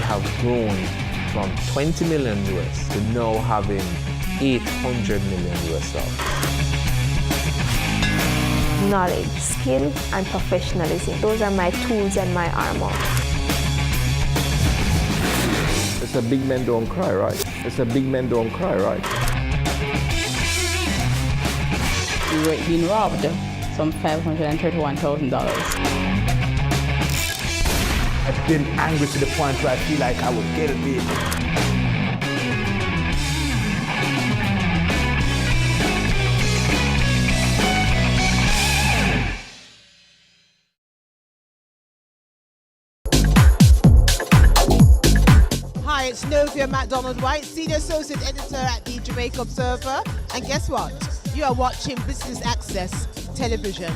Speaker 6: Have grown from 20 million US to now having 800 million US dollars.
Speaker 9: Knowledge, skill, and professionalism. Those are my tools and my armor.
Speaker 6: It's a big men don't cry, right? It's a big men don't cry, right?
Speaker 20: We were being robbed some $531,000.
Speaker 21: I've been angry to the point where I feel like I will get it big.
Speaker 24: Hi, it's Novia MacDonald White, Senior Associate Editor at the Jamaica Observer. And guess what? You are watching Business Access Television.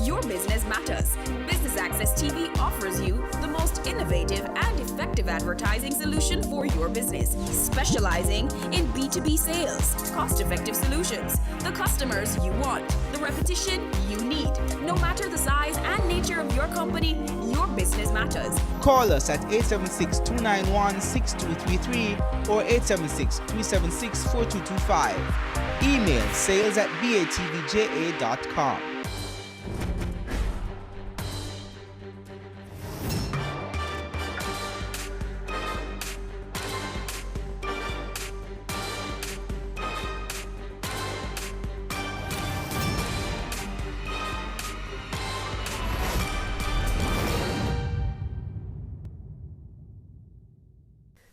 Speaker 11: Your business matters. Business Access TV offers you the most innovative and effective advertising solution for your business, specializing in B2B sales, cost-effective solutions, the customers you want, the repetition you need. No matter the size and nature of your company, your business matters.
Speaker 25: Call us at 876-291-6233 or 876-376-4225. Email sales@batvja.com.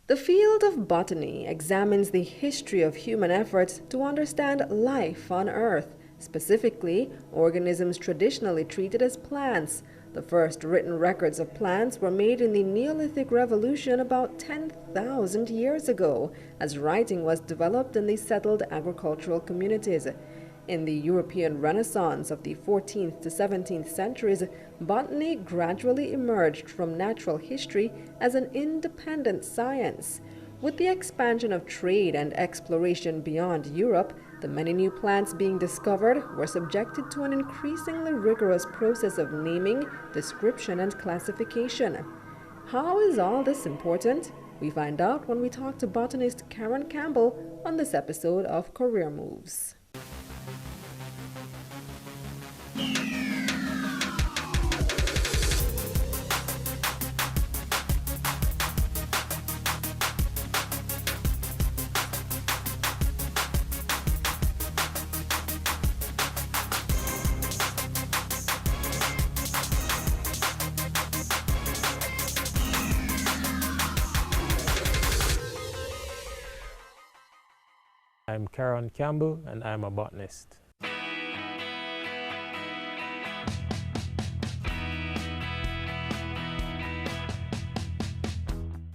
Speaker 26: The field of botany examines the history of human efforts to understand life on Earth, specifically organisms traditionally treated as plants. The first written records of plants were made in the Neolithic Revolution about 10,000 years ago, as writing was developed in the settled agricultural communities. In the European Renaissance of the 14th to 17th centuries, botany gradually emerged from natural history as an independent science. With the expansion of trade and exploration beyond Europe, the many new plants being discovered were subjected to an increasingly rigorous process of naming, description, and classification. How is all this important? We find out when we talk to botanist Karen Campbell on this episode of Career Moves.
Speaker 2: I'm Karen Campbell and I'm a botanist.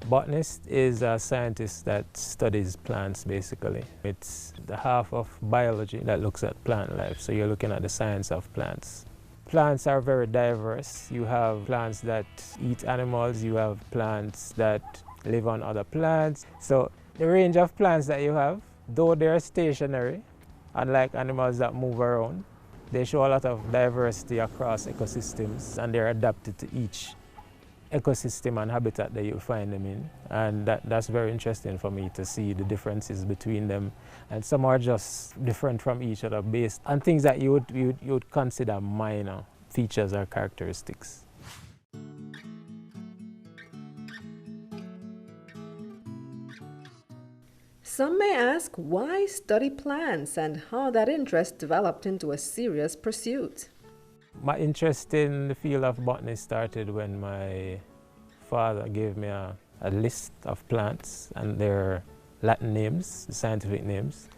Speaker 2: Botanist is a scientist that studies plants basically. It's the half of biology that looks at plant life, so you're looking at the science of plants. Plants are very diverse. You have plants that eat animals, you have plants that live on other plants. So the range of plants that you have, though they're stationary, unlike animals that move around, they show a lot of diversity across ecosystems and they're adapted to each ecosystem and habitat that you find them in. And that's very interesting for me to see the differences between them. And some are just different from each other based on things that you would consider minor features or characteristics.
Speaker 26: Some may ask why study plants and how that interest developed into a serious pursuit.
Speaker 2: My interest in the field of botany started when my father gave me a list of plants and their Latin names, scientific names.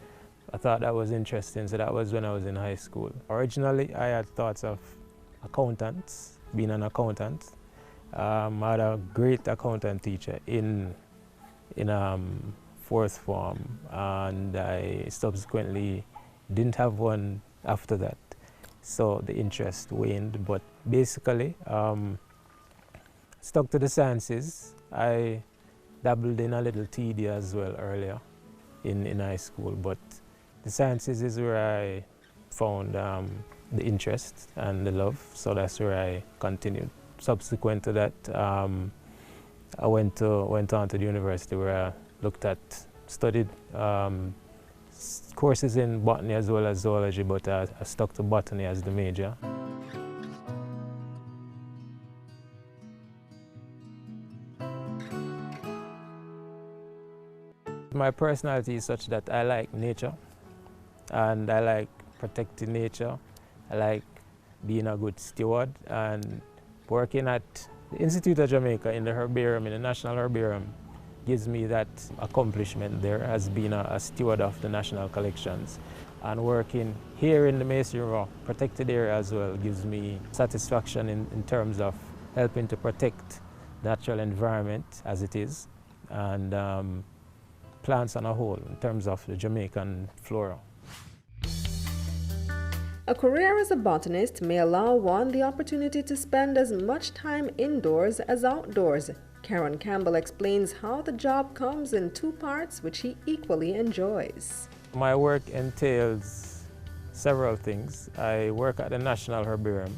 Speaker 2: I thought that was interesting, so that was when I was in high school. Originally, I had thoughts of accountants, being an accountant. I had a great accountant teacher in fourth form, and I subsequently didn't have one after that. So the interest waned, but basically stuck to the sciences. I dabbled in a little TD as well earlier in high school, but the sciences is where I found the interest and the love, so that's where I continued. Subsequent to that, I went on to the university where I studied courses in botany as well as zoology, but I stuck to botany as the major. My personality is such that I like nature and I like protecting nature. I like being a good steward, and working at the Institute of Jamaica in the herbarium, in the National Herbarium, gives me that accomplishment there as being a steward of the national collections. And working here in the Mason River protected area as well gives me satisfaction in terms of helping to protect the natural environment as it is, and plants on a whole in terms of the Jamaican flora.
Speaker 26: A career as a botanist may allow one the opportunity to spend as much time indoors as outdoors. Karen Campbell explains how the job comes in two parts which he equally enjoys.
Speaker 2: My work entails several things. I work at the National Herbarium.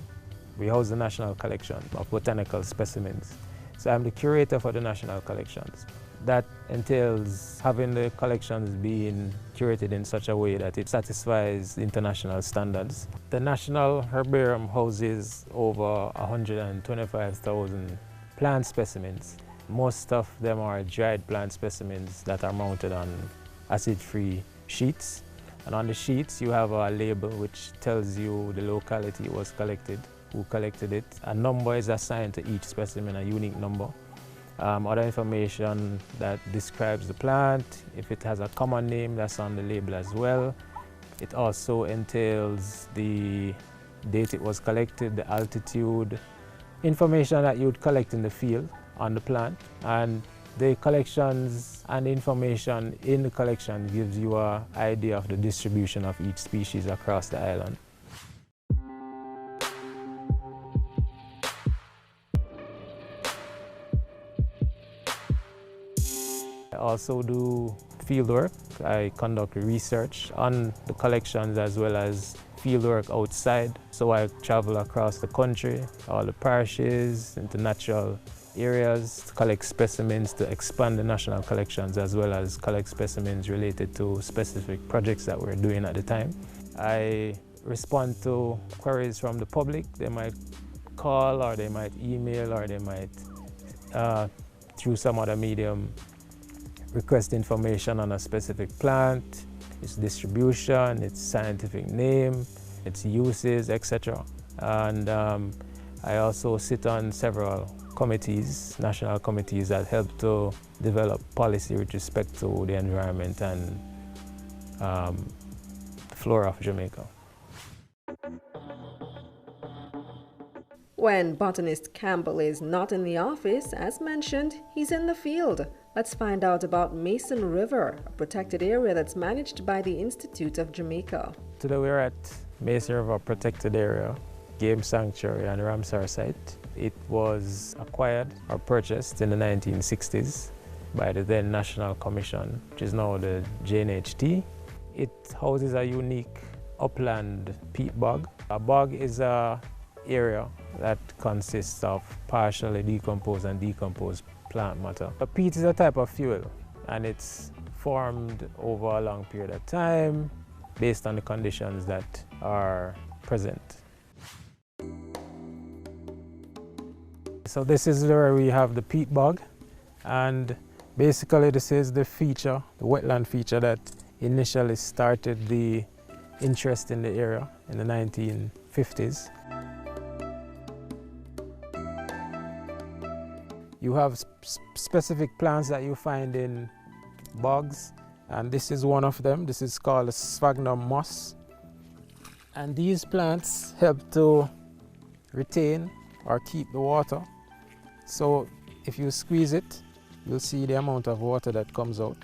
Speaker 2: We house the national collection of botanical specimens. So I'm the curator for the national collections. That entails having the collections being curated in such a way that it satisfies international standards. The National Herbarium houses over 125,000 plant specimens. Most of them are dried plant specimens that are mounted on acid-free sheets. And on the sheets you have a label which tells you the locality it was collected, who collected it. A number is assigned to each specimen, a unique number. Other information that describes the plant, if it has a common name, that's on the label as well. It also entails the date it was collected, the altitude, information that you would collect in the field on the plant. And the collections And the information in the collection gives you an idea of the distribution of each species across the island. I also do field work. I conduct research on the collections as well as field work outside. So I travel across the country, all the parishes, into natural areas to collect specimens to expand the national collections as well as collect specimens related to specific projects that we're doing at the time. I respond to queries from the public. They might call or they might email or they might, through some other medium, request information on a specific plant, its distribution, its scientific name, its uses, etc. And I also sit on several committees, national committees that help to develop policy with respect to the environment and the flora of Jamaica.
Speaker 26: When botanist Campbell is not in the office, as mentioned, he's in the field. Let's find out about Mason River, a protected area that's managed by the Institute of Jamaica.
Speaker 2: Today we're at Mason River Protected Area, Game Sanctuary and Ramsar site. It was acquired or purchased in the 1960s by the then National Commission, which is now the JNHT. It houses a unique upland peat bog. A bog is an area that consists of partially decomposed and decomposed plant matter. A peat is a type of fuel and it's formed over a long period of time based on the conditions that are present. So this is where we have the peat bog, and basically this is the feature, the wetland feature that initially started the interest in the area in the 1950s. You have specific plants that you find in bogs, and this is one of them. This is called a sphagnum moss. And these plants help to retain or keep the water. So if you squeeze it, you'll see the amount of water that comes out.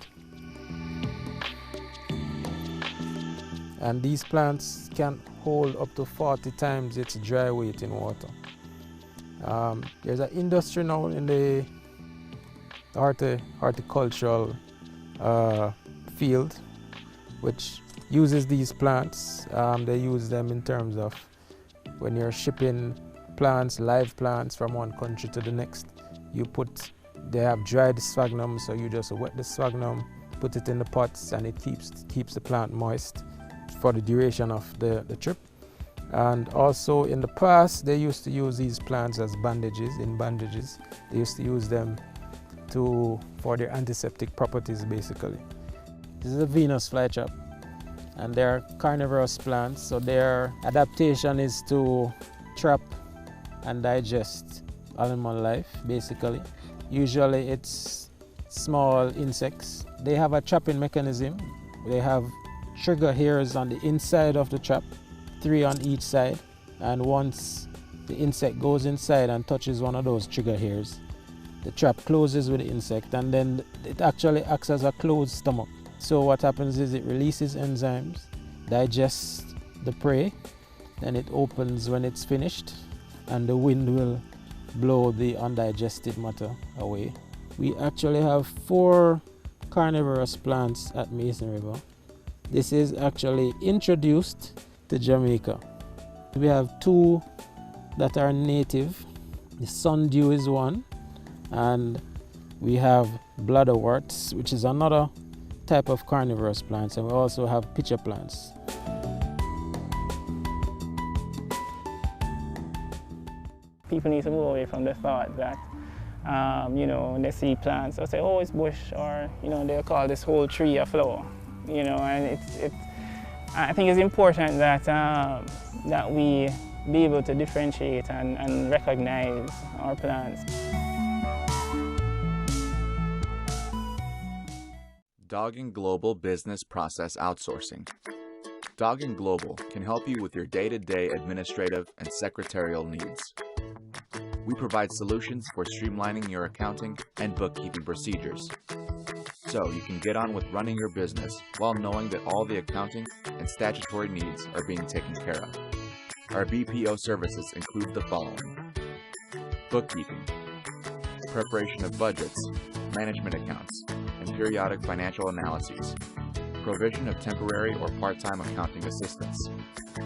Speaker 2: And these plants can hold up to 40 times its dry weight in water. There's an industry now in the horticultural field which uses these plants. They use them in terms of when you're shipping plants, live plants from one country to the next. They have dried sphagnum, so you just wet the sphagnum, put it in the pots, and it keeps the plant moist for the duration of the trip. And also in the past, they used to use these plants as bandages. They used to use them for their antiseptic properties, basically. This is a Venus flytrap, and they're carnivorous plants, so their adaptation is to trap and digest animal life, basically. Usually it's small insects. They have a trapping mechanism. They have trigger hairs on the inside of the trap, 3 on each side, and once the insect goes inside and touches one of those trigger hairs, the trap closes with the insect, and then it actually acts as a closed stomach. So what happens is it releases enzymes, digests the prey, then it opens when it's finished, and the wind will blow the undigested matter away. We actually have 4 carnivorous plants at Mason River. This is actually introduced to Jamaica. We have 2 that are native. The sundew is one, and we have bladderworts, which is another type of carnivorous plants, and we also have pitcher plants.
Speaker 5: People need to move away from the thought that, when they see plants, they'll say, oh, it's bush, or, they'll call this whole tree a flower, and I think it's important that, that we be able to differentiate and recognize our plants.
Speaker 3: Doggin Global Business Process Outsourcing. Doggin Global can help you with your day-to-day administrative and secretarial needs. We provide solutions for streamlining your accounting and bookkeeping procedures. so you can get on with running your business while knowing that all the accounting and statutory needs are being taken care of. Our BPO services include the following: bookkeeping, preparation of budgets, management accounts, and periodic financial analyses, provision of temporary or part-time accounting assistance,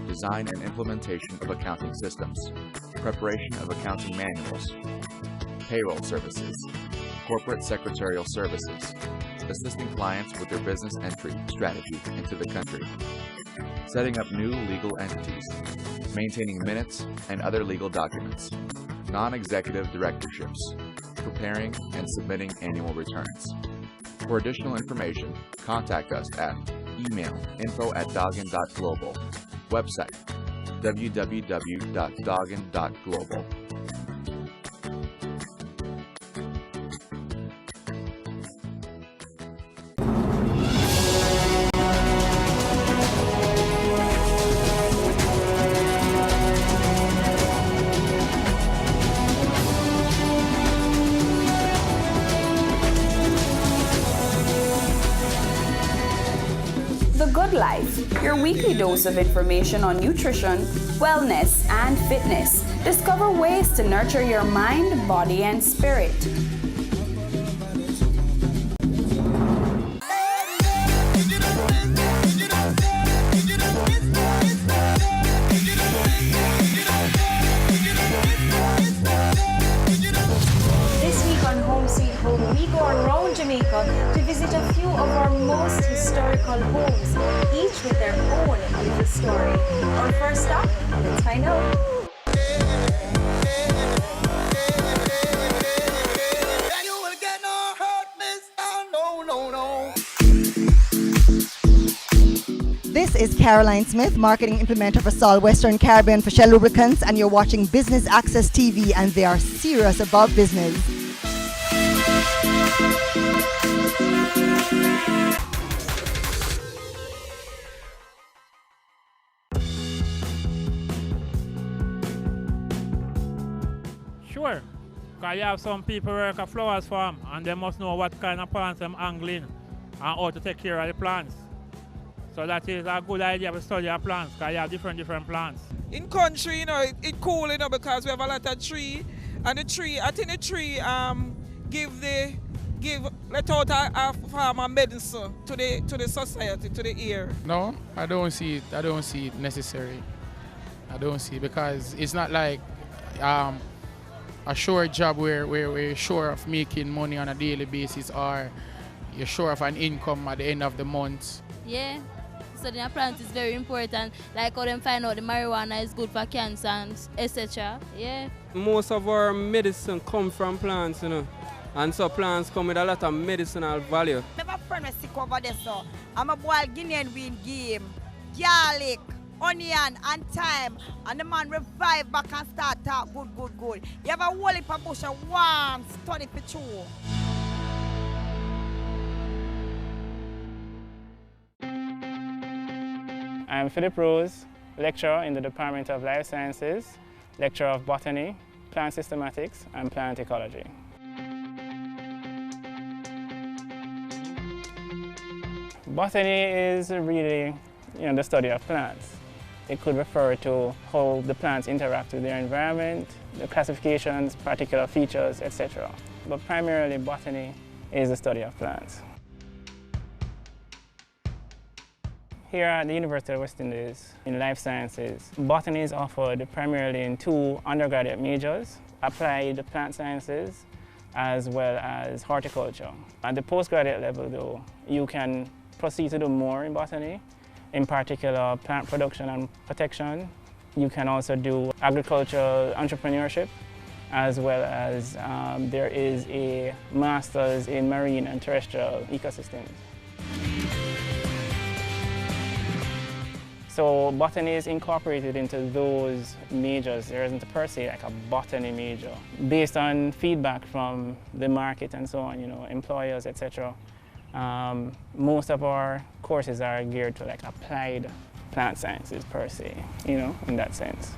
Speaker 3: design and implementation of accounting systems, preparation of accounting manuals, payroll services, corporate secretarial services, assisting clients with their business entry strategy into the country, setting up new legal entities, maintaining minutes and other legal documents, non-executive directorships, preparing and submitting annual returns. For additional information, contact us at email info@doggin.global, website www.doggin.global.
Speaker 11: The Good Life, your weekly dose of information on nutrition, wellness, and fitness. Discover ways to nurture your mind, body, and spirit.
Speaker 22: This week on Home Sweet Home, we go around Jamaica to visit a few of our most historical homes, each with their own little story. Our first stop, let's find out.
Speaker 7: This is Caroline Smith, marketing implementer for Sol Western Caribbean for Shell Lubricants, and you're watching Business Access TV, and they are serious about business.
Speaker 10: Sure, because you have some people work at flowers farm and they must know what kind of plants I'm angling and how to take care of the plants. So that is a good idea to study our plants because you have different plants.
Speaker 12: In country, you know, it's cool, you know, because we have a lot of tree, and the tree, I think the tree let out a farmer medicine to the society, to the air.
Speaker 5: No, I don't see it necessary. I don't see it because it's not like a sure job where you're sure of making money on a daily basis or you're sure of an income at the end of the month.
Speaker 13: Yeah, studying a plant is very important. Like how them find out the marijuana is good for cancer and etc. Yeah.
Speaker 16: Most of our medicine come from plants, you know. And so plants come with a lot of medicinal value.
Speaker 19: I have a friend who's sick over there, so I'm a boiled Guinean bean game, garlic, onion and thyme, and the man revive back and start talk good. You have a whole heap of bush of warm, study for chew.
Speaker 5: I'm Philip Rose, lecturer in the Department of Life Sciences, lecturer of botany, plant systematics, and plant ecology. Botany is really, the study of plants. It could refer to how the plants interact with their environment, the classifications, particular features, etc. But primarily, botany is the study of plants. Here at the University of West Indies in Life Sciences, botany is offered primarily in two undergraduate majors, applied plant sciences as well as horticulture. At the postgraduate level though, you can proceed to do more in botany, in particular plant production and protection. You can also do agricultural entrepreneurship, as well as there is a master's in marine and terrestrial ecosystems. So botany is incorporated into those majors. There isn't per se like a botany major. Based on feedback from the market and so on, employers, etc. Most of our courses are geared to like applied plant sciences per se, in that sense.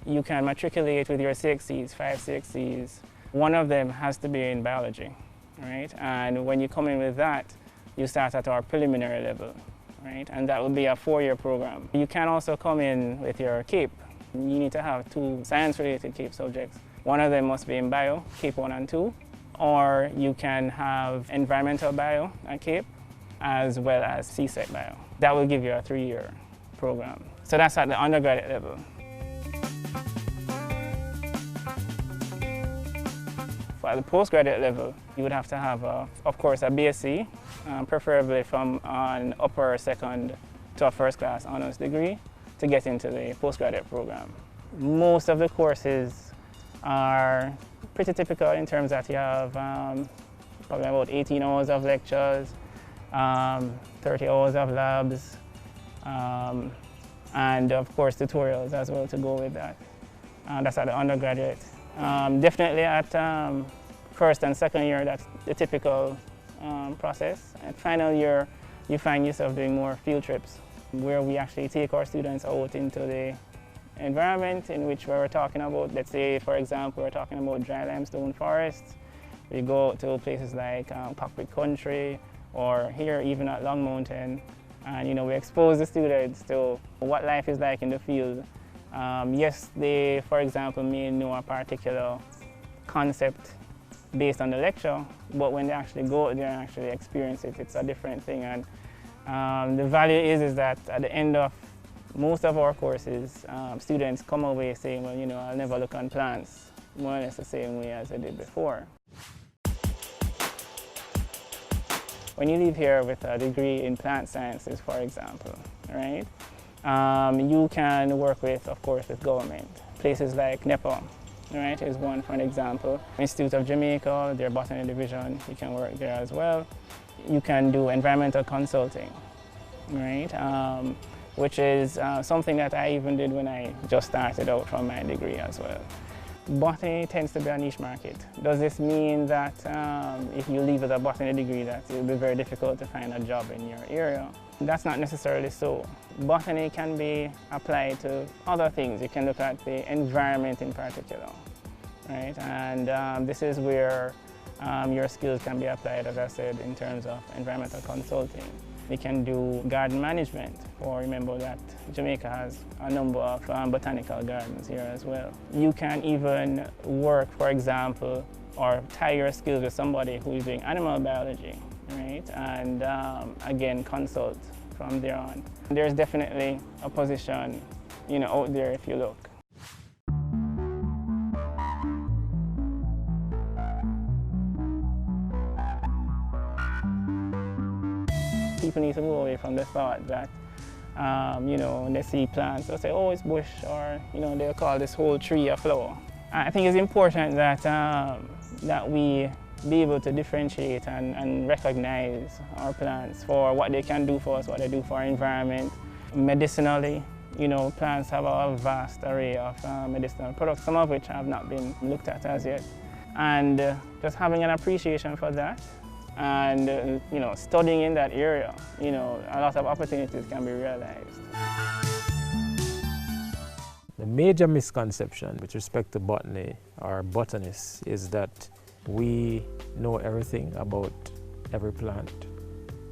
Speaker 5: You can matriculate with your CXCs, 5 CXCs. One of them has to be in biology. right? And when you come in with that, you start at our preliminary level, right? And that will be a 4-year program. You can also come in with your CAPE. You need to have 2 science-related CAPE subjects. One of them must be in bio, CAPE 1 and 2, or you can have environmental bio at CAPE, as well as CSEC bio. That will give you a 3-year program. So that's at the undergraduate level. For the postgraduate level, you would have to have, of course, a BSc, preferably from an upper second to a first class honors degree to get into the postgraduate program. Most of the courses are pretty typical in terms that you have probably about 18 hours of lectures, 30 hours of labs, and of course tutorials as well to go with that. That's at the undergraduate. Definitely at first and second year, that's the typical process. At final year, you find yourself doing more field trips where we actually take our students out into the environment in which we're talking about. Let's say, for example, we're talking about dry limestone forests. We go to places like Cockpit Country, or here even at Long Mountain, and we expose the students to what life is like in the field. Yes, they, for example, may know a particular concept based on the lecture, but when they actually go out there and actually experience it, it's a different thing. And the value is that at the end of most of our courses, students come away saying, well, I'll never look on plants, more or less the same way as I did before. When you leave here with a degree in plant sciences, for example, right, you can work with, of course, with government. Places like NEPA, right, is one for an example. Institute of Jamaica, their botany division, you can work there as well. You can do environmental consulting, right, which is something that I even did when I just started out from my degree as well. Botany tends to be a niche market. Does this mean that if you leave with a botany degree that it will be very difficult to find a job in your area? That's not necessarily so. Botany can be applied to other things. You can look at the environment in particular, right? And this is where your skills can be applied, as I said, in terms of environmental consulting. You can do garden management, or remember that Jamaica has a number of botanical gardens here as well. You can even work, for example, or tie your skills with somebody who is doing animal biology, right? And again, consult from there on. There's definitely a position, out there if you look. People need to move away from the thought that, when they see plants, they'll say, oh, it's bush, or, they'll call this whole tree a flower. I think it's important that, that we be able to differentiate and recognize our plants for what they can do for us, what they do for our environment. Medicinally, plants have a vast array of medicinal products, some of which have not been looked at as yet. And just having an appreciation for that, and studying in that area, a lot of opportunities can be realized.
Speaker 2: The major misconception with respect to botany or botanists is that we know everything about every plant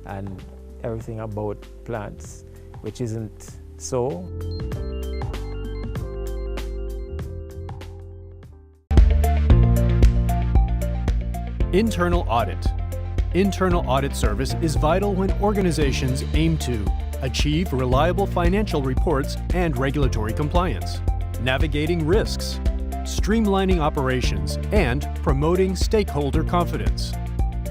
Speaker 2: and everything about plants, which isn't so.
Speaker 1: Internal audit. Internal audit service is vital when organizations aim to achieve reliable financial reports and regulatory compliance, navigating risks, streamlining operations, and promoting stakeholder confidence.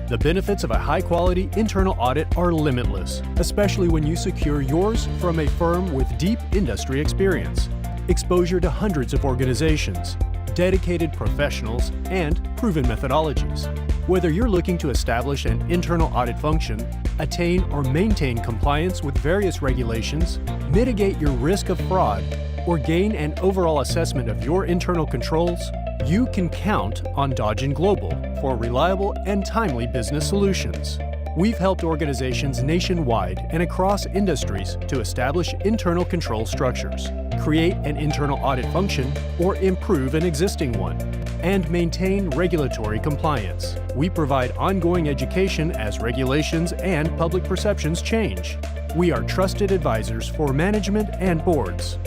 Speaker 1: The benefits of a high-quality internal audit are limitless, especially when you secure yours from a firm with deep industry experience, exposure to hundreds of organizations, dedicated professionals, and proven methodologies. Whether you're looking to establish an internal audit function, attain or maintain compliance with various regulations, mitigate your risk of fraud, or gain an overall assessment of your internal controls, you can count on Dodge & Global for reliable and timely business solutions. We've helped organizations nationwide and across industries to establish internal control structures, create an internal audit function, or improve an existing one. and maintain regulatory compliance. We provide ongoing education as regulations and public perceptions change. We are trusted advisors for management and boards.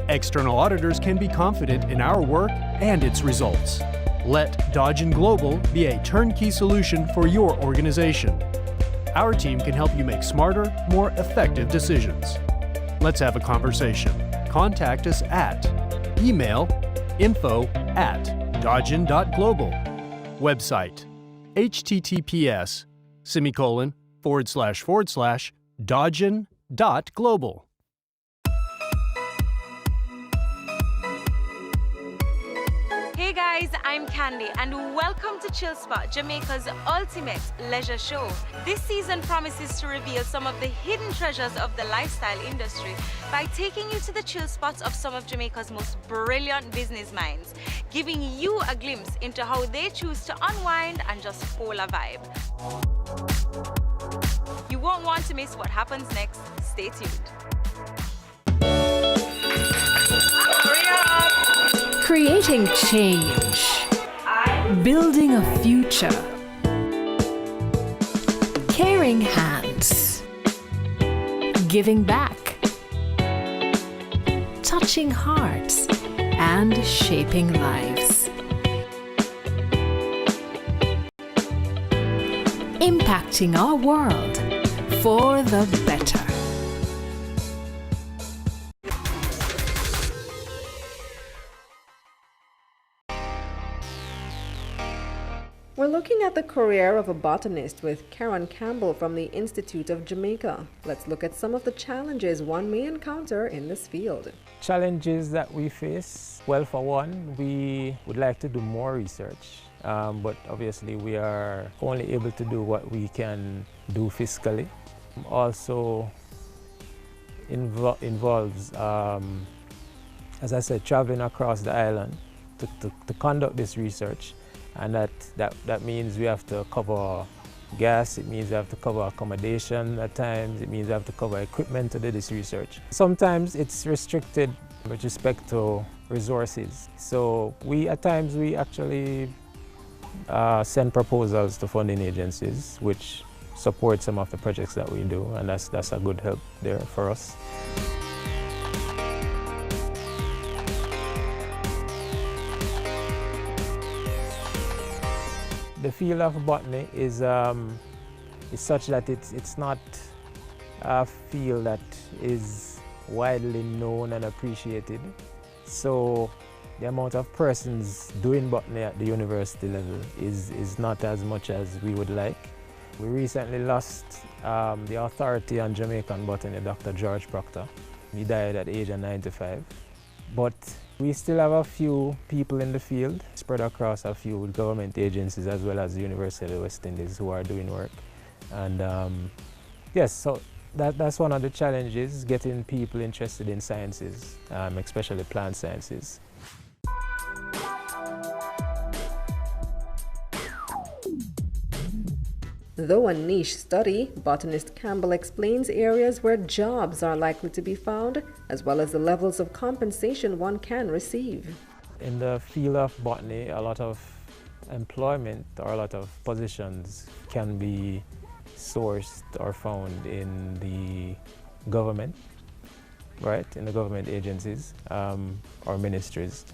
Speaker 1: External auditors can be confident in our work and its results. Let Dodge & Global be a turnkey solution for your organization. Our team can help you make smarter, more effective decisions. Let's have a conversation. Contact us at email info@dodgen.global. Website https://dodgen.global.
Speaker 22: Hey guys, I'm Candy and welcome to Chill Spot, Jamaica's ultimate leisure show. This season promises to reveal some of the hidden treasures of the lifestyle industry by taking you to the chill spots of some of Jamaica's most brilliant business minds, giving you a glimpse into how they choose to unwind and just pull a vibe. You won't want to miss what happens next. Stay tuned.
Speaker 4: Creating change, building a future, caring hands, giving back, touching hearts, and shaping lives. Impacting our world for the better.
Speaker 26: We're looking at the career of a botanist with Karen Campbell from the Institute of Jamaica. Let's look at some of the challenges one may encounter in this field.
Speaker 2: Challenges that we face, well, for one, we would like to do more research, but obviously we are only able to do what we can do fiscally. Also involves, as I said, traveling across the island to conduct this research. And that means we have to cover gas, it means we have to cover accommodation at times, it means we have to cover equipment to do this research. Sometimes it's restricted with respect to resources. So at times we actually send proposals to funding agencies which support some of the projects that we do, and that's a good help there for us. The field of botany is such that it's not a field that is widely known and appreciated. So the amount of persons doing botany at the university level is not as much as we would like. We recently lost the authority on Jamaican botany, Dr. George Proctor. He died at the age of 95. But we still have a few people in the field spread across a few government agencies as well as the University of the West Indies who are doing work. And yes, so that's one of the challenges, getting people interested in sciences, especially plant sciences.
Speaker 26: Though a niche study, botanist Campbell explains areas where jobs are likely to be found, as well as the levels of compensation one can receive.
Speaker 2: In the field of botany, a lot of employment or a lot of positions can be sourced or found in the government, right? In the government agencies or ministries.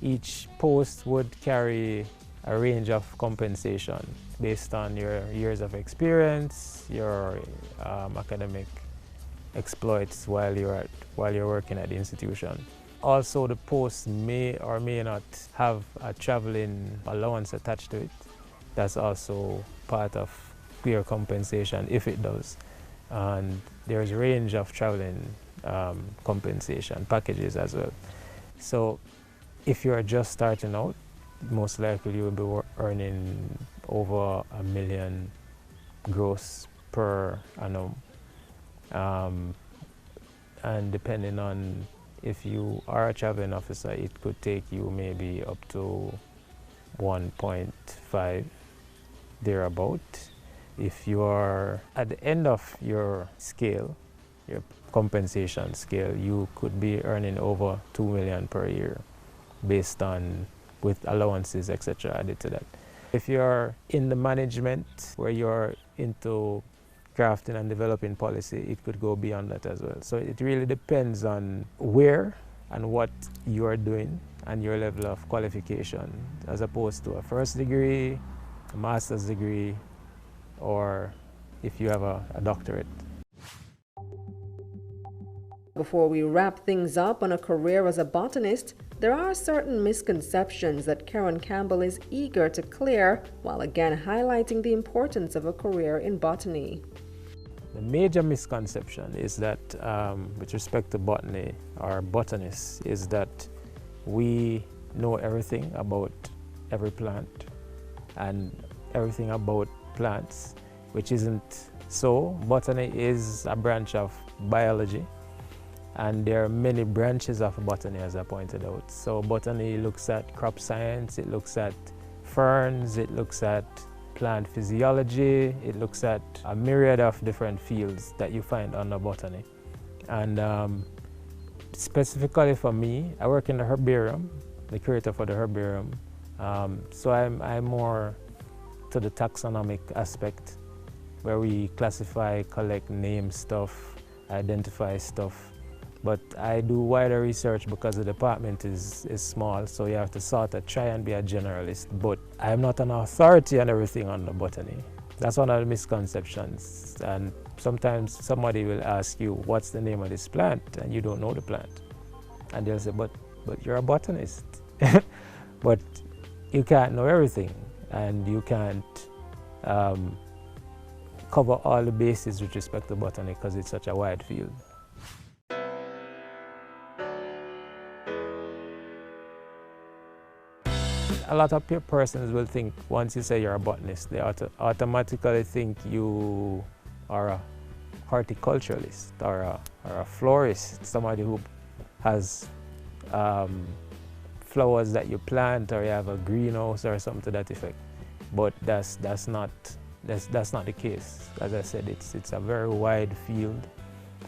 Speaker 2: Each post would carry a range of compensation based on your years of experience, your academic exploits while you're working at the institution. Also, the post may or may not have a traveling allowance attached to it. That's also part of peer compensation if it does. And there's a range of traveling compensation packages as well. So if you're just starting out, most likely you will be earning over $1 million gross per annum. And depending on if you are a traveling officer, it could take you maybe up to 1.5 thereabout. If you are at the end of your scale, your compensation scale, you could be earning over $2 million per year based on with allowances, etc. added to that. If you're in the management where you're into crafting and developing policy, it could go beyond that as well. So it really depends on where and what you are doing and your level of qualification, as opposed to a first degree, a master's degree, or if you have a doctorate.
Speaker 26: Before we wrap things up on a career as a botanist, there are certain misconceptions that Karen Campbell is eager to clear, while again highlighting the importance of a career in botany.
Speaker 2: The major misconception is that, with respect to botany or botanists, is that we know everything about every plant and everything about plants, which isn't so. Botany is a branch of biology, and there are many branches of botany, as I pointed out. So botany looks at crop science, it looks at ferns, it looks at plant physiology, it looks at a myriad of different fields that you find under botany. And specifically for me, I work in the herbarium, the curator for the herbarium. So I'm more to the taxonomic aspect, where we classify, collect, name stuff, identify stuff. But I do wider research because the department is small, so you have to sort of try and be a generalist. But I'm not an authority on everything on the botany. That's one of the misconceptions. And sometimes somebody will ask you, what's the name of this plant? And you don't know the plant. And they'll say, but you're a botanist. But you can't know everything, and you can't cover all the bases with respect to botany because it's such a wide field. A lot of persons will think once you say you're a botanist, they automatically think you are a horticulturalist or a florist, somebody who has flowers that you plant, or you have a greenhouse or something to that effect. But that's not the case. As I said, it's a very wide field,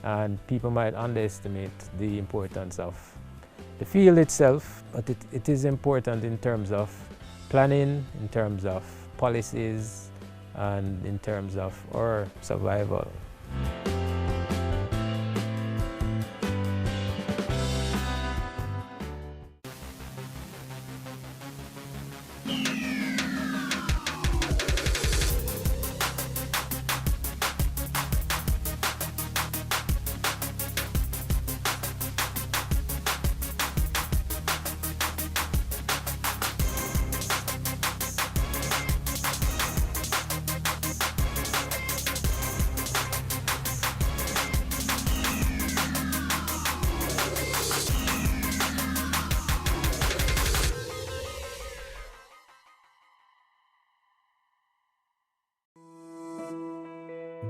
Speaker 2: and people might underestimate the importance of the field itself, but it is important in terms of planning, in terms of policies, and in terms of our survival.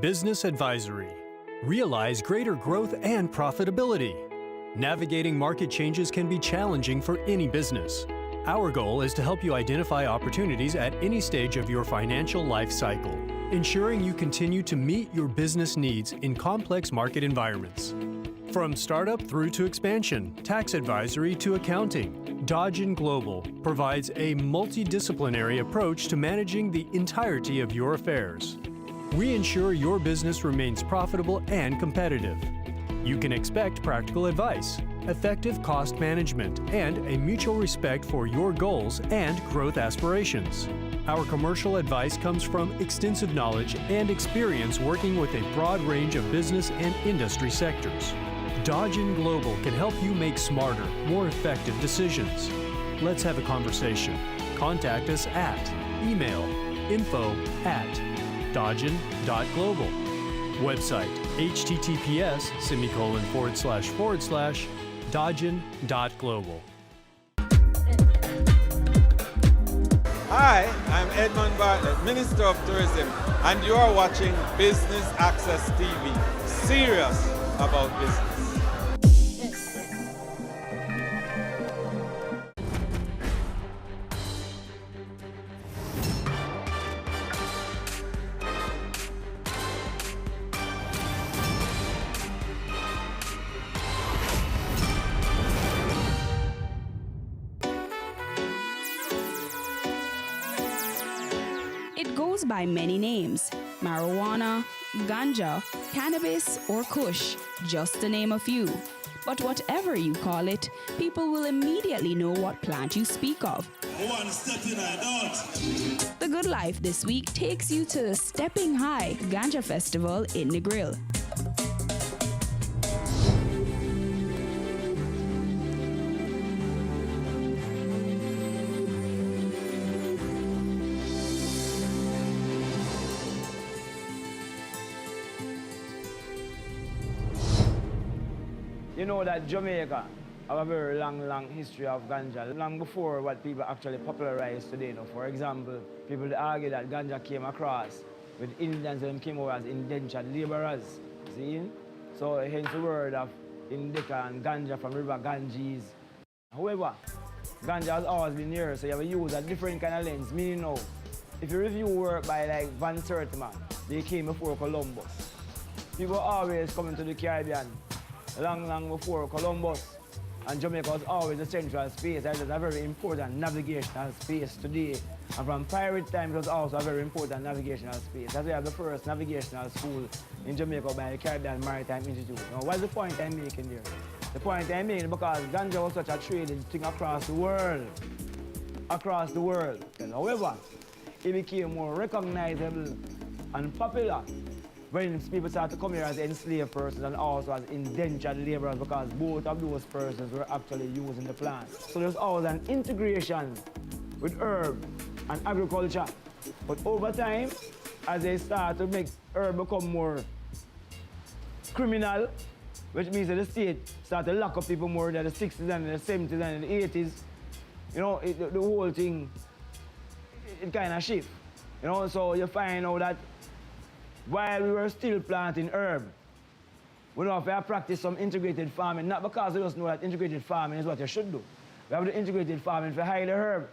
Speaker 1: Business Advisory. Realize greater growth and profitability. Navigating market changes can be challenging for any business. Our goal is to help you identify opportunities at any stage of your financial life cycle, ensuring you continue to meet your business needs in complex market environments. From startup through to expansion, tax advisory to accounting, Dodge & Global provides a multidisciplinary approach to managing the entirety of your affairs. We ensure your business remains profitable and competitive. You can expect practical advice, effective cost management, and a mutual respect for your goals and growth aspirations. Our commercial advice comes from extensive knowledge and experience working with a broad range of business and industry sectors. Dodge & Global can help you make smarter, more effective decisions. Let's have a conversation. Contact us at email info@dodgen.global. Website https://dodgen.global.
Speaker 8: Hi, I'm Edmund Bartlett, Minister of Tourism, and you are watching Business Access TV. Serious about business.
Speaker 11: goes by many names: marijuana, ganja, cannabis, or kush, just to name a few. But whatever you call it, people will immediately know what plant you speak of. The Good Life this week takes you to the Stepping High Ganja Festival in Negril.
Speaker 21: You know that Jamaica have a very long history of ganja, long before what people actually popularized today. You know, for example, people argue that ganja came across with Indians and came over as indentured laborers, see? So hence the word of indica and ganja from river Ganges. However, ganja has always been here, so you have to use a different kind of lens. Meaning now, if you review work by like Van Sertima, they came before Columbus. People always coming to the Caribbean long before Columbus, and Jamaica was always a central space. It is a very important navigational space today. And from pirate time, it was also a very important navigational space. That's why we have the first navigational school in Jamaica by the Caribbean Maritime Institute. Now, what's the point I'm making there? The point I'm making is because ganja was such a traded thing across the world. Across the world. And however, it became more recognizable and popular when people started to come here as enslaved persons and also as indentured laborers, because both of those persons were actually using the plant. So there's always an integration with herb and agriculture. But over time, as they start to make herb become more criminal, which means that the state start to lock up people more than the 60s and the 70s and the 80s, you know, the whole thing, it kind of shift. You know, so you find out that while we were still planting herb, we know if we practice some integrated farming, not because we just know that integrated farming is what you should do. We have the integrated farming for hide the herb.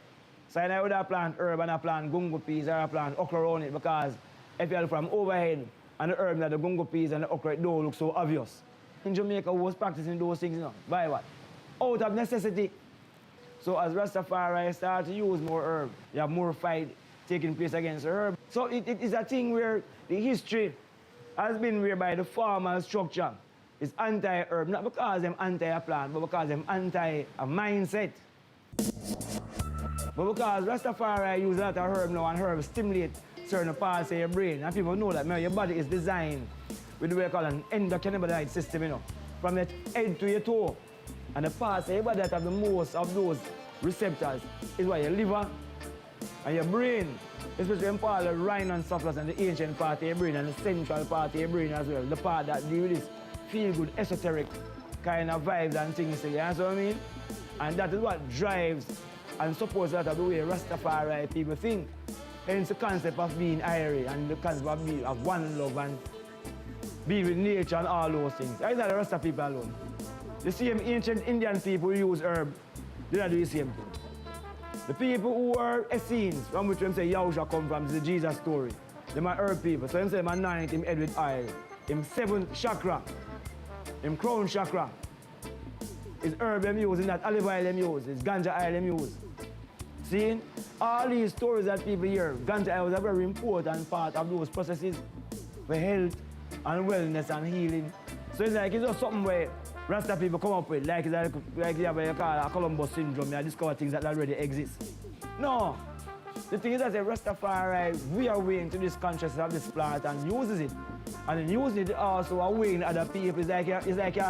Speaker 21: So I would have plant herb and I plant gungo peas or I plant okra on it, because if you look from overhead and the herb that the gungo peas and the okra, it don't look so obvious. In Jamaica, we was practicing those things, you know, by what? Out of necessity. So as Rastafari start to use more herb, you have more fight taking place against the herb. So it is a thing where the history has been whereby the formal structure is anti-herb, not because they're anti-a-plant, but because they're anti-a-mindset. But because Rastafari use a lot of herb now, and herb stimulate certain parts of your brain, and people know that man, your body is designed with what we call an endocannabinoid system, you know, from your head to your toe. And the parts of your body that have the most of those receptors is what your liver and your brain, especially when part of the rhino and surplus and the ancient part of your brain and the central part of your brain as well, the part that deal with this feel-good, esoteric kind of vibes and things, you know what I mean? And that is what drives and supports a lot of the way Rastafari people think. Hence the concept of being airy and the concept of being of one love and being with nature and all those things. It's not the Rasta people alone. The same ancient Indian people who use herb, they don't do the same thing. The people who are Essenes, from which them say Yahusha come from, is the Jesus story. They are herb people. So them say them anoint him head with oil. Him 7th chakra, him crown chakra. It's herb them use, that olive oil them use, it's ganja oil them use. See? All these stories that people hear, ganja oil is a very important part of those processes for health and wellness and healing. So it's like it's just something where Rasta people come up with, like you have what you call a Columbus syndrome, you discover things that already exist. No. The thing is that Rastafari, we are way into this consciousness of this plant and uses it. And then using it also away other people. It's like you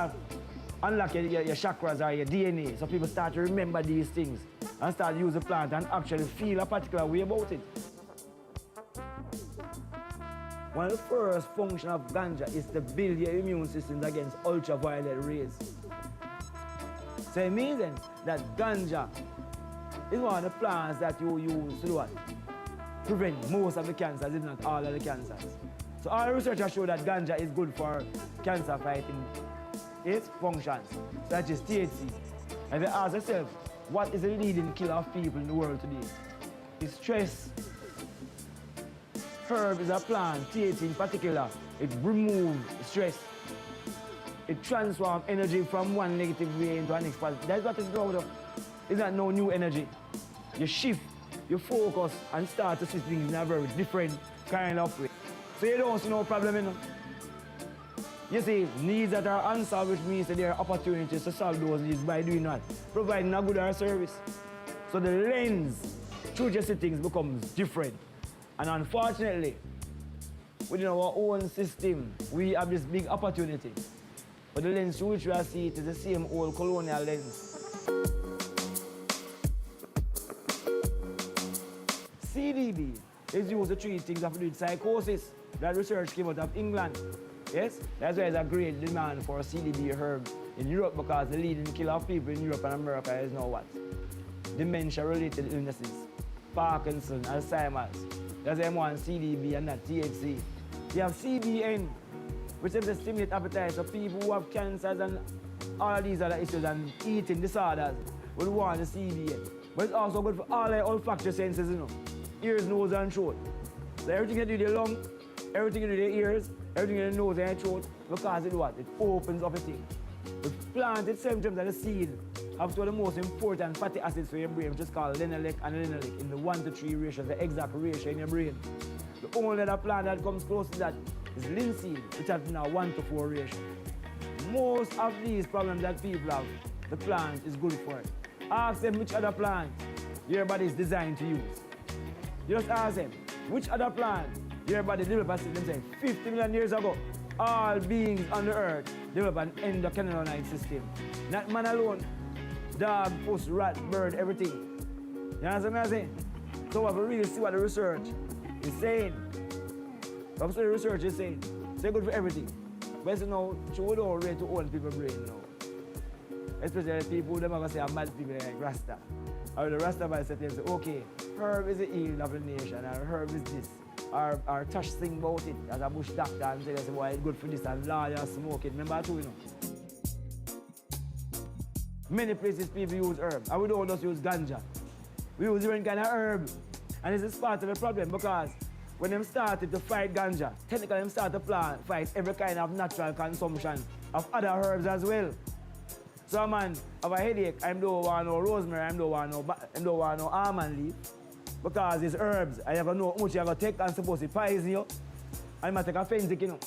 Speaker 21: unlock your chakras or your DNA, so people start to remember these things and start to use the plant and actually feel a particular way about it. One of the first functions of ganja is to build your immune system against ultraviolet rays. So it means then that ganja is one of the plants that you use to what? Prevent most of the cancers, if not all of the cancers. So all the research has shown that ganja is good for cancer fighting its functions, such as THC. And they ask yourself, what is the leading killer of people in the world today? It's stress. Herb is a plant, THC in particular, it removes stress. It transforms energy from one negative way into a next positive. That's what it's about. It's not no new energy. You shift, you focus, and start to see things in a very different kind of way. So you don't see no problem, you know. You see, needs that are unsolved, which means that there are opportunities to solve those needs by doing what? Providing a good service. So the lens through which you see things becomes different. And unfortunately, within our own system, we have this big opportunity. But the lens through which we see it is the same old colonial lens. CDB is used to treat things that do with psychosis. That research came out of England. Yes? That's why there's a great demand for CDB herb in Europe, because the leading killer of people in Europe and America is now what? Dementia-related illnesses. Parkinson, Alzheimer's. That's why I want CDB and not THC. You have CBN, which is to stimulate appetite. So people who have cancers and all these other issues and eating disorders will want the CBN. But it's also good for all the olfactory senses, you know. Ears, nose, and throat. So everything you do with your lung, everything you do with your ears, everything in the nose and the throat, because it what? It opens up a thing. The plant itself, in terms of the seed, have two of the most important fatty acids for your brain, which is called linoleic and linoleic, in the 1:3 ratio, the exact ratio in your brain. The only other plant that comes close to that is linseed, which has now 1:4 ratio. Most of these problems that people have, the plant is good for it. Ask them which other plant your body is designed to use. You just ask them, which other plant your body developed a system. 50 million years ago, all beings on the earth develop an endocannabinoid system. Not man alone. Dog, puss, rat, bird, everything. You understand what I'm saying? So we have to really see what the research is saying. That's what the research is saying. It's good for everything. But you know, we don't rate to own people's brain now. Especially people who are going to say are mad people like Rasta. Or the Rasta by say, okay, herb is the healing of the nation, and herb is this. Or Tosh sing about it as a bush doctor and say, boy, it's good for this, and lawyers smoke it. Remember too, you know? Many places people use herb, and we don't just use ganja. We use different kind of herb. And this is part of the problem, because when them started to fight ganja, technically them started to fight every kind of natural consumption of other herbs as well. So a man have a headache, I don't want no rosemary, I don't want no almond leaf, because it's herbs. I have to know how much you have to take and suppose it poison you. And I take a Fensic, you know.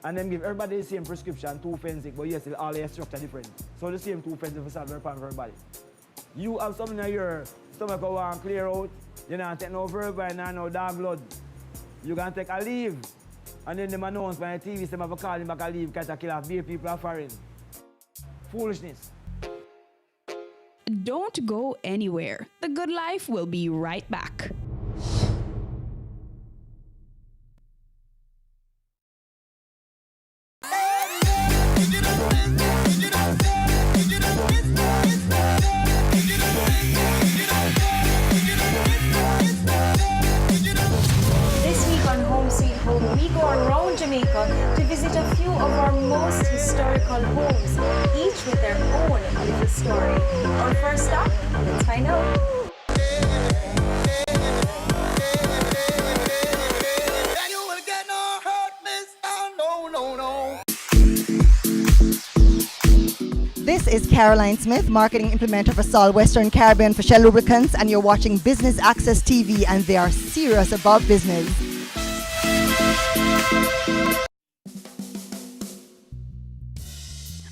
Speaker 21: And then give everybody the same prescription, 2 Fensic, but yes, all their structure different. So the same 2 Fensic for solve the problem for everybody. You have something in your stomach you want to clear out, you don't take no verbine and no dark blood. You can take a leave. And then them announce by the TV, some have a call him back a leave, because kill off beer people are foreign. Foolishness.
Speaker 11: Don't go anywhere. The Good Life will be right back.
Speaker 22: This week on Home Sweet Home, we go around Jamaica to visit a few of our most historical homes, each with their own little story. Our first stop, let's find out.
Speaker 7: This is Caroline Smith, marketing implementer for Sol Western Caribbean for Shell Lubricants, and you're watching Business Access TV, and they are serious about business.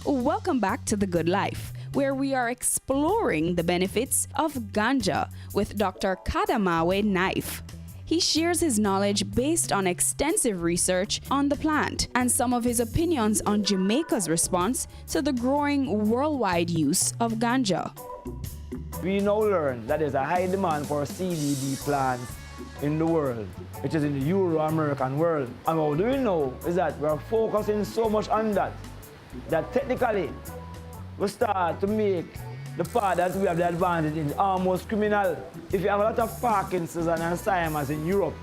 Speaker 11: Welcome back to The Good Life, where we are exploring the benefits of ganja with Dr. Kadamawe Knife. He shares his knowledge based on extensive research on the plant and some of his opinions on Jamaica's response to the growing worldwide use of ganja.
Speaker 21: We now learn that there's a high demand for CBD plants in the world, which is in the Euro-American world. And what we know is that we're focusing so much on that technically we start to make the part that we have the advantage in almost criminal. If you have a lot of Parkinson's and Alzheimer's in Europe,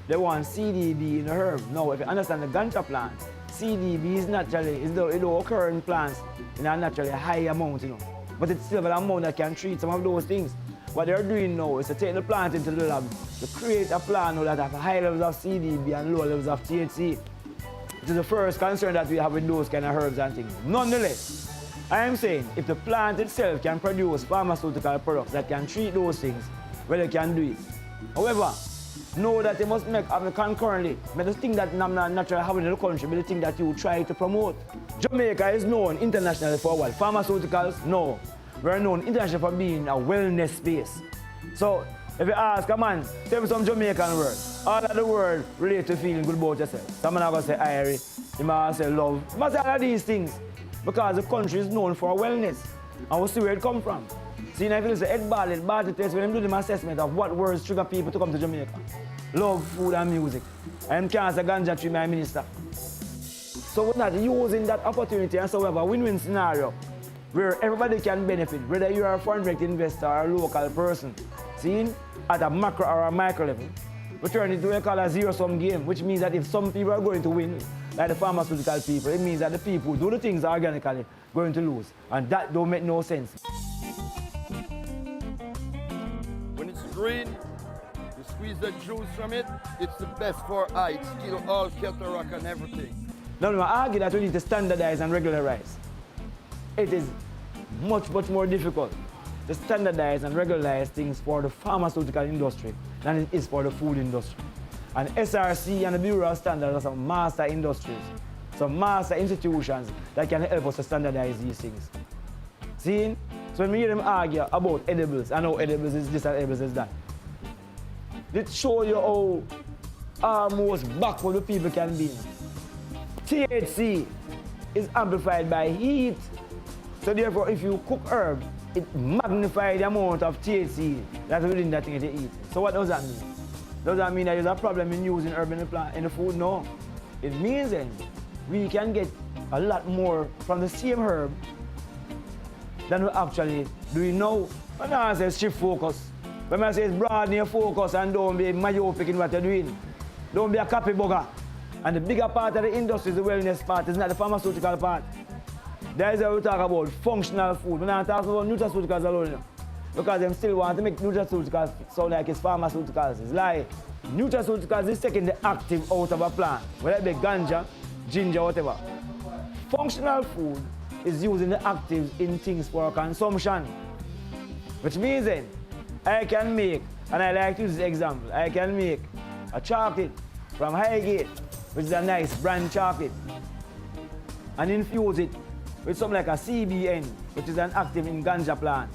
Speaker 21: they want CDB in the herb. Now, if you understand the ganja plant, CDB is naturally, it don't occur in plants in a naturally high amount, you know. But it's still an amount that can treat some of those things. What they're doing now is to take the plant into the lab to create a plant that have high levels of CDB and low levels of THC. It is the first concern that we have with those kind of herbs and things. Nonetheless, I am saying if the plant itself can produce pharmaceutical products that can treat those things, well, they can do it. However, know that you must make concurrently. But the thing that I'm not naturally having in the country, but the thing that you try to promote. Jamaica is known internationally for what? Pharmaceuticals? No. We're known internationally for being a wellness space. So if you ask a man, tell me some Jamaican word. All of the word relate to feeling good about yourself. Some man are going to say irie, you might say love. You must say all of these things because the country is known for wellness. And we'll see where it comes from. See, now if you listen to Ed Bartlett test, when they do the assessment of what words trigger people to come to Jamaica. Love, food, and music. And cancer, ganja tree, my minister. So we're not using that opportunity and so we have a win-win scenario where everybody can benefit, whether you are a foreign direct investor or a local person. See, at a macro or a micro level. We turn it into what we call a zero-sum game, which means that if some people are going to win, like the pharmaceutical people, it means that the people who do the things organically are going to lose. And that don't make no sense.
Speaker 9: When it's green, you squeeze the juice from it, it's the best for eye. It's kill all cataract and everything.
Speaker 21: No, I argue that we need to standardize and regularize. It is much more difficult to standardize and regularize things for the pharmaceutical industry than it is for the food industry. And SRC and the Bureau of Standards are some master industries, some master institutions that can help us to standardize these things. See? So when we hear them argue about edibles, I know edibles is this and edibles is that. It shows you how almost backward the people can be. THC is amplified by heat. So therefore, if you cook herb, it magnifies the amount of THC that's within that thing that you eat. So what does that mean? Does that mean that there's a problem in using herb in the plant, in the food? No. It means then we can get a lot more from the same herb than we actually do now. When I say shift focus, when I say broaden your focus and don't be myopic in what you're doing. Don't be a copybugger. And the bigger part of the industry is the wellness part, it's not the pharmaceutical part. That is why we talk about functional food. We're not talking about nutraceuticals alone. You know? Because they still want to make nutraceuticals sound like it's pharmaceuticals. It's like nutraceuticals is taking the active out of a plant, whether it be ganja, ginger, whatever. Functional food is using the actives in things for consumption. Which means then, I can make, and I like to use this example, I can make a chocolate from Highgate, which is a nice brand chocolate, and infuse it with something like a CBN, which is an active in ganja plant.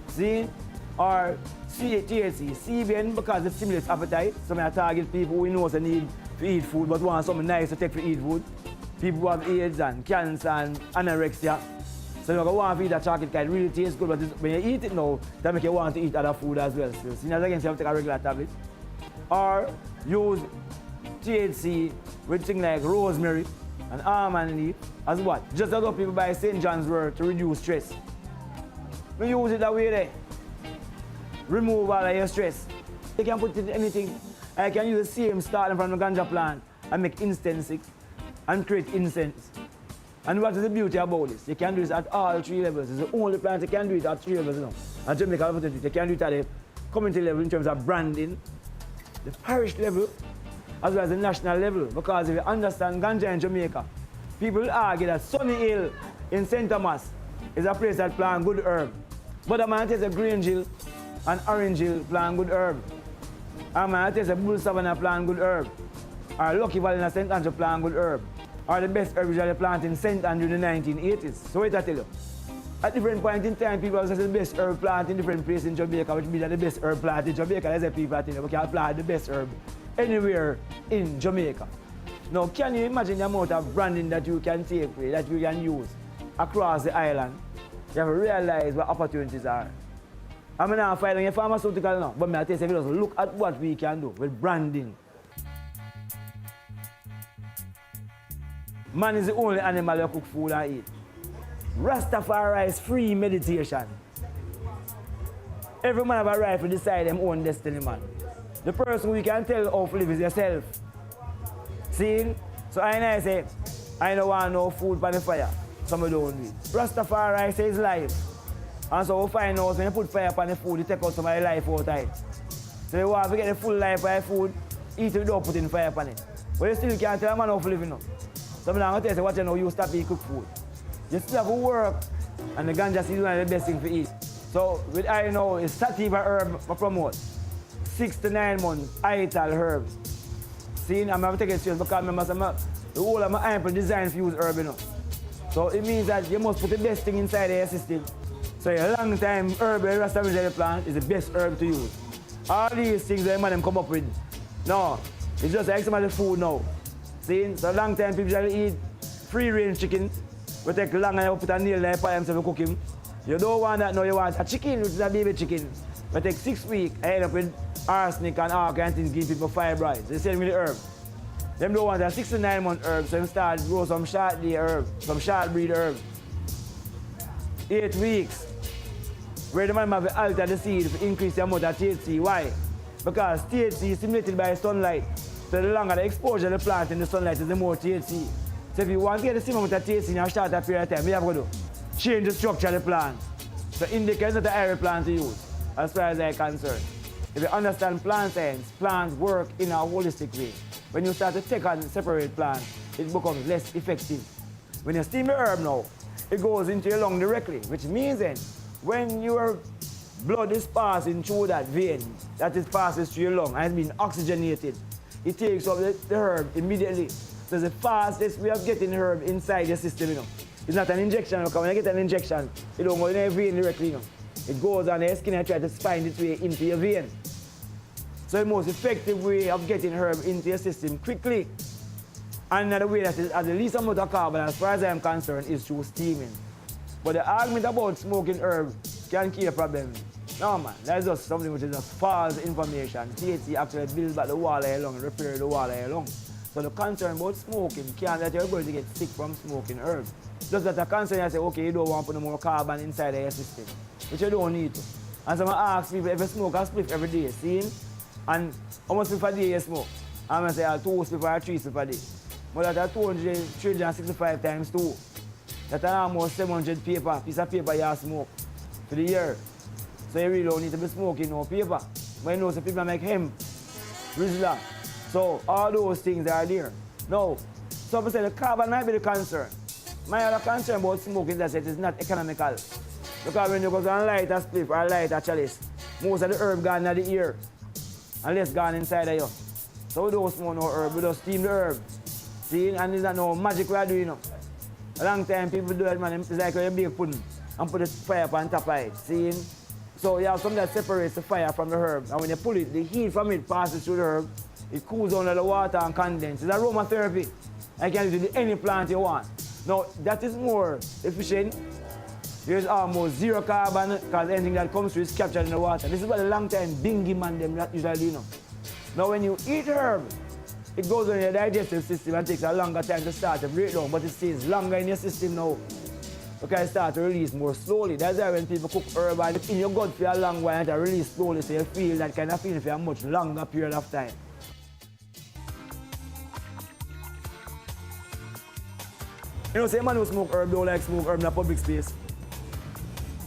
Speaker 21: See? Or THC, CBN because it stimulates appetite. So I target people who know they need to eat food but want something nice to take to eat food. People who have AIDS and cancer and anorexia. So you want to eat that chocolate because it really tastes good, but when you eat it now, that makes you want to eat other food as well. So again, you have to take a regular tablet. Or use THC with things like rosemary and almond leaf as what? Just as people buy St. John's wort to reduce stress. We use it that way there. Remove all of your stress. You can put it in anything. I can use the same starting from the ganja plant and make incense and create incense. And what is the beauty about this? You can do this at all 3 levels. It's the only plant you can do it at 3 levels now. And Jamaica, you can do it at the community level in terms of branding, the parish level, as well as the national level. Because if you understand ganja in Jamaica, people will argue that Sunny Hill in St. Thomas is a place that plant good herb. But a man takes a Green Hill and Orange Hill plant good herb. A man takes a Bull Savannah plant good herb. Or Lucky Valley in St. Andrew plant good herb. Or the best herb usually planted in St. Andrew in the 1980s. So wait I tell you. At different points in time, people say the best herb plant in different places in Jamaica, which means that the best herb plant in Jamaica, there's a people that think we can plant the best herb anywhere in Jamaica. Now, can you imagine the amount of branding that you can take, that you can use across the island? You have to realize what opportunities are. I'm not fighting a pharmaceutical now, but I tell you, look at what we can do with branding. Man is the only animal that cook food and eat. Rastafari is free meditation. Every man have a right to decide their own destiny, man. The person who can tell how to live is yourself. See? So I say, I don't want no food by the fire. Somebody don't do it. Rastafari says life. And so we find out when you put fire upon the food, you take out some of the life out of it. So you want to get the full life by food, eat it without putting fire upon it. But you still can't tell a man how to live, you know. So I'm going to tell you, what you know, you stop eating cooked food. You still have to work, and the ganja is one of the best things to eat. So what I know is sativa herb I promote. 6 to 9 months ital herb. See, I'm going to take it serious because remember, the whole of my apple designed to use herb, you know. So it means that you must put the best thing inside your system. So a long time herb, the rest of the plant is the best herb to use. All these things that them come up with, no, it's just like some of the food now. See, so a long time people usually eat free-range chicken. We take long and you put a nail in the pot and cook him. You don't want that now, you want a chicken, which is a baby chicken. We take 6 weeks, I end up with arsenic and all kinds of things, give people fibroids. The same with the herb. Them don't want a 6 to 9 month herb, so you start to grow some short day herb, some short breed herb. 8 weeks. Where the man have to alter the seed to increase the amount of THC. Why? Because THC is stimulated by sunlight. So the longer the exposure of the plant in the sunlight is the more THC. So if you want to get the same amount of THC in a shorter period of time, you have to do change the structure of the plant. So indica is not the area plant to use, as far as I'm concerned. If you understand plant science, plants work in a holistic way. When you start to take and separate plants, it becomes less effective. When you steam the herb now, it goes into your lung directly, which means then, when your blood is passing through that vein, that is passes through your lung and it's being oxygenated, it takes up the herb immediately. So it's the fastest way of getting herb inside your system, you know. It's not an injection, because when you get an injection, it don't go in your vein directly, you know. It goes on your skin and try to find its way into your vein. So the most effective way of getting herb into your system quickly, and another way that has the least amount of carbon, as far as I am concerned, is through steaming. But the argument about smoking herb can kill a problem. No man, that's just something which is just false information. THC actually builds back the wall of your lung, repair the wall of your lung. So the concern about smoking can't that you're going to get sick from smoking herb. Just that the concern you say, okay, you don't want to put no more carbon inside of your system, which you don't need to. And so I ask people if you smoke a spliff every day, see? And how much spliff a day you smoke? I'm going to say 2 spliff or 3 spliff a day. But that's 365 times 2. That's almost 700 piece of paper you smoke for the year. So you really don't need to be smoking no paper. But you know some people make hemp, Rizla. So all those things are there. Now, some people say the carbon might be the concern. My other concern about smoking is that it is not economical. Because when you go to light a spliff or light a chalice, most of the herb gone in the ear and less gone inside of you. So we don't smoke no herb, we just steam the herb. See, and it's not no magic we are doing, you know. A long time people do it, man, it's like when you bake pudding and put the fire up on top of it, see? So you have something that separates the fire from the herb, and when you pull it, the heat from it passes through the herb, it cools under the water and condenses. It's aromatherapy. You can use it with any plant you want. Now, that is more efficient. There's almost 0 carbon, because anything that comes through is captured in the water. This is what the long time bingy man them usually do, you know. Now, when you eat herb, it goes on your digestive system and takes a longer time to start to break down, but it stays longer in your system now. Because it starts to release more slowly. That's why when people cook herb and it's in your gut for a long while, it release slowly, so you feel that kind of feeling for a much longer period of time. You know, say a man who smoke herb don't like smoke herb in a public space.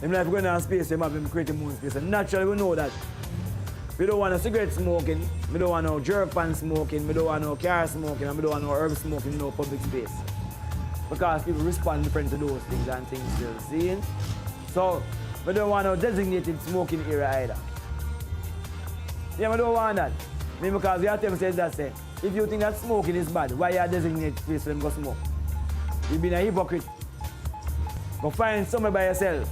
Speaker 21: Him like going down space, him have him create him own space. And naturally we know that. We don't want no cigarette smoking, we don't want no jerk pan smoking, we don't want no car smoking, and we don't want no herb smoking in no public space. Because people respond different to those things and things still, see? So, we don't want no designated smoking area either. Yeah, we don't want that. I mean, because the attempt says that, say, if you think that smoking is bad, why you designate place for them to smoke? You've been a hypocrite. Go find somewhere by yourself.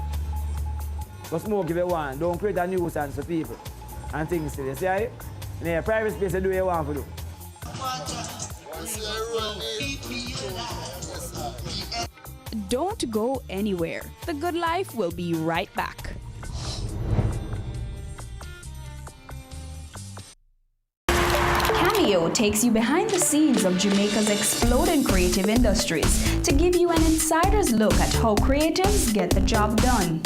Speaker 21: Go smoke if you want. Don't create a nuisance for people and things still. You see it? In a private space, you do what you want to do.
Speaker 11: Don't go anywhere. The Good Life will be right back. Cameo takes you behind the scenes of Jamaica's exploding creative industries to give you an insider's look at how creatives get the job done.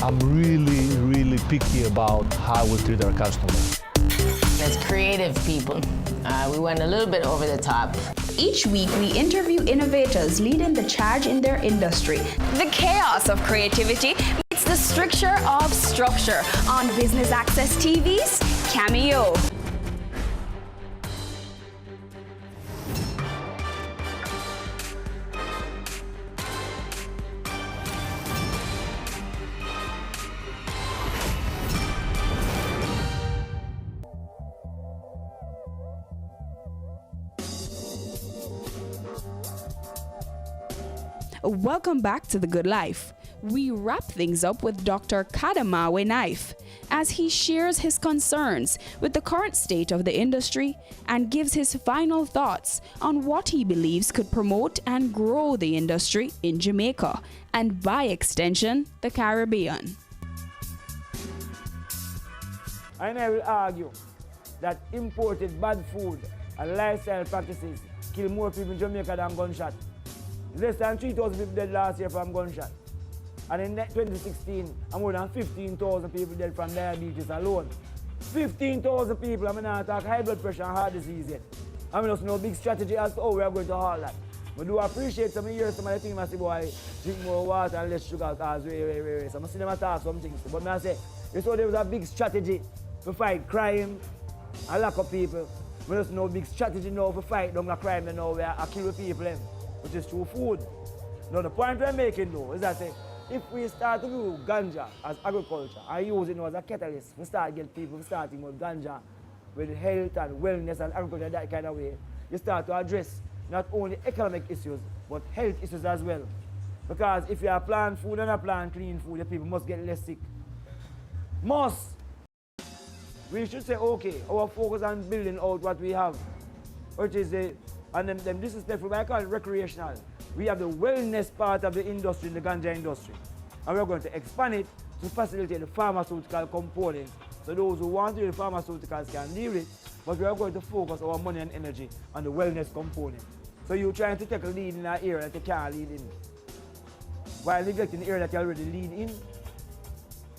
Speaker 6: I'm really picky about how we treat our customers.
Speaker 14: As creative people, we went a little bit over the top.
Speaker 11: Each week, we interview innovators leading the charge in their industry. The chaos of creativity meets the stricture of structure on Business Access TV's Cameo.
Speaker 15: Welcome back to The Good Life. We wrap things up with Dr. Kadamawe Knife as he shares his concerns with the current state of the industry and gives his final thoughts on what he believes could promote and grow the industry in Jamaica and by extension, the Caribbean.
Speaker 21: I will argue that imported bad food and lifestyle practices kill more people in Jamaica than gunshot. Less than 3,000 people dead last year from gunshot. And in 2016, more than 15,000 people dead from diabetes alone. 15,000 people, I mean, not talk high blood pressure and heart disease yet. I mean, there's no big strategy as to how we are going to halt that. But do appreciate some years, some of the things I say, boy, drink more water and less sugar, because so I see them talk some things. But I say, you saw there was a big strategy to fight crime and lack of people. But there's no big strategy now to fight down the crime and now we are killing people, which is through food. Now the point we're making though is that if we start to do ganja as agriculture and use it now as a catalyst, we start get people starting with ganja with health and wellness and agriculture that kind of way, you start to address not only economic issues but health issues as well. Because if you are plant food and plant clean food, the people must get less sick. Must. We should say, okay, our focus on building out what we have, which is and them disrespectful, but I call it recreational. We have the wellness part of the industry, the ganja industry. And we're going to expand it to facilitate the pharmaceutical component. So those who want to do the pharmaceuticals can leave it, but we are going to focus our money and energy on the wellness component. So you're trying to take a lead in that area that you can't lead in, while neglecting the area that you already lead in.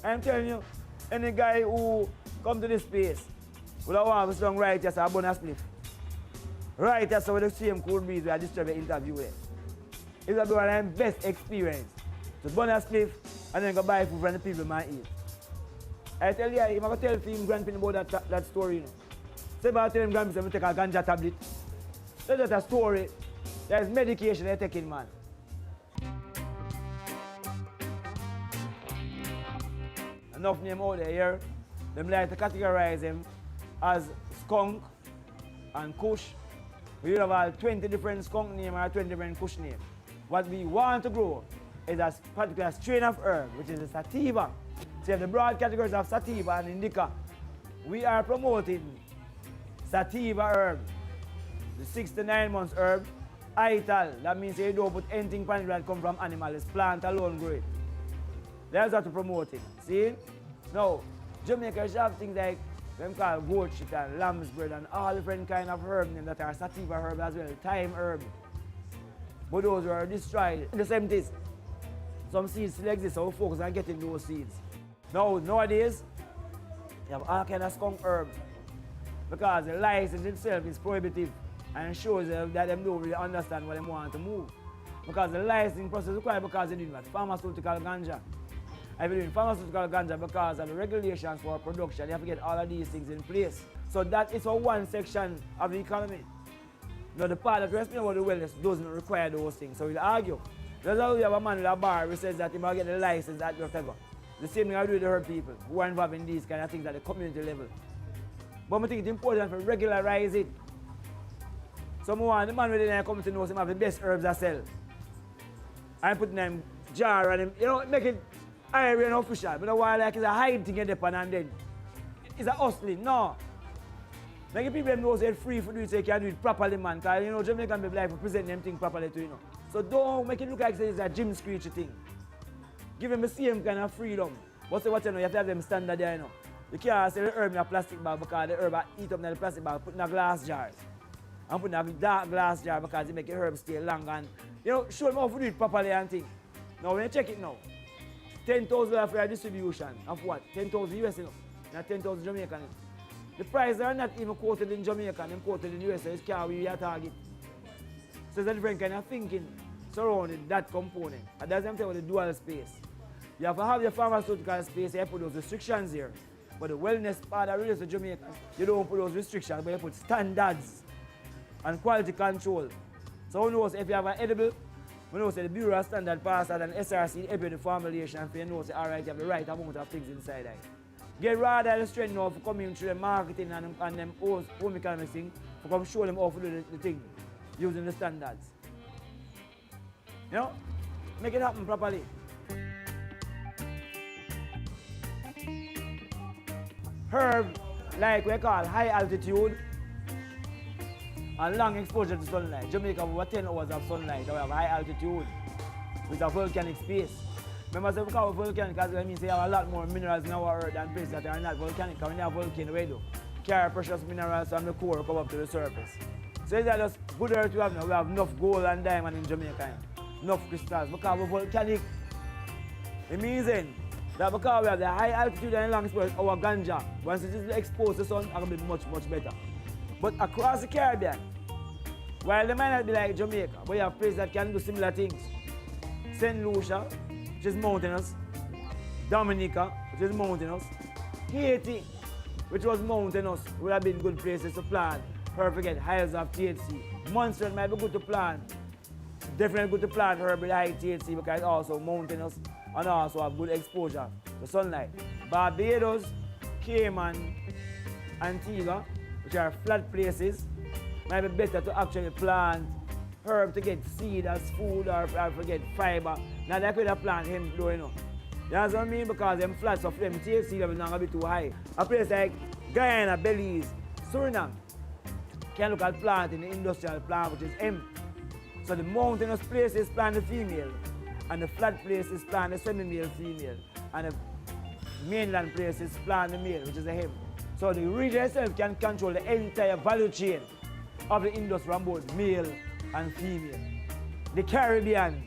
Speaker 21: I'm telling you, any guy who come to this space will have a strong right as a bonus spliff. Right as with the same cool breeze we are disturbing interview with. It's a one of the best experience. So bonus spliff and then go buy food from the people might eat. I tell you, I'm going to tell him grandpa about that story. You know. Say about tell him grandpa to take a ganja tablet. That's a story. There's medication they're taking, man. Enough name out there here. Them like to categorize them as skunk and kush. We have all 20 different skunk names or 20 different kush names. What we want to grow is a particular strain of herb, which is a sativa. So you have the broad categories of sativa and indica. We are promoting sativa herb, the 6 to 9 months herb. Ital, that means you don't put anything that come from animal, it's plant alone grow it. That's how to promote it. See? Now, Jamaica should have things like them called goat shit and lamb's bread and all different kind of herbs that are sativa herb as well, thyme herb. But those were destroyed. The same thing. Some seeds still exist, so we focus on getting those seeds. Now, nowadays, you have all kind of skunk herb because the license itself is prohibitive and shows that they don't really understand what they want to move. Because the licensing process is required because they're doing what? Pharmaceutical ganja. I've been doing pharmaceutical ganja because of the regulations for production. You have to get all of these things in place. So that is for one section of the economy. Now the part that we're speaking about the wellness doesn't require those things. So we'll argue. That's how we have a man with a bar who says that he might get the license at whatever. The same thing I do with the herb people who are involved in these kind of things at the community level. But I think it's important to regularize it. Someone, the man with the come to know him have the best herbs I sell. I'm putting them jar and them, you know, make it airy and official. But why like it's a hide thing at and then it's a hustling. No. Make people know it's free for do it so you can do it properly, man. Because you know Jamaican people like to present them thing properly too, you know. So don't make it look like it's a gym screechy thing. Give them the same kind of freedom. But say what you know, you have to have them standard there, you know. You can't sell the herb in a plastic bag because the herb eat up in the plastic bag, put in a glass jars. And put in a dark glass jar because it make the herb stay long and you know, show them how to do it properly and thing. Now when you check it now, 10,000 for your distribution of what? 10,000 US, you know, not 10,000 Jamaican. The prices are not even quoted in Jamaica, they're quoted in US, so it's can't be your target. So there's a different kind of thinking surrounding that component. And that's what I'm talking about the dual space. You have to have your pharmaceutical space, you put those restrictions here. But the wellness part that relates to Jamaica, you don't put those restrictions, but you put standards and quality control. So who knows if you have an edible, we know say the Bureau of Standard Pass and SRC help you the formulation for you know say alright you have the right amount of things inside there. Get rather the strength now for coming through the marketing and them home economics thing for come show them how to do the thing using the standards. You know? make it happen properly. Herb, like we call high altitude and long exposure to sunlight. Jamaica have over 10 hours of sunlight, so we have high altitude with a volcanic space. Remember, so we call it volcanic because it means we have a lot more minerals in our earth than places that are not volcanic. Because when you have volcano, we do carry precious minerals from the core come up to the surface. So it's just good earth we have now. We have enough gold and diamond in Jamaica, enough crystals because we're volcanic. It means then that because we have the high altitude and long exposure, our ganja, once it is exposed to the sun, it's going to be much, much better. But across the Caribbean, while they might not be like Jamaica, but you have places that can do similar things. St. Lucia, which is mountainous. Dominica, which is mountainous. Haiti, which was mountainous, would have been good places to plant. Herb forget highs of THC. Montserrat might be good to plant. Definitely good to plant herb with high THC because it's also mountainous and also have good exposure to sunlight. Barbados, Cayman, Antigua, which are flat places, might be better to actually plant herb to get seed as food or forget fiber. Now they could have plant hemp though, you know. You know what I mean? Because them flats of them THC level not gonna be too high. A place like Guyana, Belize, Suriname can look at planting the industrial plant which is hemp. So the mountainous places plant the female and the flat places plant the semi-male female and the mainland places plant the male which is a hemp. So the region itself can control the entire value chain of the industry from both male and female. The Caribbean.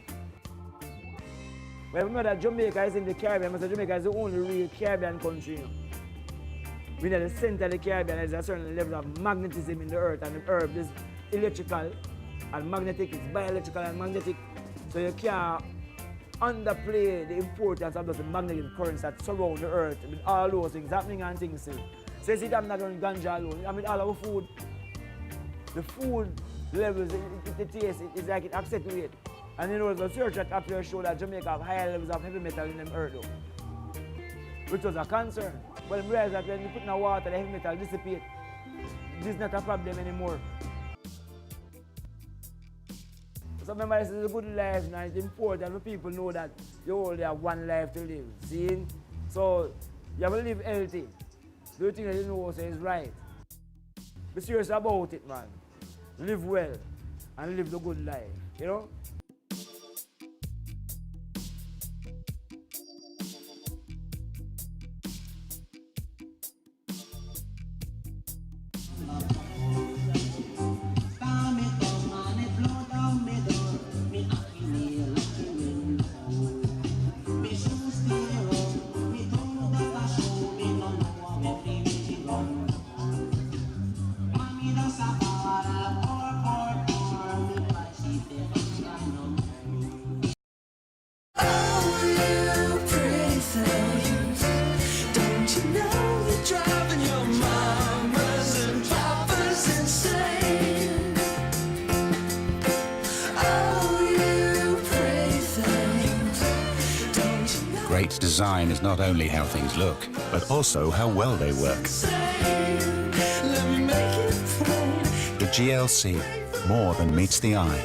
Speaker 21: Well, remember that Jamaica is in the Caribbean, so Jamaica is the only real Caribbean country. You know? We're at the center of the Caribbean, there's a certain level of magnetism in the earth, and the earth is electrical and magnetic, it's bioelectrical and magnetic. So you can't underplay the importance of those magnetic currents that surround the earth with all those things happening and things still. So you see that I'm not on ganja alone, I mean all our food. The food levels, the taste, it's like it accentuates. And you know, the research that actually showed that Jamaica have higher levels of heavy metal in them earth though, which was a concern. But we realized that when we put in the water, the heavy metal dissipates. This is not a problem anymore. So remember, this is a good life now. It's important that people know that you only have one life to live. See? So you have to live healthy. Do the thing that you know is right. Be serious about it, man. Live well and live the good life, you know?
Speaker 17: Great design is not only how things look, but also how well they work. The GLC, more than meets the eye.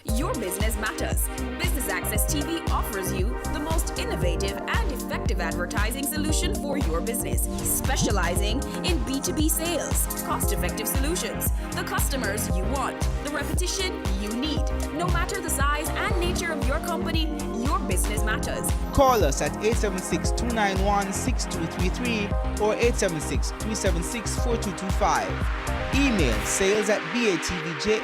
Speaker 11: Your business matters. Business Access TV offers you the most innovative and effective advertising solution for your business, specializing in B2B sales, cost-effective solutions, the customers you want, the repetition you need. No matter the size and nature of your company, your business matters.
Speaker 18: Call us at 876-291-6233 or 876-376-4225. Email sales@batvja